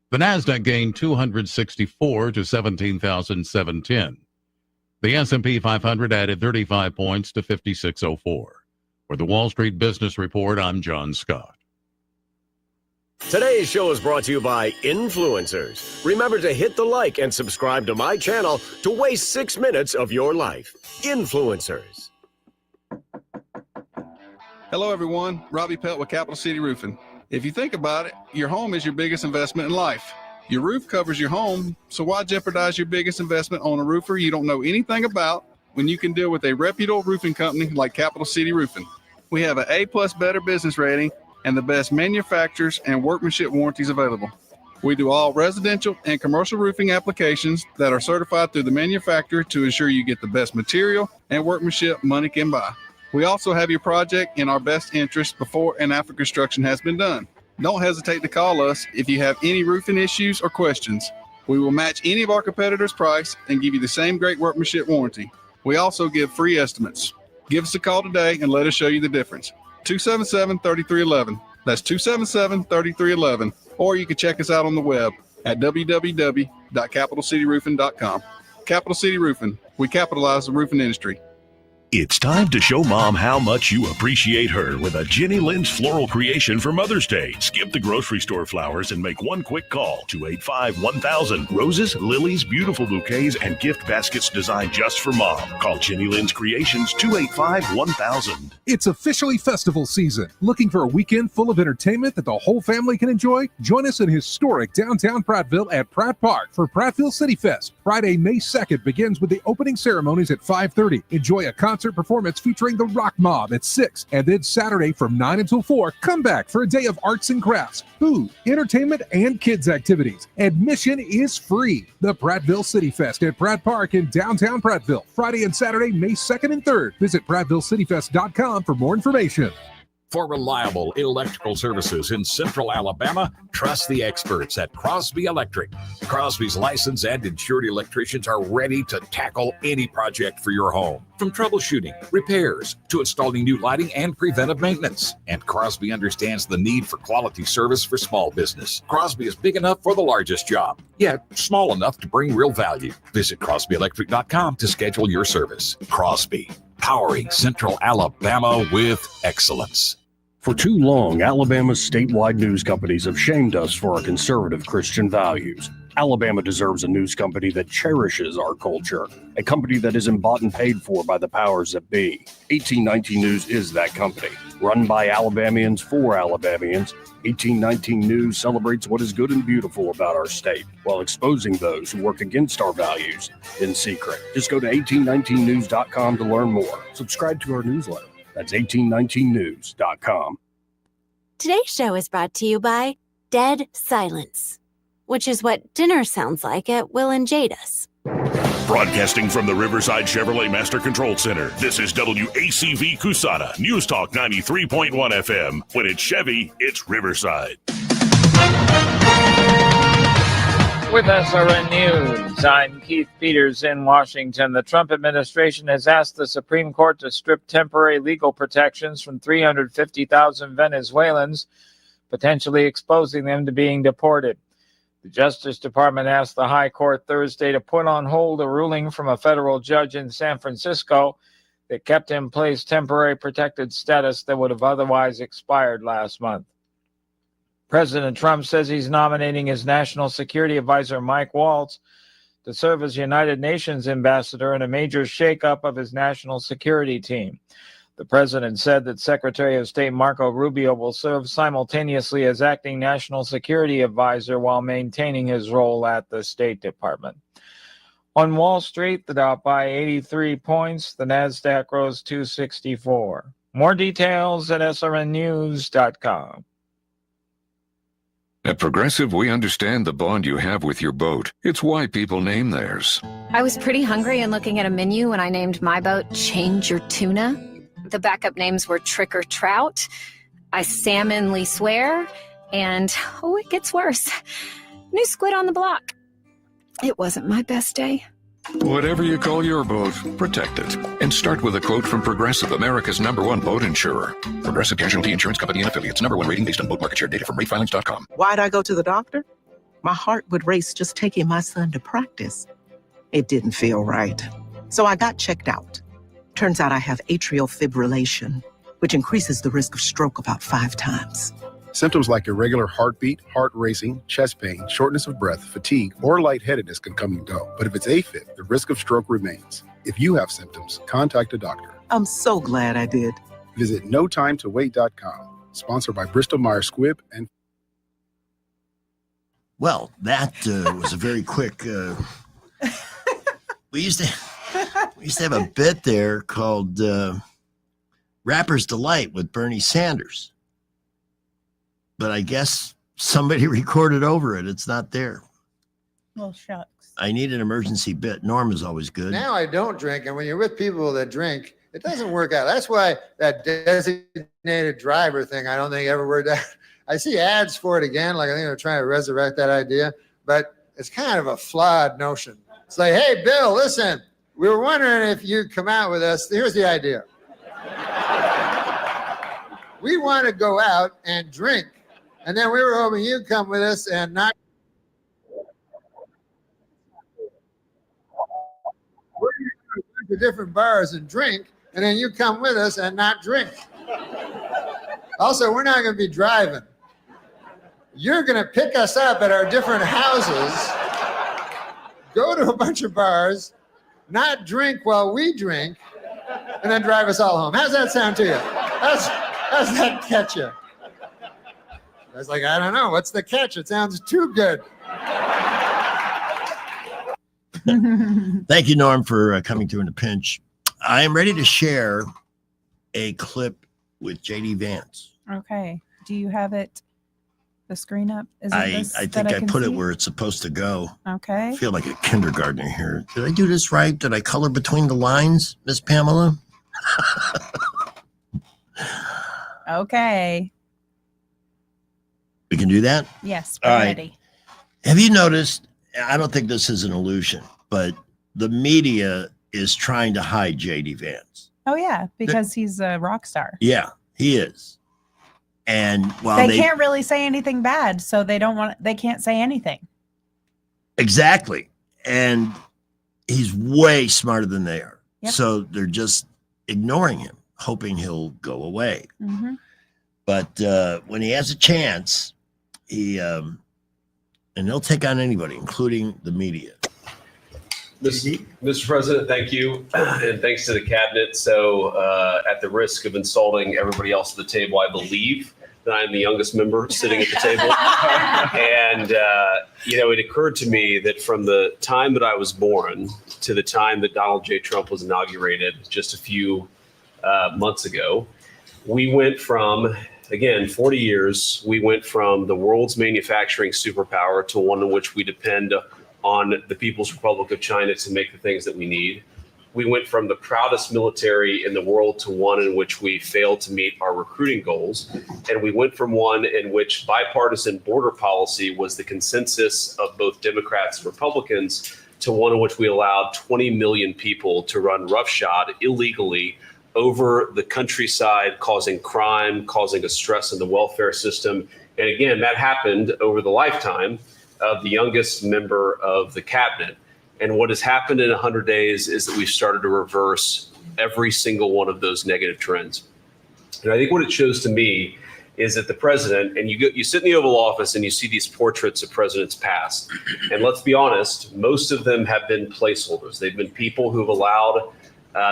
The Nasdaq gained 264 to 17,710. The S&P 500 added 35 points to 5604. For the Wall Street Business Report, I'm John Scott. Today's show is brought to you by Influencers. Remember to hit the like and subscribe to my channel to waste 6 minutes of your life. Influencers. Hello, everyone. Robbie Pelt with Capital City Roofing. If you think about it, your home is your biggest investment in life. Your roof covers your home, so why jeopardize your biggest investment on a roofer you don't know anything about when you can deal with a reputable roofing company like Capital City Roofing? We have an A+ Better business rating and the best manufacturers and workmanship warranties available. We do all residential and commercial roofing applications that are certified through the manufacturer to ensure you get the best material and workmanship money can buy. We also have your project in our best interest before and after construction has been done. Don't hesitate to call us if you have any roofing issues or questions. We will match any of our competitors' price and give you the same great workmanship warranty. We also give free estimates. Give us a call today and let us show you the difference. 277-3311. That's 277-3311. Or you can check us out on the web at www.capitalcityroofing.com. Capital City Roofing. We capitalize the roofing industry. It's time to show Mom how much you appreciate her with a Jenny Lynn's floral creation for Mother's Day. Skip the grocery store flowers and make one quick call, 285-1000. Roses, lilies, beautiful bouquets, and gift baskets designed just for Mom. Call Jenny Lynn's Creations, 285-1000. It's officially festival season. Looking for a weekend full of entertainment that the whole family can enjoy? Join us in historic downtown Prattville at Pratt Park for Prattville City Fest. Friday, May 2nd begins with the opening ceremonies at 5:30. Enjoy a concert performance featuring the Rock Mob at 6. And then Saturday from 9 until 4, come back for a day of arts and crafts, food, entertainment, and kids activities. Admission is free. The Prattville City Fest at Pratt Park in downtown Prattville. Friday and Saturday, May 2nd and 3rd. Visit PrattvilleCityFest.com for more information. For reliable electrical services in Central Alabama, trust the experts at Crosby Electric. Crosby's licensed and insured electricians are ready to tackle any project for your home, from troubleshooting, repairs, to installing new lighting and preventive maintenance. And Crosby understands the need for quality service for small business. Crosby is big enough for the largest job, yet small enough to bring real value. Visit CrosbyElectric.com to schedule your service. Crosby, powering Central Alabama with excellence. For too long, Alabama's statewide news companies have shamed us for our conservative Christian values. Alabama deserves a news company that cherishes our culture, a company that isn't bought and paid for by the powers that be. 1819 News is that company. Run by Alabamians for Alabamians, 1819 News celebrates what is good and beautiful about our state while exposing those who work against our values in secret. Just go to 1819news.com to learn more. Subscribe to our newsletter. That's 1819news.com. Today's show is brought to you by Dead Silence, which is what dinner sounds like at Will and Jada's. Broadcasting from the Riverside Chevrolet Master Control Center, this is WACV Cusana, News Talk 93.1 FM. When it's Chevy, it's Riverside. With SRN News, I'm Keith Peters in Washington. The Trump administration has asked the Supreme Court to strip temporary legal protections from 350,000 Venezuelans, potentially exposing them to being deported. The Justice Department asked the High Court Thursday to put on hold a ruling from a federal judge in San Francisco that kept in place temporary protected status that would have otherwise expired last month. President Trump says he's nominating his national security advisor, Mike Waltz, to serve as United Nations ambassador in a major shakeup of his national security team. The president said that Secretary of State Marco Rubio will serve simultaneously as acting national security advisor while maintaining his role at the State Department. On Wall Street, the Dow by 83 points, the Nasdaq rose 264. More details at srnnews.com. At Progressive, we understand the bond you have with your boat. It's why people name theirs. I was pretty hungry and looking at a menu when I named my boat Change Your Tuna. The backup names were Trick or Trout, I Salmonly Swear, and, oh, it gets worse, New Squid on the Block. It wasn't my best day. Whatever you call your boat, protect it. And start with a quote from Progressive, America's #1 boat insurer. Progressive Casualty Insurance Company and Affiliates. #1 rating based on boat market share data from ratefilings.com. Why'd I go to the doctor? My heart would race just taking my son to practice. It didn't feel right. So I got checked out. Turns out I have atrial fibrillation, which increases the risk of stroke about 5 times. Symptoms like irregular heartbeat, heart racing, chest pain, shortness of breath, fatigue, or lightheadedness can come and go. But if it's AFib, the risk of stroke remains. If you have symptoms, contact a doctor. I'm so glad I did. Visit notimetowait.com. Sponsored by Bristol Myers Squibb and. Well, that was a very quick. We used to have a bit there called Rapper's Delight with Bernie Sanders. But I guess somebody recorded over it. It's not there. Well, shucks. I need an emergency bit. Norm is always good. Now I don't drink, and when you're with people that drink, it doesn't work out. That's why that designated driver thing, I don't think ever worked out. I see ads for it again, like I think they're trying to resurrect that idea, but it's kind of a flawed notion. It's like, hey, Bill, listen, we were wondering if you'd come out with us. Here's the idea. We want to go out and drink. And then we were hoping you'd come with us and not. We're going to go to different bars and drink, and then you come with us and not drink. Also, we're not going to be driving. You're going to pick us up at our different houses, go to a bunch of bars, not drink while we drink, and then drive us all home. How's that sound to you? How's that catch you? I was like, I don't know. What's the catch? It sounds too good. Thank you, Norm, for coming through in a pinch. I am ready to share a clip with JD Vance. Okay. Do you have it, the screen up? Is it I this think that I can put it see? where it's supposed to go. Okay. I feel like a kindergartner here. Did I do this right? Did I color between the lines, Miss Pamela? Okay. We can do that? Yes, All we're right. ready. Have you noticed? I don't think this is an illusion, but the media is trying to hide JD Vance. Oh, yeah, because he's a rock star. Yeah, he is. And while They can't really say anything bad, so they can't say anything. Exactly. And he's way smarter than they are. Yep. So they're just ignoring him, hoping he'll go away. Mm-hmm. But when he has a chance, and he'll take on anybody, including the media. Mr. President, thank you. And thanks to the cabinet. So at the risk of insulting everybody else at the table, I believe that I'm the youngest member sitting at the table. And, it occurred to me that from the time that I was born to the time that Donald J. Trump was inaugurated just a few months ago, we went from, again, 40 years, we went from the world's manufacturing superpower to one in which we depend on the People's Republic of China to make the things that we need. We went from the proudest military in the world to one in which we failed to meet our recruiting goals. And we went from one in which bipartisan border policy was the consensus of both Democrats and Republicans to one in which we allowed 20 million people to run roughshod illegally over the countryside, causing crime, causing a stress in the welfare system. And again, that happened over the lifetime of the youngest member of the cabinet. And what has happened in 100 days is that we've started to reverse every single one of those negative trends. And I think what it shows to me is that the president, and you sit in the Oval Office and you see these portraits of presidents past. And let's be honest, most of them have been placeholders. They've been people who've allowed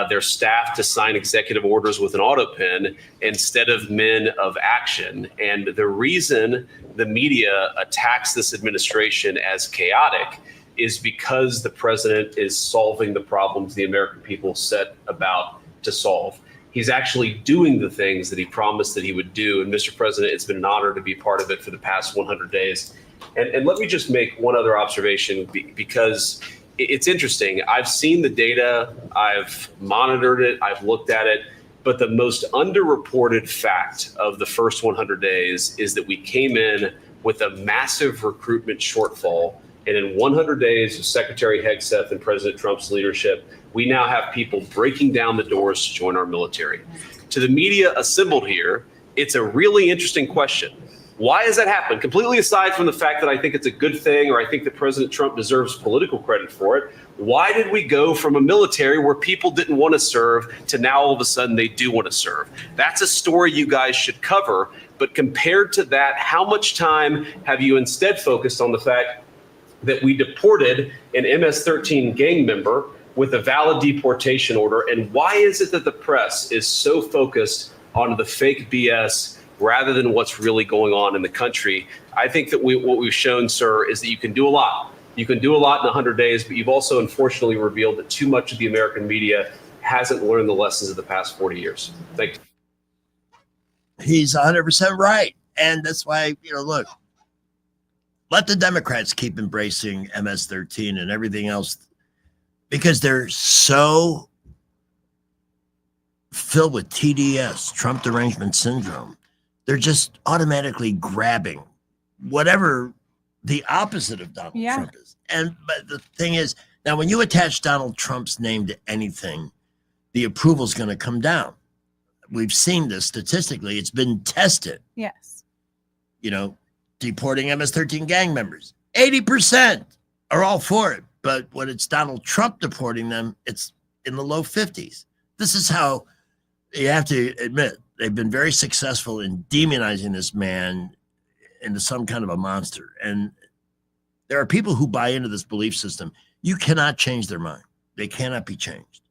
their staff to sign executive orders with an auto pen instead of men of action. And the reason the media attacks this administration as chaotic is because the president is solving the problems the American people set about to solve. He's actually doing the things that he promised that he would do. And Mr. President, it's been an honor to be part of it for the past 100 days. And let me just make one other observation, because it's interesting. I've seen the data, I've monitored it, I've looked at it, but the most underreported fact of the first 100 days is that we came in with a massive recruitment shortfall. And in 100 days of Secretary Hegseth and President Trump's leadership, we now have people breaking down the doors to join our military. To the media assembled here, it's a really interesting question. Why has that happened? Completely aside from the fact that I think it's a good thing, or I think that President Trump deserves political credit for it, why did we go from a military where people didn't want to serve to now all of a sudden they do want to serve? That's a story you guys should cover. But compared to that, how much time have you instead focused on the fact that we deported an MS-13 gang member with a valid deportation order? And why is it that the press is so focused on the fake BS rather than what's really going on in the country? I think that what we've shown, sir, is that you can do a lot. You can do a lot in 100 days, but you've also unfortunately revealed that too much of the American media hasn't learned the lessons of the past 40 years. Thank you. He's 100% right. And that's why, look, let the Democrats keep embracing MS-13 and everything else, because they're so filled with TDS, Trump derangement syndrome. They're just automatically grabbing whatever the opposite of Donald Trump is. But the thing is, now when you attach Donald Trump's name to anything, the approval is going to come down. We've seen this statistically. It's been tested. Yes. Deporting MS-13 gang members. 80% are all for it. But when it's Donald Trump deporting them, it's in the low 50s. This is how you have to admit they've been very successful in demonizing this man into some kind of a monster. And there are people who buy into this belief system. You cannot change their mind. They cannot be changed.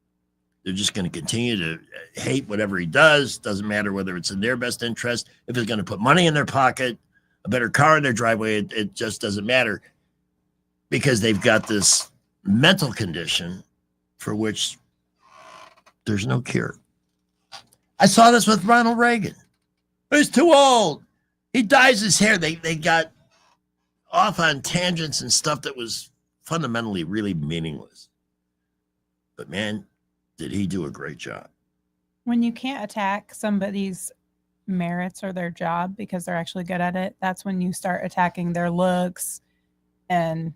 They're just going to continue to hate whatever he does. Doesn't matter whether it's in their best interest. If it's going to put money in their pocket, a better car in their driveway, it just doesn't matter, because they've got this mental condition for which there's no cure. I saw this with Ronald Reagan. He's too old. He dyes his hair. They got off on tangents and stuff that was fundamentally really meaningless. But man, did he do a great job. When you can't attack somebody's merits or their job because they're actually good at it, that's when you start attacking their looks and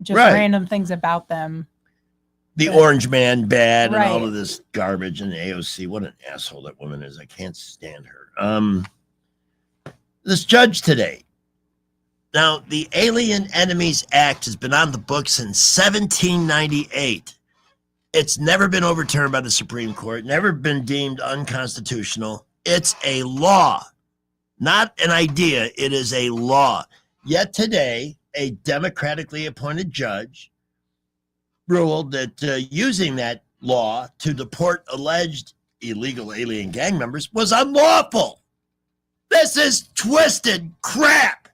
just random things about them. The orange man bad and all of this garbage, and AOC. What an asshole that woman is. I can't stand her. This judge today. Now, the Alien Enemies Act has been on the books since 1798. It's never been overturned by the Supreme Court, never been deemed unconstitutional. It's a law, not an idea. It is a law. Yet today, a democratically appointed judge ruled that using that law to deport alleged illegal alien gang members was unlawful. This is twisted crap.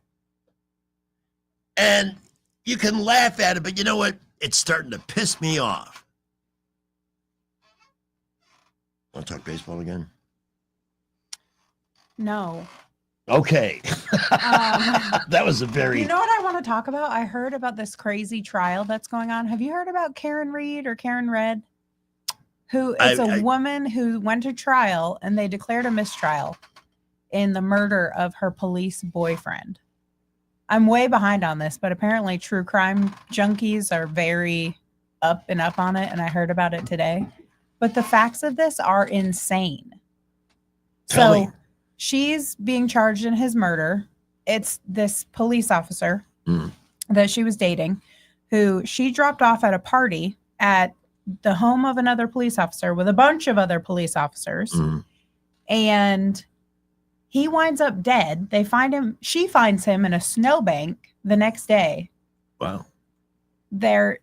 And you can laugh at it, but you know what? It's starting to piss me off. Want to talk baseball again? No. Okay. That was a very... You know what I want to talk about? I heard about this crazy trial that's going on. Have you heard about Karen Reed or Karen Red? Who is a woman who went to trial and they declared a mistrial in the murder of her police boyfriend. I'm way behind on this, but apparently true crime junkies are very up on it, and I heard about it today. But the facts of this are insane. So she's being charged in his murder. It's this police officer that she was dating, who she dropped off at a party at the home of another police officer with a bunch of other police officers. And he winds up dead. They find him. She finds him in a snowbank the next day. Wow. They're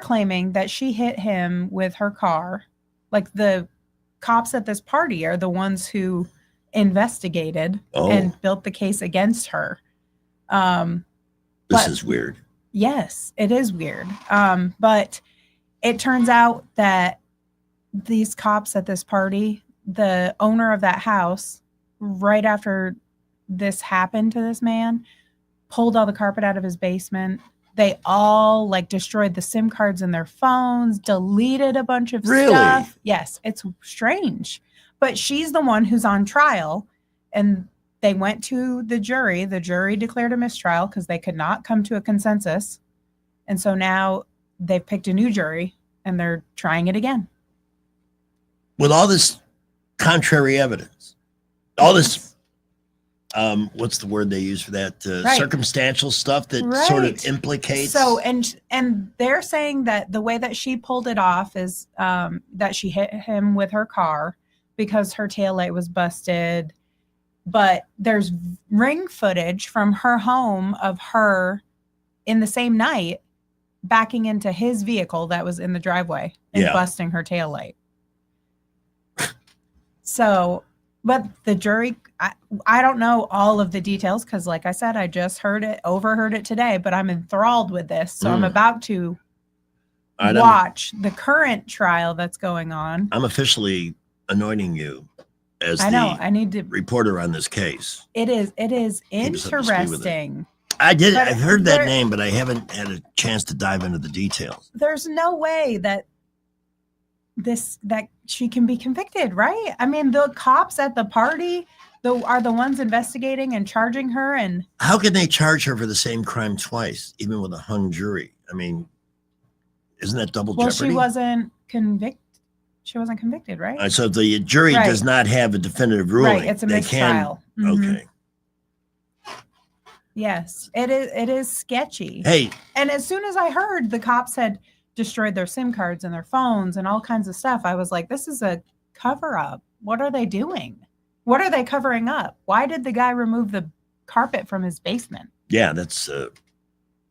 claiming that she hit him with her car Like the cops at this party are the ones who investigated and built the case against her. This is weird. Yes, it is weird. But it turns out that these cops at this party, the owner of that house, right after this happened to this man, pulled all the carpet out of his basement. They all like destroyed the SIM cards in their phones, deleted a bunch of stuff. Yes, it's strange. But she's the one who's on trial, and they went to the jury. The jury declared a mistrial because they could not come to a consensus. And so now they've picked a new jury and they're trying it again. With all this contrary evidence, all this, what's the word they use for that? Right. Circumstantial stuff that sort of implicates. So, and they're saying that the way that she pulled it off is that she hit him with her car because her taillight was busted. But there's ring footage from her home of her in the same night backing into his vehicle that was in the driveway and busting her taillight. So, but the jury, I don't know all of the details because, like I said, I just overheard it today, but I'm enthralled with this. So I'm about to watch the current trial that's going on. I'm officially anointing you as I need to reporter on this case. It is interesting. I've heard that name, but I haven't had a chance to dive into the details. There's no way that she can be convicted, right? I mean, the cops at the party are the ones investigating and charging her. And how can they charge her for the same crime twice, even with a hung jury? I mean, isn't that double jeopardy? She wasn't convicted. She wasn't convicted, right? So the jury does not have a definitive ruling. Right, it's a mixed trial. Okay. Yes, it is sketchy. Hey. And as soon as I heard the cops had destroyed their SIM cards and their phones and all kinds of stuff, I was like, this is a cover up. What are they doing? What are they covering up? Why did the guy remove the carpet from his basement? Yeah, that's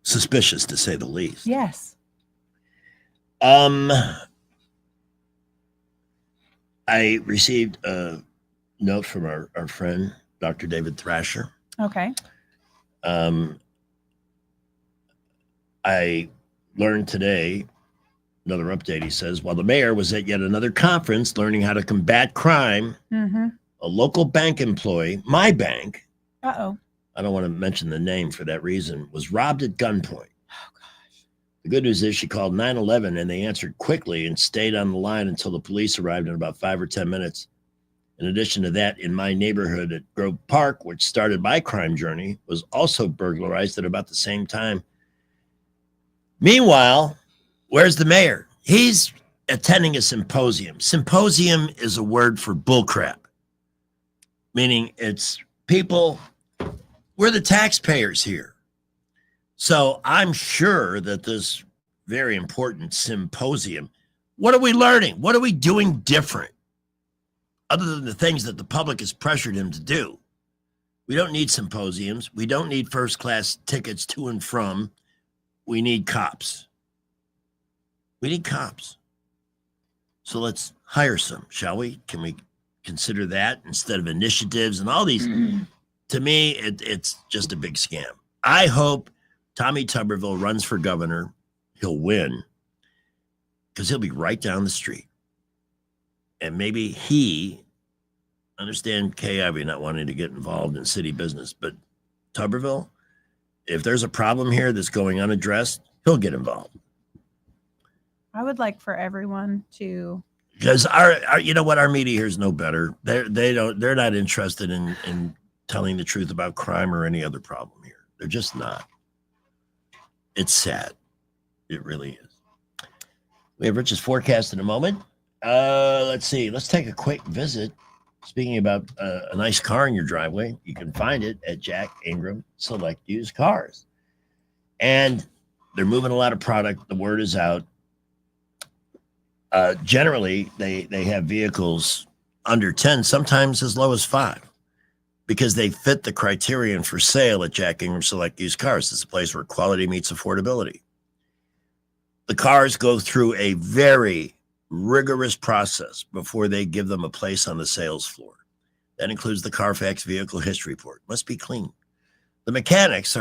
suspicious to say the least. Yes. I received a note from our friend, Dr. David Thrasher. Okay. I learned today, another update, he says, while the mayor was at yet another conference learning how to combat crime, a local bank employee, my bank, I don't want to mention the name for that reason, was robbed at gunpoint. Oh, gosh. The good news is she called 911 and they answered quickly and stayed on the line until the police arrived in about 5 or 10 minutes. In addition to that, in my neighborhood at Grove Park, which started my crime journey, was also burglarized at about the same time. Meanwhile, where's the mayor? He's attending a symposium. Symposium is a word for bullcrap, meaning it's people, we're the taxpayers here. So I'm sure that this very important symposium, what are we learning? What are we doing different? Other than the things that the public has pressured him to do. We don't need symposiums. We don't need first-class tickets to and from. We need cops. We need cops. So let's hire some, shall we? Can we consider that instead of initiatives and all these? To me, it's just a big scam. I hope Tommy Tuberville runs for governor. He'll win because he'll be right down the street. And maybe he, understand Kay Ivey not wanting to get involved in city business, but Tuberville, if there's a problem here that's going unaddressed, he'll get involved. I would like for everyone to, because our you know what, our media here is no better. They're not interested in telling the truth about crime or any other problem here. They're just not. It's sad. It really is. We have Rich's forecast in a moment. Let's see. Let's take a quick visit. Speaking about a nice car in your driveway, you can find it at Jack Ingram Select Used Cars. And they're moving a lot of product. The word is out. Generally, they have vehicles under 10, sometimes as low as 5, because they fit the criterion for sale at Jack Ingram Select Used Cars. It's a place where quality meets affordability. The cars go through a very rigorous process before they give them a place on the sales floor. That includes the Carfax vehicle history report. Must be clean. The mechanics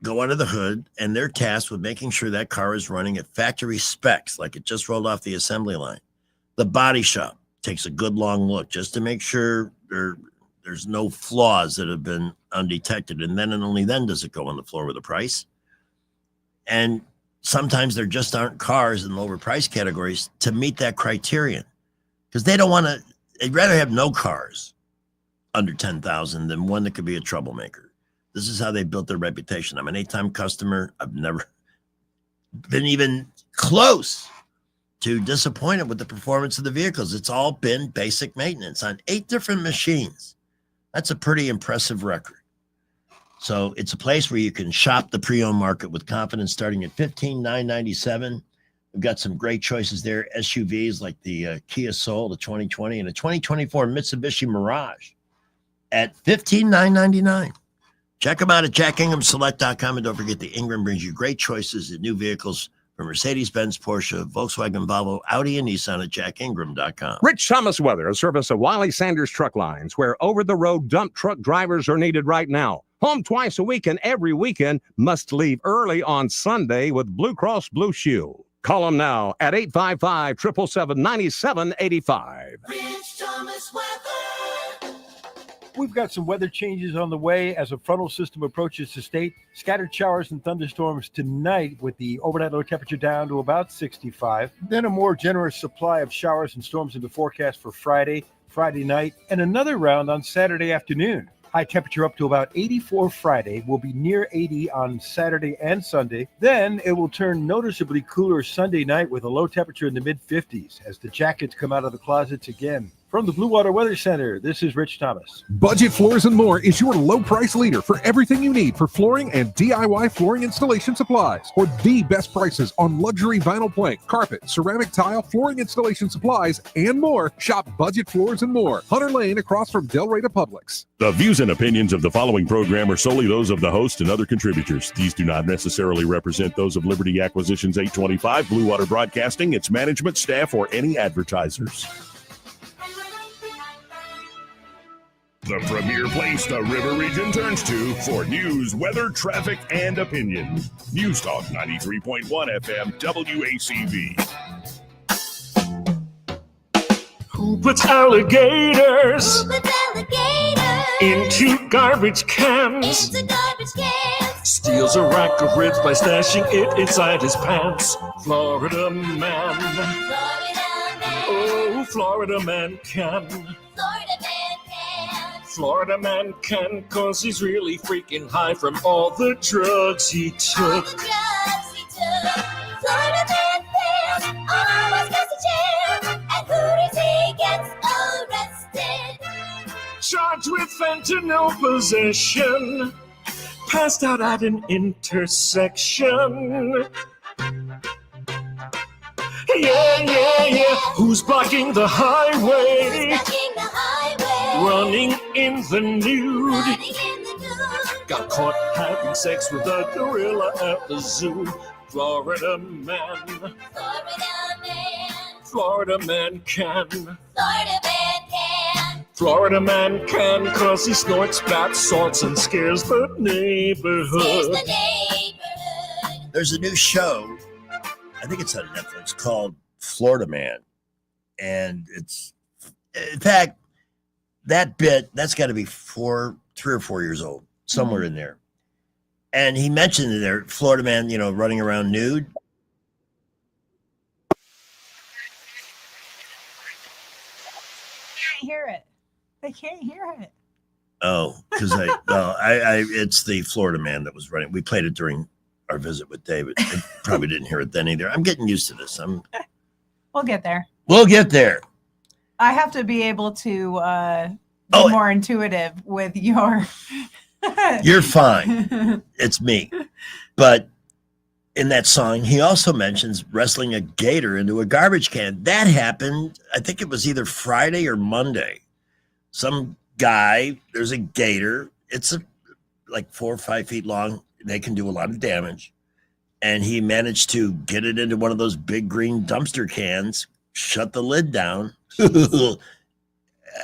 go under the hood, and they're tasked with making sure that car is running at factory specs, like it just rolled off the assembly line. The body shop takes a good long look just to make sure there's no flaws that have been undetected. And then and only then does it go on the floor with a price. And sometimes there just aren't cars in lower price categories to meet that criterion, because they don't want to, they'd rather have no cars under 10,000 than one that could be a troublemaker. This is how they built their reputation. I'm an 8-time customer. I've never been even close to disappointed with the performance of the vehicles. It's all been basic maintenance on 8 different machines. That's a pretty impressive record. So it's a place where you can shop the pre-owned market with confidence, starting at $15,997. We've got some great choices there. SUVs like the Kia Soul, the 2020, and a 2024 Mitsubishi Mirage at $15,999. Check them out at jackinghamselect.com. And don't forget that Ingram brings you great choices in new vehicles from Mercedes-Benz, Porsche, Volkswagen, Volvo, Audi, and Nissan at jackingram.com. Rich Thomas Weather, a service of Wiley Sanders Truck Lines, where over-the-road dump truck drivers are needed right now. Home twice a week and every weekend, must leave early on Sunday with Blue Cross Blue Shield. Call them now at 855-777-9785. Rich Thomas Weather. We've got some weather changes on the way as a frontal system approaches the state. Scattered showers and thunderstorms tonight with the overnight low temperature down to about 65. Then a more generous supply of showers and storms in the forecast for Friday night, and another round on Saturday afternoon. High temperature up to about 84 Friday, will be near 80 on Saturday and Sunday. Then it will turn noticeably cooler Sunday night with a low temperature in the mid-50s as the jackets come out of the closets again. From the Blue Water Weather Center, this is Rich Thomas. Budget Floors and More is your low price leader for everything you need for flooring and DIY flooring installation supplies. For the best prices on luxury vinyl plank, carpet, ceramic tile, flooring installation supplies, and more, shop Budget Floors and More, Hunter Lane across from Del Rey to Publix. The views and opinions of the following program are solely those of the host and other contributors. These do not necessarily represent those of Liberty Acquisitions 825, Blue Water Broadcasting, its management, staff, or any advertisers. The premier place the River Region turns to for news, weather, traffic, and opinion. News Talk 93.1 FM WACV. Who puts alligators into garbage cans? Steals a rack of ribs by stashing it inside his pants. Florida man. Oh, Florida man can. Florida man can, 'cause he's really freaking high from all the drugs he took. Florida man fails, almost goes to jail, and Hooters he gets arrested. Charged with fentanyl possession, passed out at an intersection. Yeah. Who's blocking the highway? Running in the nude. Got caught having sex with a gorilla at the zoo. Florida man. Florida man can. Florida man can, 'cause he snorts bath salts and scares the neighborhood. There's a new show, I think it's on Netflix, called Florida Man. And it's, in fact, that's got to be 3 or 4 years old, somewhere in there. And he mentioned in there, Florida Man, running around nude. Can't hear it. They can't hear it. Oh, because it's the Florida Man that was running. We played it during our visit with David. I probably didn't hear it then either. I'm getting used to this. We'll get there. We'll get there. I have to be able to be more intuitive with your. You're fine. It's me. But in that song, he also mentions wrestling a gator into a garbage can. That happened, I think it was either Friday or Monday. Some guy, there's a gator. It's like 4 or 5 feet long. They can do a lot of damage. And he managed to get it into one of those big green dumpster cans, shut the lid down.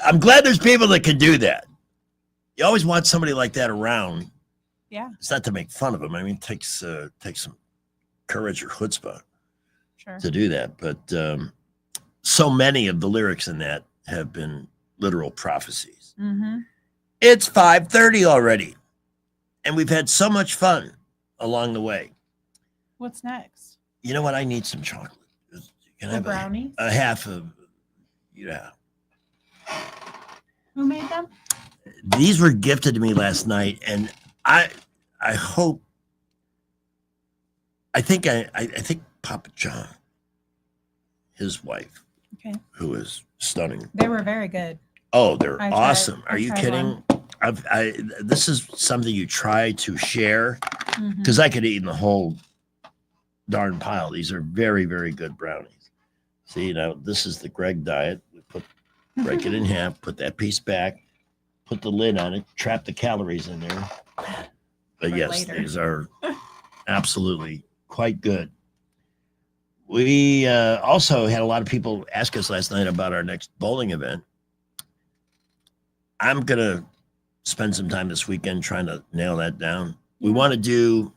I'm glad there's people that can do that. You always want somebody like that around. Yeah. It's not to make fun of them. I mean, it takes some courage or chutzpah to do that. But so many of the lyrics in that have been literal prophecies. Mm-hmm. It's 5:30 already, and we've had so much fun along the way. What's next? You know what? I need some chocolate. Can I have brownies? a half of, yeah. Who made them? These were gifted to me last night, and I hope, I think Papa John, his wife, Okay. who is stunning. They were very good. Oh, they're I tried- awesome. I Are you tried kidding? This is something you try to share, Mhm. because I could eat the whole darn pile. These are very, very good brownies. See, now this is the Greg diet. We break it in half, put that piece back, put the lid on it, trap the calories in there. But For yes, later. these are absolutely quite good. We also had a lot of people ask us last night about our next bowling event. I'm going to spend some time this weekend trying to nail that down. We want to do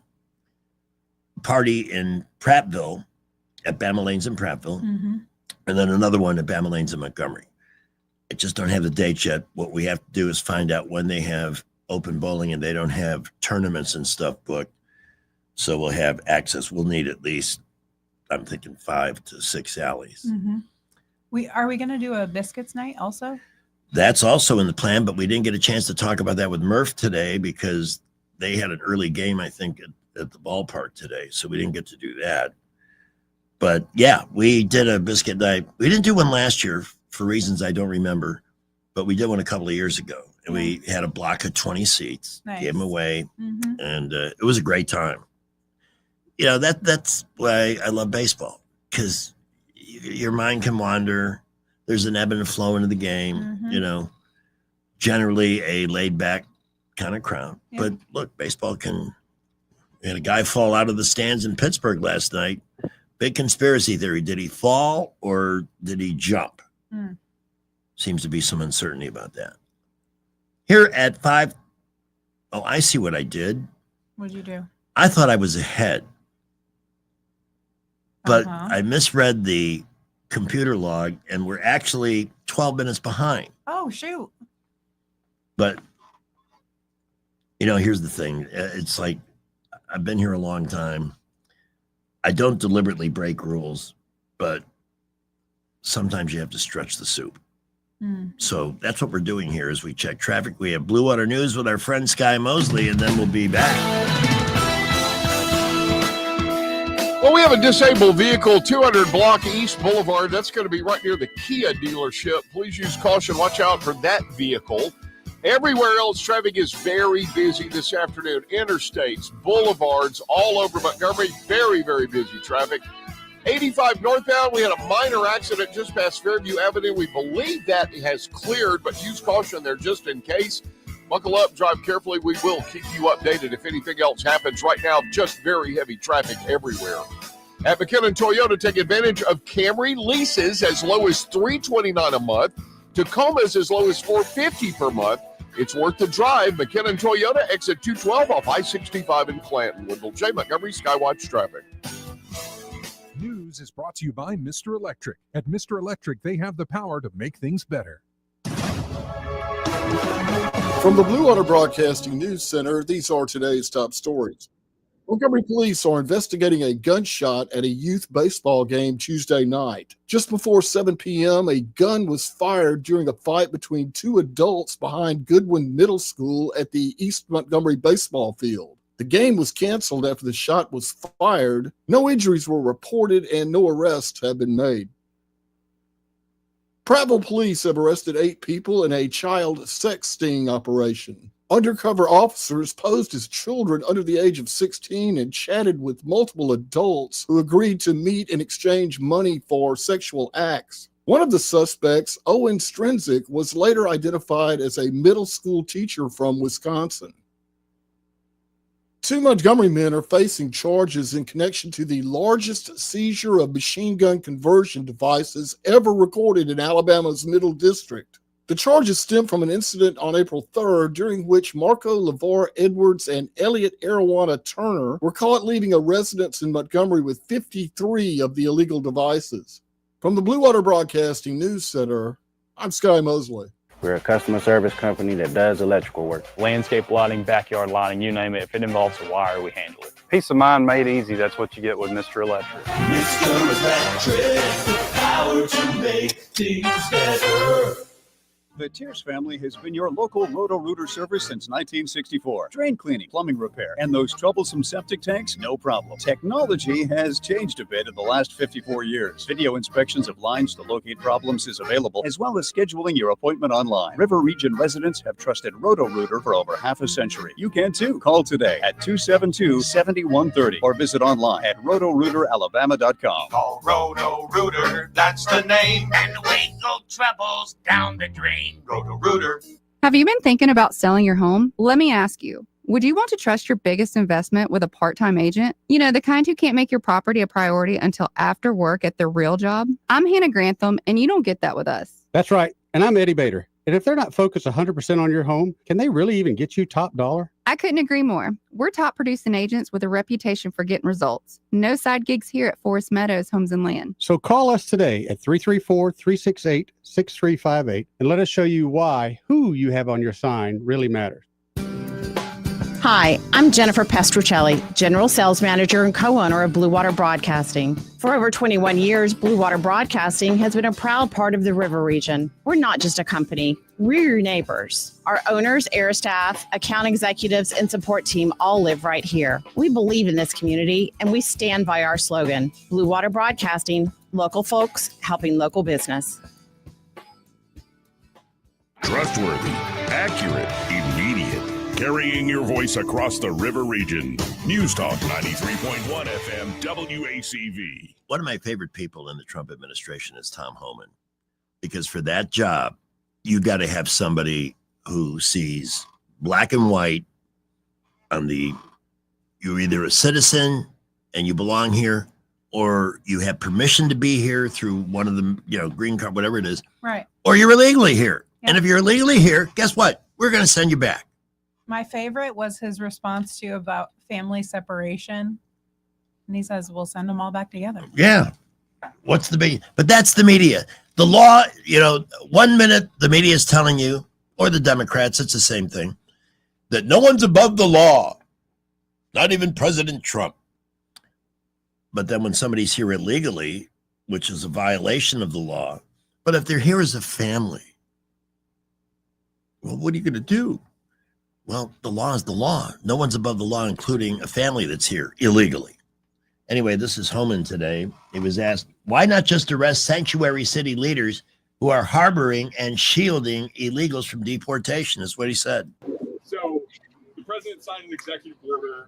a party in Prattville at Bama Lanes in Prattville, Mm-hmm. and then another one at Bama Lanes in Montgomery. I just don't have the dates yet. What we have to do is find out when they have open bowling and they don't have tournaments and stuff booked. So we'll have access. We'll need at least, I'm thinking 5 to 6 alleys. Mm-hmm. Are we going to do a biscuits night also? That's also in the plan, but we didn't get a chance to talk about that with Murph today because they had an early game, I think, at the ballpark today. So we didn't get to do that. But yeah, we did a biscuit night. We didn't do one last year for reasons I don't remember, but we did one a couple of years ago. And we had a block of 20 seats, gave them away, and it was a great time. You know, that's why I love baseball, because your mind can wander. There's an ebb and flow into the game, you know, generally a laid back kind of crowd. Yeah. But look, baseball can, we had a guy fall out of the stands in Pittsburgh last night. Big conspiracy theory. Did he fall or did he jump? Mm. Seems to be some uncertainty about that. Here at 5, oh, I see what I did. What'd you do? I thought I was ahead, but Uh-huh. I misread the computer log and we're actually 12 minutes behind. Oh, shoot. But, you know, here's the thing. It's like, I've been here a long time. I don't deliberately break rules, but sometimes you have to stretch the soup. Mm. So that's what we're doing here as we check traffic. We have Blue Water News with our friend Sky Mosley, and then we'll be back. Well, we have a disabled vehicle, 200 block East Boulevard. That's going to be right near the Kia dealership. Please use caution. Watch out for that vehicle. Everywhere else, traffic is very busy this afternoon. Interstates, boulevards, all over Montgomery. Very, very busy traffic. 85 northbound, we had a minor accident just past Fairview Avenue. We believe that has cleared, but use caution there just in case. Buckle up, drive carefully. We will keep you updated if anything else happens. Right now, just very heavy traffic everywhere. At McKinnon Toyota, take advantage of Camry leases as low as $329 a month. Tacomas as low as $450 per month. It's worth the drive. McKinnon Toyota, exit 212 off I-65 in Clanton. Wendell J. Montgomery, Skywatch Traffic. News is brought to you by Mr. Electric. At Mr. Electric, they have the power to make things better. From the Blue Water Broadcasting News Center, these are today's top stories. Montgomery police are investigating a gunshot at a youth baseball game Tuesday night. Just before 7 p.m., a gun was fired during a fight between two adults behind Goodwin Middle School at the East Montgomery baseball field. The game was canceled after the shot was fired. No injuries were reported and no arrests have been made. Prattville police have arrested 8 people in a child sex sting operation. Undercover officers posed as children under the age of 16 and chatted with multiple adults who agreed to meet and exchange money for sexual acts. One of the suspects, Owen Strenzik, was later identified as a middle school teacher from Wisconsin. 2 Montgomery men are facing charges in connection to the largest seizure of machine gun conversion devices ever recorded in Alabama's Middle District. The charges stem from an incident on April 3rd during which Marco LeVar Edwards and Elliot Arowana Turner were caught leaving a residence in Montgomery with 53 of the illegal devices. From the Blue Water Broadcasting News Center, I'm Sky Mosley. We're a customer service company that does electrical work. Landscape lighting, backyard lighting, you name it. If it involves a wire, we handle it. Peace of mind made easy. That's what you get with Mr. Electric. Mr. Electric, the power to make things better. The Tears family has been your local Roto-Rooter service since 1964. Drain cleaning, plumbing repair, and those troublesome septic tanks, no problem. Technology has changed a bit in the last 54 years. Video inspections of lines to locate problems is available, as well as scheduling your appointment online. River Region residents have trusted Roto-Rooter for over half a century. You can too. Call today at 272-7130 or visit online at rotorooteralabama.com. Call Roto-Rooter, that's the name, and away go troubles down the drain. Roto-Rooter. Have you been thinking about selling your home? Let me ask you, would you want to trust your biggest investment with a part-time agent? You know, the kind who can't make your property a priority until after work at their real job? I'm Hannah Grantham, and you don't get that with us. That's right. And I'm Eddie Bader. And if they're not focused 100% on your home, can they really even get you top dollar? I couldn't agree more. We're top producing agents with a reputation for getting results. No side gigs here at Forest Meadows Homes and Land. So call us today at 334-368-6358 and let us show you why who you have on your sign really matters. Hi, I'm Jennifer Pestruccelli, General Sales Manager and co-owner of Blue Water Broadcasting. For over 21 years, Blue Water Broadcasting has been a proud part of the River Region. We're not just a company, we're your neighbors. Our owners, air staff, account executives, and support team all live right here. We believe in this community, and we stand by our slogan, Blue Water Broadcasting, local folks helping local business. Trustworthy, accurate, immediate. Carrying your voice across the River Region. News Talk 93.1 FM WACV. One of my favorite people in the Trump administration is Tom Homan, because for that job, you got to have somebody who sees black and white on you're either a citizen and you belong here, or you have permission to be here through one of the, green card, whatever it is. Right. Or you're illegally here. Yeah. And if you're illegally here, guess what? We're going to send you back. My favorite was his response to about family separation. And he says, we'll send them all back together. Yeah. What's the big? But that's the media. The law, 1 minute the media is telling you, or the Democrats, it's the same thing, that no one's above the law, not even President Trump. But then when somebody's here illegally, which is a violation of the law, but if they're here as a family, well, what are you going to do? Well, the law is the law. No one's above the law, including a family that's here illegally. Anyway, this is Homan today. He was asked, why not just arrest sanctuary city leaders who are harboring and shielding illegals from deportation? Is what he said. So the president signed an executive order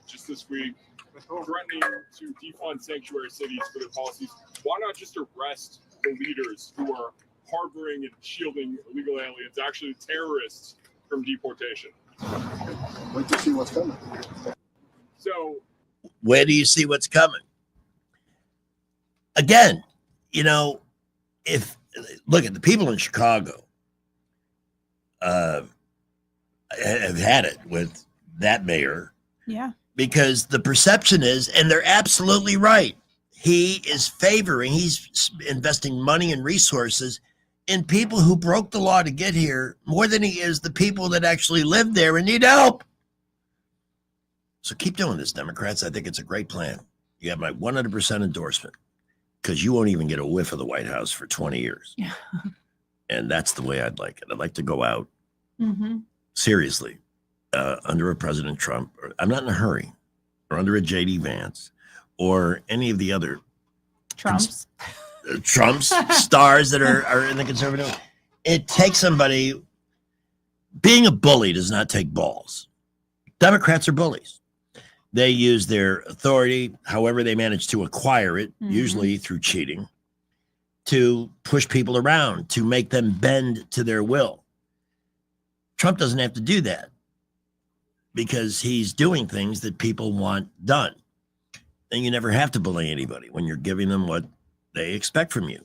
just this week threatening to defund sanctuary cities for their policies. Why not just arrest the leaders who are harboring and shielding illegal aliens, actually terrorists, from deportation? Wait to see what's coming. So, where do you see what's coming? Again, if look at the people in Chicago have had it with that mayor. Yeah. Because the perception is, and they're absolutely right, he's investing money and resources in people who broke the law to get here more than he is the people that actually live there and need help. So keep doing this, Democrats. I think it's a great plan. You have my 100% endorsement, because you won't even get a whiff of the White House for 20 years. Yeah. And that's the way I'd like it. I'd like to go out seriously under a President Trump. I'm not in a hurry, or under a J.D. Vance, or any of the other Trumps stars that are in the conservative. It takes somebody. Being a bully does not take balls. Democrats are bullies. They use their authority, however they manage to acquire it, usually through cheating, to push people around, to make them bend to their will. Trump doesn't have to do that. because he's doing things that people want done. And you never have to bully anybody when you're giving them what they expect from you.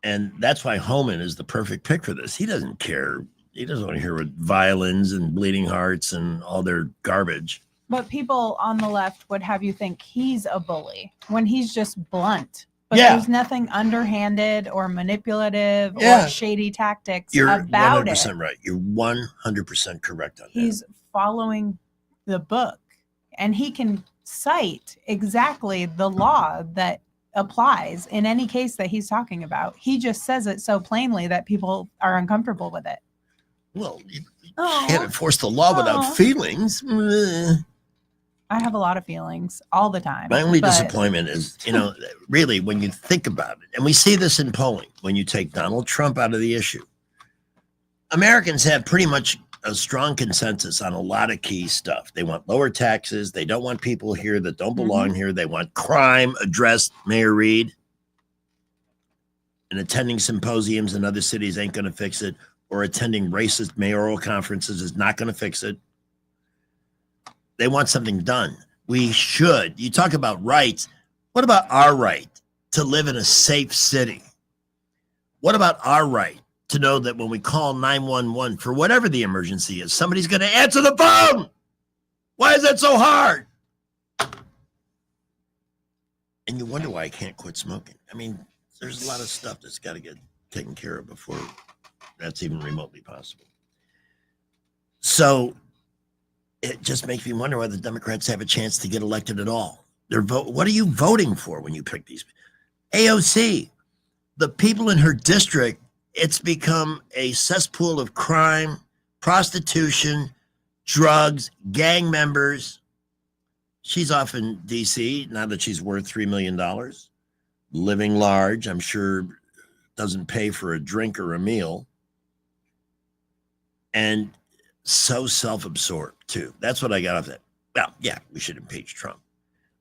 And that's why Homan is the perfect pick for this. He doesn't care. He doesn't want to hear what violins and bleeding hearts and all their garbage. But people on the left would have you think he's a bully when he's just blunt. But Yeah. there's nothing underhanded or manipulative Yeah. or shady tactics You're about 100% it. right. You're 100% correct on that. He's following the book, and he can cite exactly the law that applies in any case that he's talking about. He just says it so plainly that people are uncomfortable with it. Well, you can't enforce the law without feelings. I have a lot of feelings all the time. My only but- disappointment is, really, when you think about it, and we see this in polling, when you take Donald Trump out of the issue, Americans have pretty much a strong consensus on a lot of key stuff. They want lower taxes. They don't want people here that don't belong here. They want crime addressed, Mayor Reed. And attending symposiums in other cities ain't going to fix it, or attending racist mayoral conferences is not going to fix it. They want something done. We should. You talk about rights. What about our right to live in a safe city? What about our right to know that when we call 911 for whatever the emergency is, somebody's going to answer the phone? Why is that so hard? And you wonder why I can't quit smoking. I mean, there's a lot of stuff that's got to get taken care of before that's even remotely possible. So it just makes me wonder why the Democrats have a chance to get elected at all. What are you voting for when you pick these? AOC, the people in her district, it's become a cesspool of crime, prostitution, drugs, gang members. She's off in D.C. now that she's worth $3 million, living large. I'm sure doesn't pay for a drink or a meal. And so self-absorbed, too. That's what I got off that. Well, yeah, we should impeach Trump.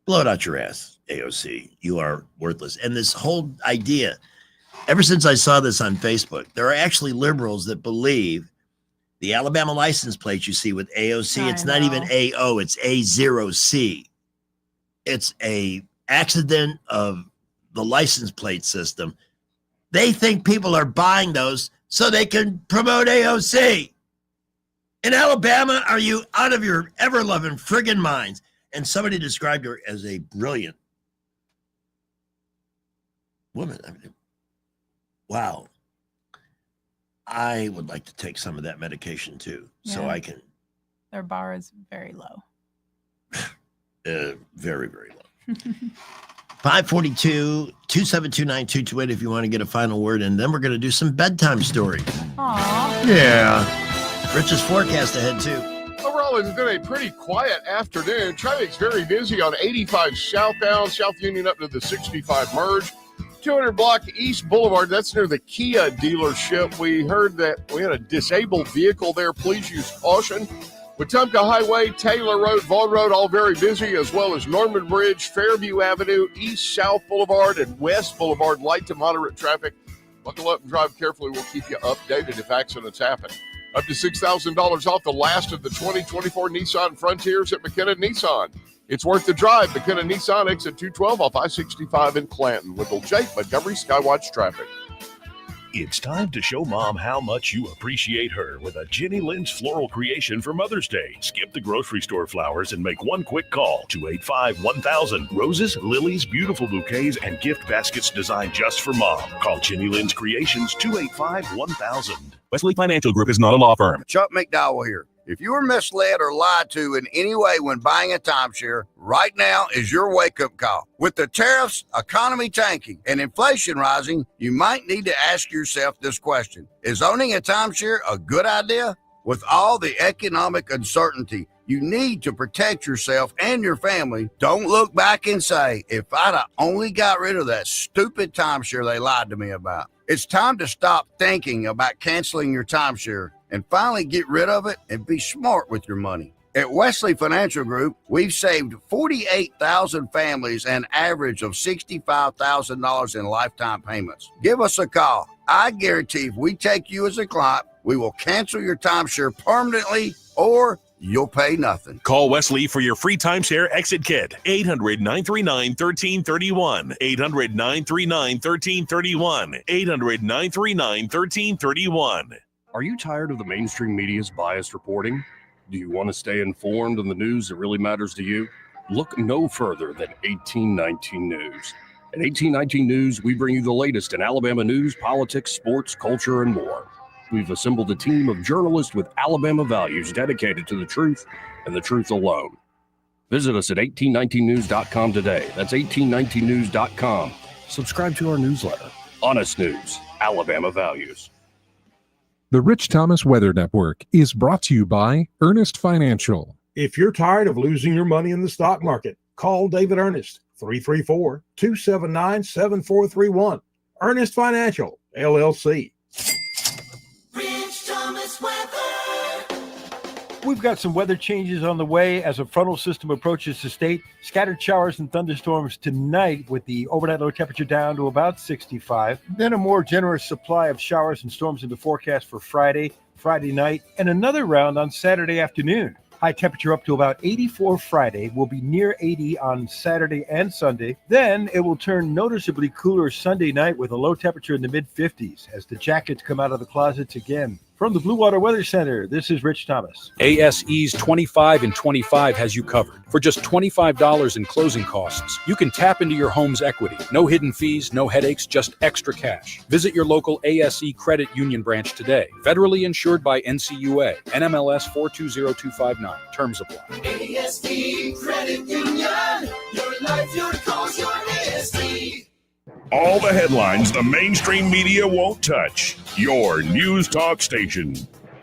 Blow it out your ass, AOC. You are worthless. And this whole idea, ever since I saw this on Facebook, there are actually liberals that believe the Alabama license plate you see with AOC, it's not even AO, it's A0C. It's a accident of the license plate system. They think people are buying those so they can promote AOC. In Alabama, are you out of your ever-loving friggin' minds? And somebody described her as a brilliant woman. I mean, wow. I would like to take some of that medication too, so Yeah. I can. Their bar is very low. Very, very low. 542-272-9228 if you want to get a final word, and then we're going to do some bedtime stories. Aww. Yeah. Rich's forecast ahead too. Overall, it's been a pretty quiet afternoon. Traffic's very busy on 85 southbound, South Union up to the 65 merge. 200 block East Boulevard, that's near the Kia dealership. We heard that we had a disabled vehicle there. Please use caution. Wetumpka Highway, Taylor Road, Vaughn Road, all very busy, as well as Norman Bridge, Fairview Avenue, East South Boulevard, and West Boulevard, light to moderate traffic. Buckle up and drive carefully. We'll keep you updated if accidents happen. Up to $6,000 off the last of the 2024 Nissan Frontiers at McKenna Nissan. It's worth the drive. McKenna Nissan, exit 212 off I-65 in Clanton. With Old Jake, Montgomery, Skywatch traffic. It's time to show Mom how much you appreciate her with a Jenny Lynn's floral creation for Mother's Day. Skip the grocery store flowers and make one quick call. 285-1000. Roses, lilies, beautiful bouquets, and gift baskets designed just for Mom. Call Jenny Lynn's Creations 285-1000. Wesley Financial Group is not a law firm. Chuck McDowell here. If you were misled or lied to in any way when buying a timeshare, right now is your wake-up call. With the tariffs, economy tanking, and inflation rising, you might need to ask yourself this question. Is owning a timeshare a good idea? With all the economic uncertainty, you need to protect yourself and your family. Don't look back and say, if I'd have only got rid of that stupid timeshare they lied to me about. It's time to stop thinking about canceling your timeshare and finally get rid of it and be smart with your money. At Wesley Financial Group, we've saved 48,000 families an average of $65,000 in lifetime payments. Give us a call. I guarantee if we take you as a client, we will cancel your timeshare permanently or you'll pay nothing. Call Wesley for your free timeshare exit kit. 800-939-1331. 800-939-1331. 800-939-1331. Are you tired of the mainstream media's biased reporting? Do you want to stay informed on the news that really matters to you? Look no further than 1819 News. At 1819 News, we bring you the latest in Alabama news, politics, sports, culture, and more. We've assembled a team of journalists with Alabama values dedicated to the truth and the truth alone. Visit us at 1819news.com today. That's 1819news.com. Subscribe to our newsletter. Honest News, Alabama Values. The Rich Thomas Weather Network is brought to you by Ernest Financial. If you're tired of losing your money in the stock market, call David Ernest, 334-279-7431. Ernest Financial, LLC. Rich Thomas Weather. We've got some weather changes on the way as a frontal system approaches the state. Scattered showers and thunderstorms tonight with the overnight low temperature down to about 65. Then a more generous supply of showers and storms in the forecast for Friday night, and another round on Saturday afternoon. High temperature up to about 84 Friday, will be near 80 on Saturday and Sunday. Then it will turn noticeably cooler Sunday night with a low temperature in the mid-50s as the jackets come out of the closets again. From the Blue Water Weather Center, this is Rich Thomas. ASE's 25 and 25 has you covered. For just $25 in closing costs, you can tap into your home's equity. No hidden fees, no headaches, just extra cash. Visit your local ASE Credit Union branch today. Federally insured by NCUA. NMLS 420259. Terms apply. ASE Credit Union. Your life, your cause, your ASE. All the headlines the mainstream media won't touch. Your News Talk station.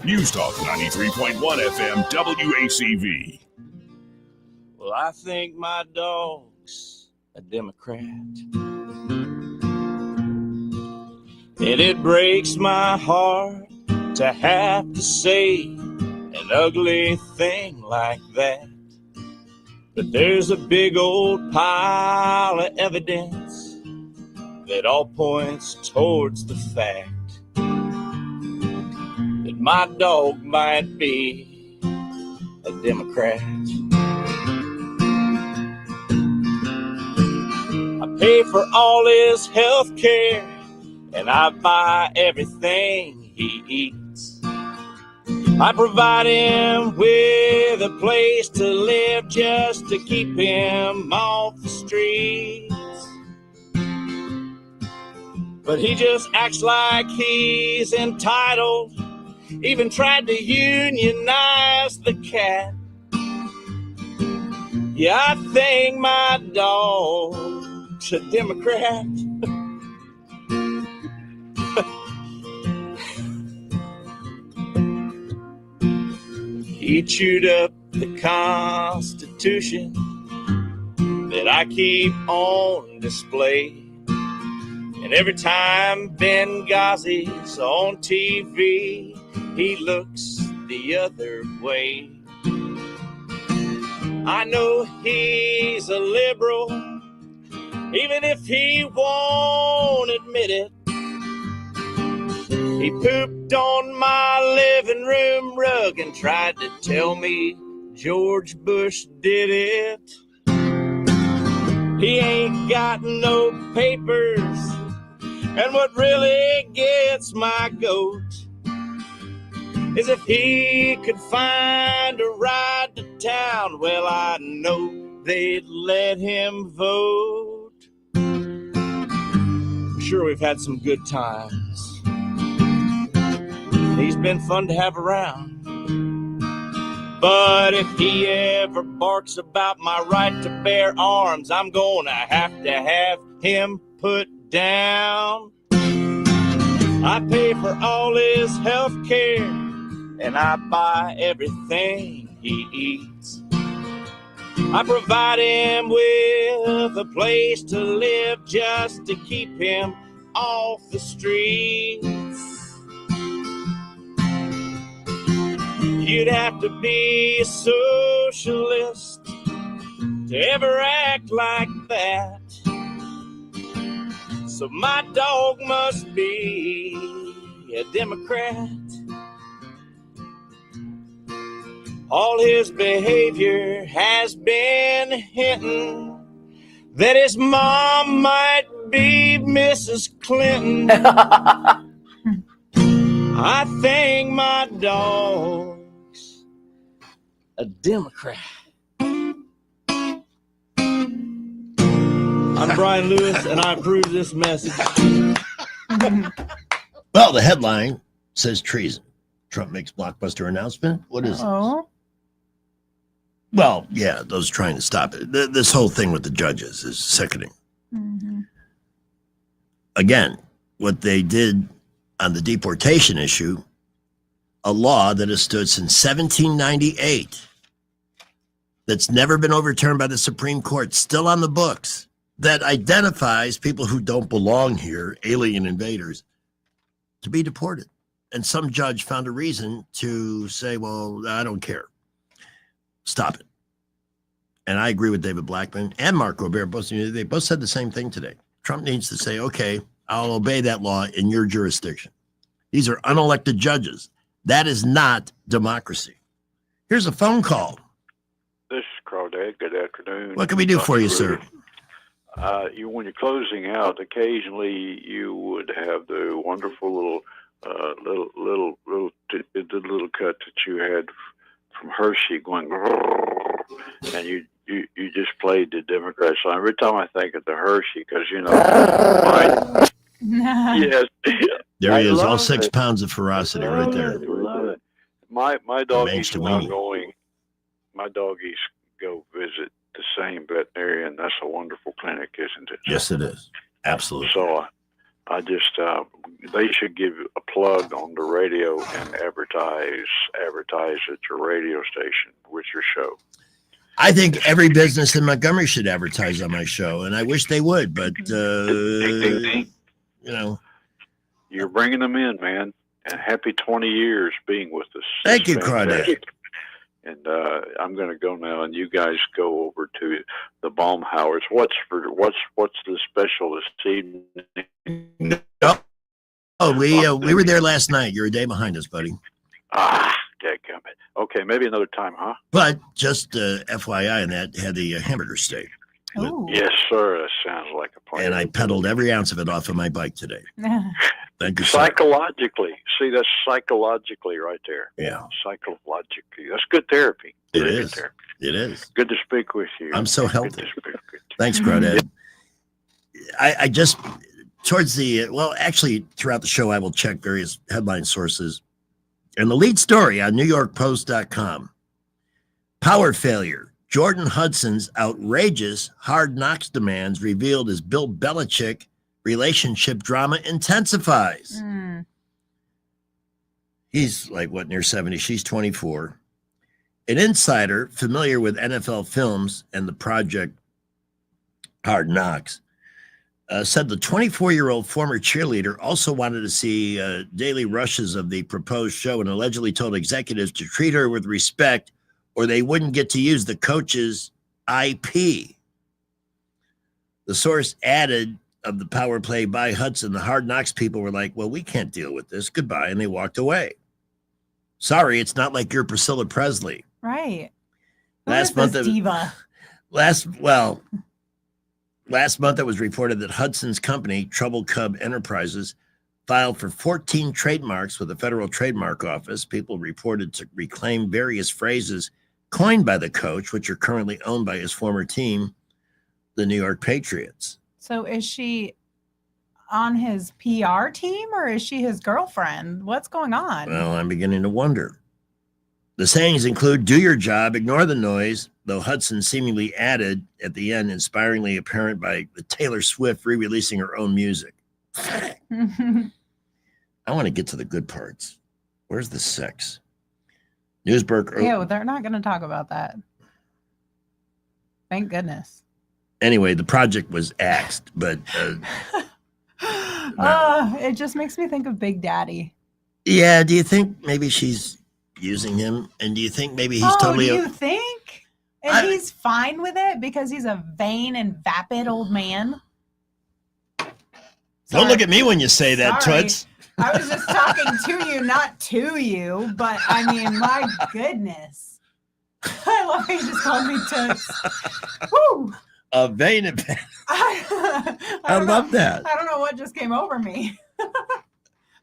News Talk 93.1 FM WACV. Well, I think my dog's a Democrat. And it breaks my heart to have to say an ugly thing like that. But there's a big old pile of evidence that all points towards the fact that my dog might be a Democrat. I pay for all his health care and I buy everything he eats. I provide him with a place to live just to keep him off the streets. But he just acts like he's entitled, even tried to unionize the cat. Yeah, I think my dog's a Democrat. He chewed up the Constitution that I keep on display. And every time Benghazi's on TV, he looks the other way. I know he's a liberal, even if he won't admit it. He pooped on my living room rug and tried to tell me George Bush did it. He ain't got no papers. And what really gets my goat is if he could find a ride to town, well, I know they'd let him vote. I'm sure we've had some good times. He's been fun to have around. But if he ever barks about my right to bear arms, I'm gonna have him put down. I pay for all his health care and I buy everything he eats. I provide him with a place to live just to keep him off the streets. You'd have to be a socialist to ever act like that. So my dog must be a Democrat. All his behavior has been hinting that his mom might be Mrs. Clinton. I think my dog's a Democrat. I'm Brian Lewis, and I approve this message. Well, the headline says treason. Trump makes blockbuster announcement. What is it? Well, yeah, those trying to stop it. This whole thing with the judges is sickening. Mm-hmm. Again, what they did on the deportation issue, a law that has stood since 1798, that's never been overturned by the Supreme Court, still on the books, that identifies people who don't belong here, alien invaders, to be deported. And some judge found a reason to say, well, I don't care. Stop it. And I agree with David Blackman and Mark Robert. They both said the same thing today. Trump needs to say, okay, I'll obey that law in your jurisdiction. These are unelected judges. That is not democracy. Here's a phone call. This is Crawdad. Good afternoon. What can we do for you, sir? When you're closing out, occasionally you would have the wonderful little cut that you had from Hershey going, and you just played the Democrat song. Every time I think of the Hershey, because yes, there he is, all 6 pounds of ferocity right there. Love it. My doggies my doggies go visit the same veterinarian. That's a wonderful clinic, isn't it? Yes, it is. Absolutely. So I just they should give a plug on the radio and advertise at your radio station with your show. I think every business in Montgomery should advertise on my show, and I wish they would, but you're bringing them in, man. And happy 20 years being with us. Thank you, Crawdad. And I'm going to go now, and you guys go over to the Baumhauers. What's the special this evening? Oh, we were there last night. You're a day behind us, buddy. Dadgummit. Okay, maybe another time, huh? But just FYI, and that had the hamburger steak. Yes, sir. That sounds like a plan. And I pedaled every ounce of it off of my bike today. Thank you, sir. Psychologically. See, that's psychologically right there. Yeah. Psychologically. That's good therapy. It is. It is. Good to speak with you. I'm so healthy. Thanks, Crawdad. I just, towards the, actually, throughout the show, I will check various headline sources. And the lead story on NewYorkPost.com, power failure. Jordan Hudson's outrageous Hard Knocks demands revealed as Bill Belichick relationship drama intensifies. He's like, near 70? She's 24. An insider familiar with NFL films and the project Hard Knocks said the 24-year-old former cheerleader also wanted to see daily rushes of the proposed show and allegedly told executives to treat her with respect or they wouldn't get to use the coach's IP. The source added of the power play by Hudson, the Hard Knocks people were like, well, we can't deal with this. Goodbye. And they walked away. Sorry, it's not like you're Priscilla Presley. Right. Last month, diva. Last month, it was reported that Hudson's company, Trouble Cub Enterprises, filed for 14 trademarks with the Federal Trademark Office. People reported to reclaim various phrases coined by the coach, which are currently owned by his former team, the New York Patriots. So is she on his PR team or is she his girlfriend? What's going on? Well, I'm beginning to wonder. The sayings include, do your job, ignore the noise, though Hudson seemingly added at the end, inspiringly apparent by the Taylor Swift re-releasing her own music. I want to get to the good parts. Where's the sex? Newsberg. Ew, they're not going to talk about that. Thank goodness. Anyway, the project was axed, but... it just makes me think of Big Daddy. Yeah, do you think maybe she's using him? And do you think maybe he's totally... Do you think? And he's fine with it because he's a vain and vapid old man? Don't look at me when you say that, Sorry. Toots. I was just talking to you, not to you, but I mean, my goodness. I love how you just called me Toots. Woo! A vein of I love that. I don't know what just came over me.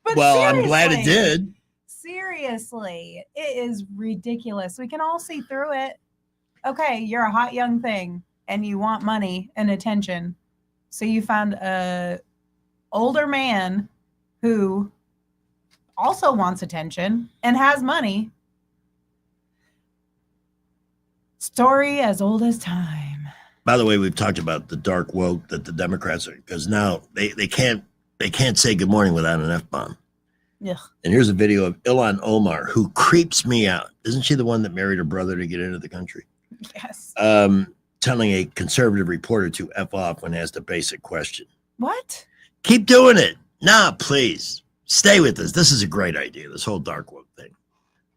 But Well, I'm glad it did. Seriously, it is ridiculous. We can all see through it. Okay, you're a hot young thing and you want money and attention. So you found a older man who also wants attention and has money. Story as old as time. By the way, we've talked about the dark woke that the Democrats are, because now they can't say good morning without an F-bomb. Yeah. And here's a video of Ilhan Omar, who creeps me out. Isn't she the one that married her brother to get into the country? Yes. Telling a conservative reporter to F off when asked a basic question. What? Keep doing it. Nah, please. Stay with us. This is a great idea, this whole dark woke thing.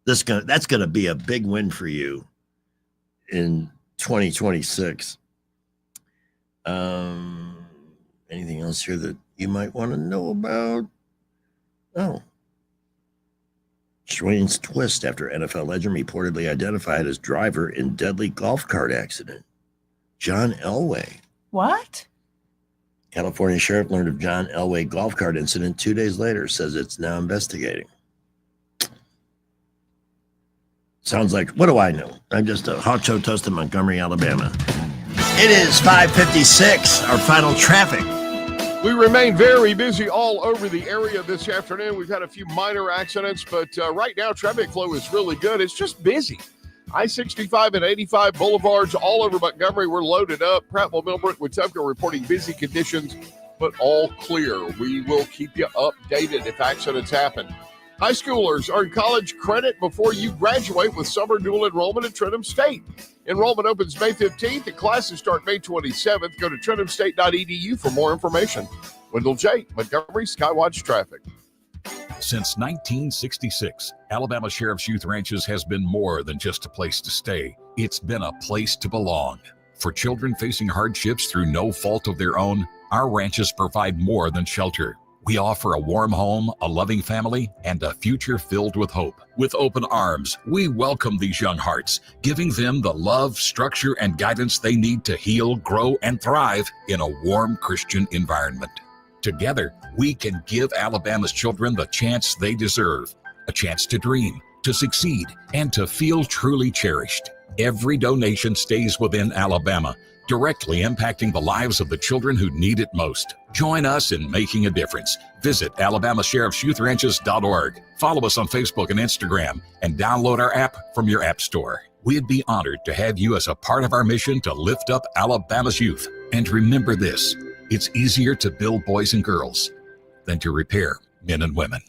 That's gonna be a big win for you in 2026. Anything else here that you might want to know about? Oh. Strange twist after NFL legend reportedly identified as driver in deadly golf cart accident. John Elway. What? California sheriff learned of John Elway golf cart incident 2 days later, says it's now investigating. Sounds like, what do I know? I'm just a hot show toast in Montgomery, Alabama. It is 5:56, our final traffic. We remain very busy all over the area this afternoon. We've had a few minor accidents, but right now traffic flow is really good. It's just busy. I-65 and 85 boulevards all over Montgomery. We're loaded up. Prattville, Millbrook, Wetumpka reporting busy conditions, but all clear. We will keep you updated if accidents happen. High schoolers earn college credit before you graduate with summer dual enrollment at Trenton State. Enrollment opens May 15th and classes start May 27th. Go to trentomstate.edu for more information. Wendell J., Montgomery Skywatch Traffic. Since 1966, Alabama Sheriff's Youth Ranches has been more than just a place to stay. It's been a place to belong. For children facing hardships through no fault of their own, our ranches provide more than shelter. We offer a warm home, a loving family, and a future filled with hope. With open arms, we welcome these young hearts, giving them the love, structure, and guidance they need to heal, grow, and thrive in a warm Christian environment. Together, we can give Alabama's children the chance they deserve, a chance to dream, to succeed, and to feel truly cherished. Every donation stays within Alabama, directly impacting the lives of the children who need it most. Join us in making a difference. Visit AlabamaSheriff'sYouthRanches.org. Follow us on Facebook and Instagram, and download our app from your app store. We'd be honored to have you as a part of our mission to lift up Alabama's youth. And remember this, it's easier to build boys and girls than to repair men and women.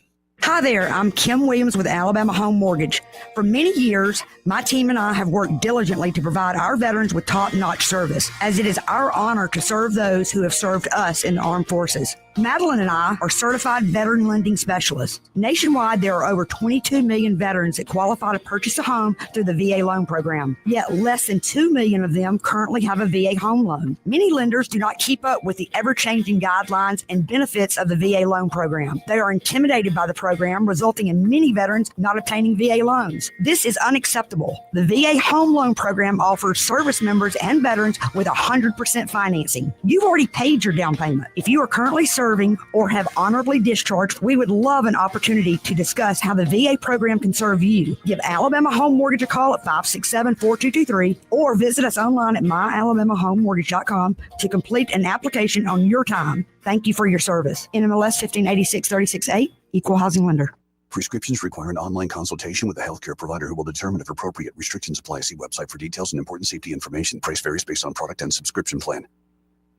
Hi there, I'm Kim Williams with Alabama Home Mortgage. For many years, my team and I have worked diligently to provide our veterans with top-notch service, as it is our honor to serve those who have served us in the armed forces. Madeline and I are certified veteran lending specialists. Nationwide, there are over 22 million veterans that qualify to purchase a home through the VA loan program. Yet less than 2 million of them currently have a VA home loan. Many lenders do not keep up with the ever-changing guidelines and benefits of the VA loan program. They are intimidated by the program, resulting in many veterans not obtaining VA loans. This is unacceptable. The VA home loan program offers service members and veterans with 100% financing. You've already paid your down payment. If you are currently serving or have honorably discharged, we would love an opportunity to discuss how the VA program can serve you. Give Alabama Home Mortgage a call at 567-4223 or visit us online at myalabamahomemortgage.com to complete an application on your time. Thank you for your service. NMLS 1586-36A, Equal Housing Lender. Prescriptions require an online consultation with a healthcare provider who will determine if appropriate. Restrictions apply. See website for details and important safety information. Price varies based on product and subscription plan.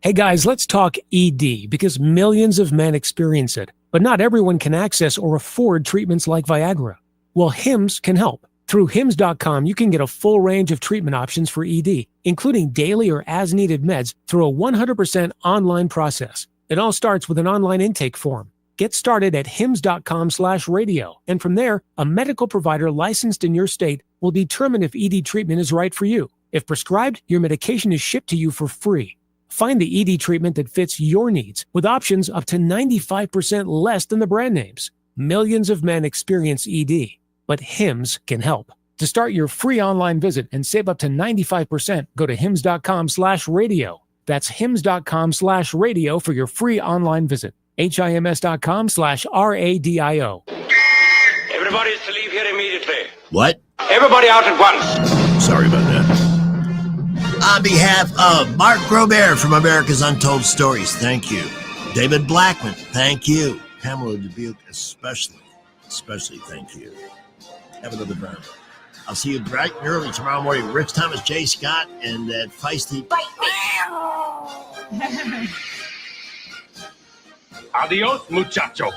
Hey guys, let's talk ED because millions of men experience it, but not everyone can access or afford treatments like Viagra. Well, Hims can help. Through Hims.com, you can get a full range of treatment options for ED, including daily or as-needed meds through a 100% online process. It all starts with an online intake form. Get started at hims.com/radio, and from there, a medical provider licensed in your state will determine if ED treatment is right for you. If prescribed, your medication is shipped to you for free. Find the ED treatment that fits your needs with options up to 95% less than the brand names. Millions of men experience ED, but Hims can help. To start your free online visit and save up to 95%, go to hims.com/radio. That's hims.com/radio for your free online visit. HIMS.com/RADIO. Everybody is to leave here immediately. What? Everybody out at once. Sorry about that. On behalf of Mark Grobert from America's Untold Stories, thank you. David Blackman, thank you. Pamela Dubuque, especially thank you. Have another round. I'll see you bright and early tomorrow morning. Rich Thomas, Jay Scott, and that feisty... Adios, muchacho.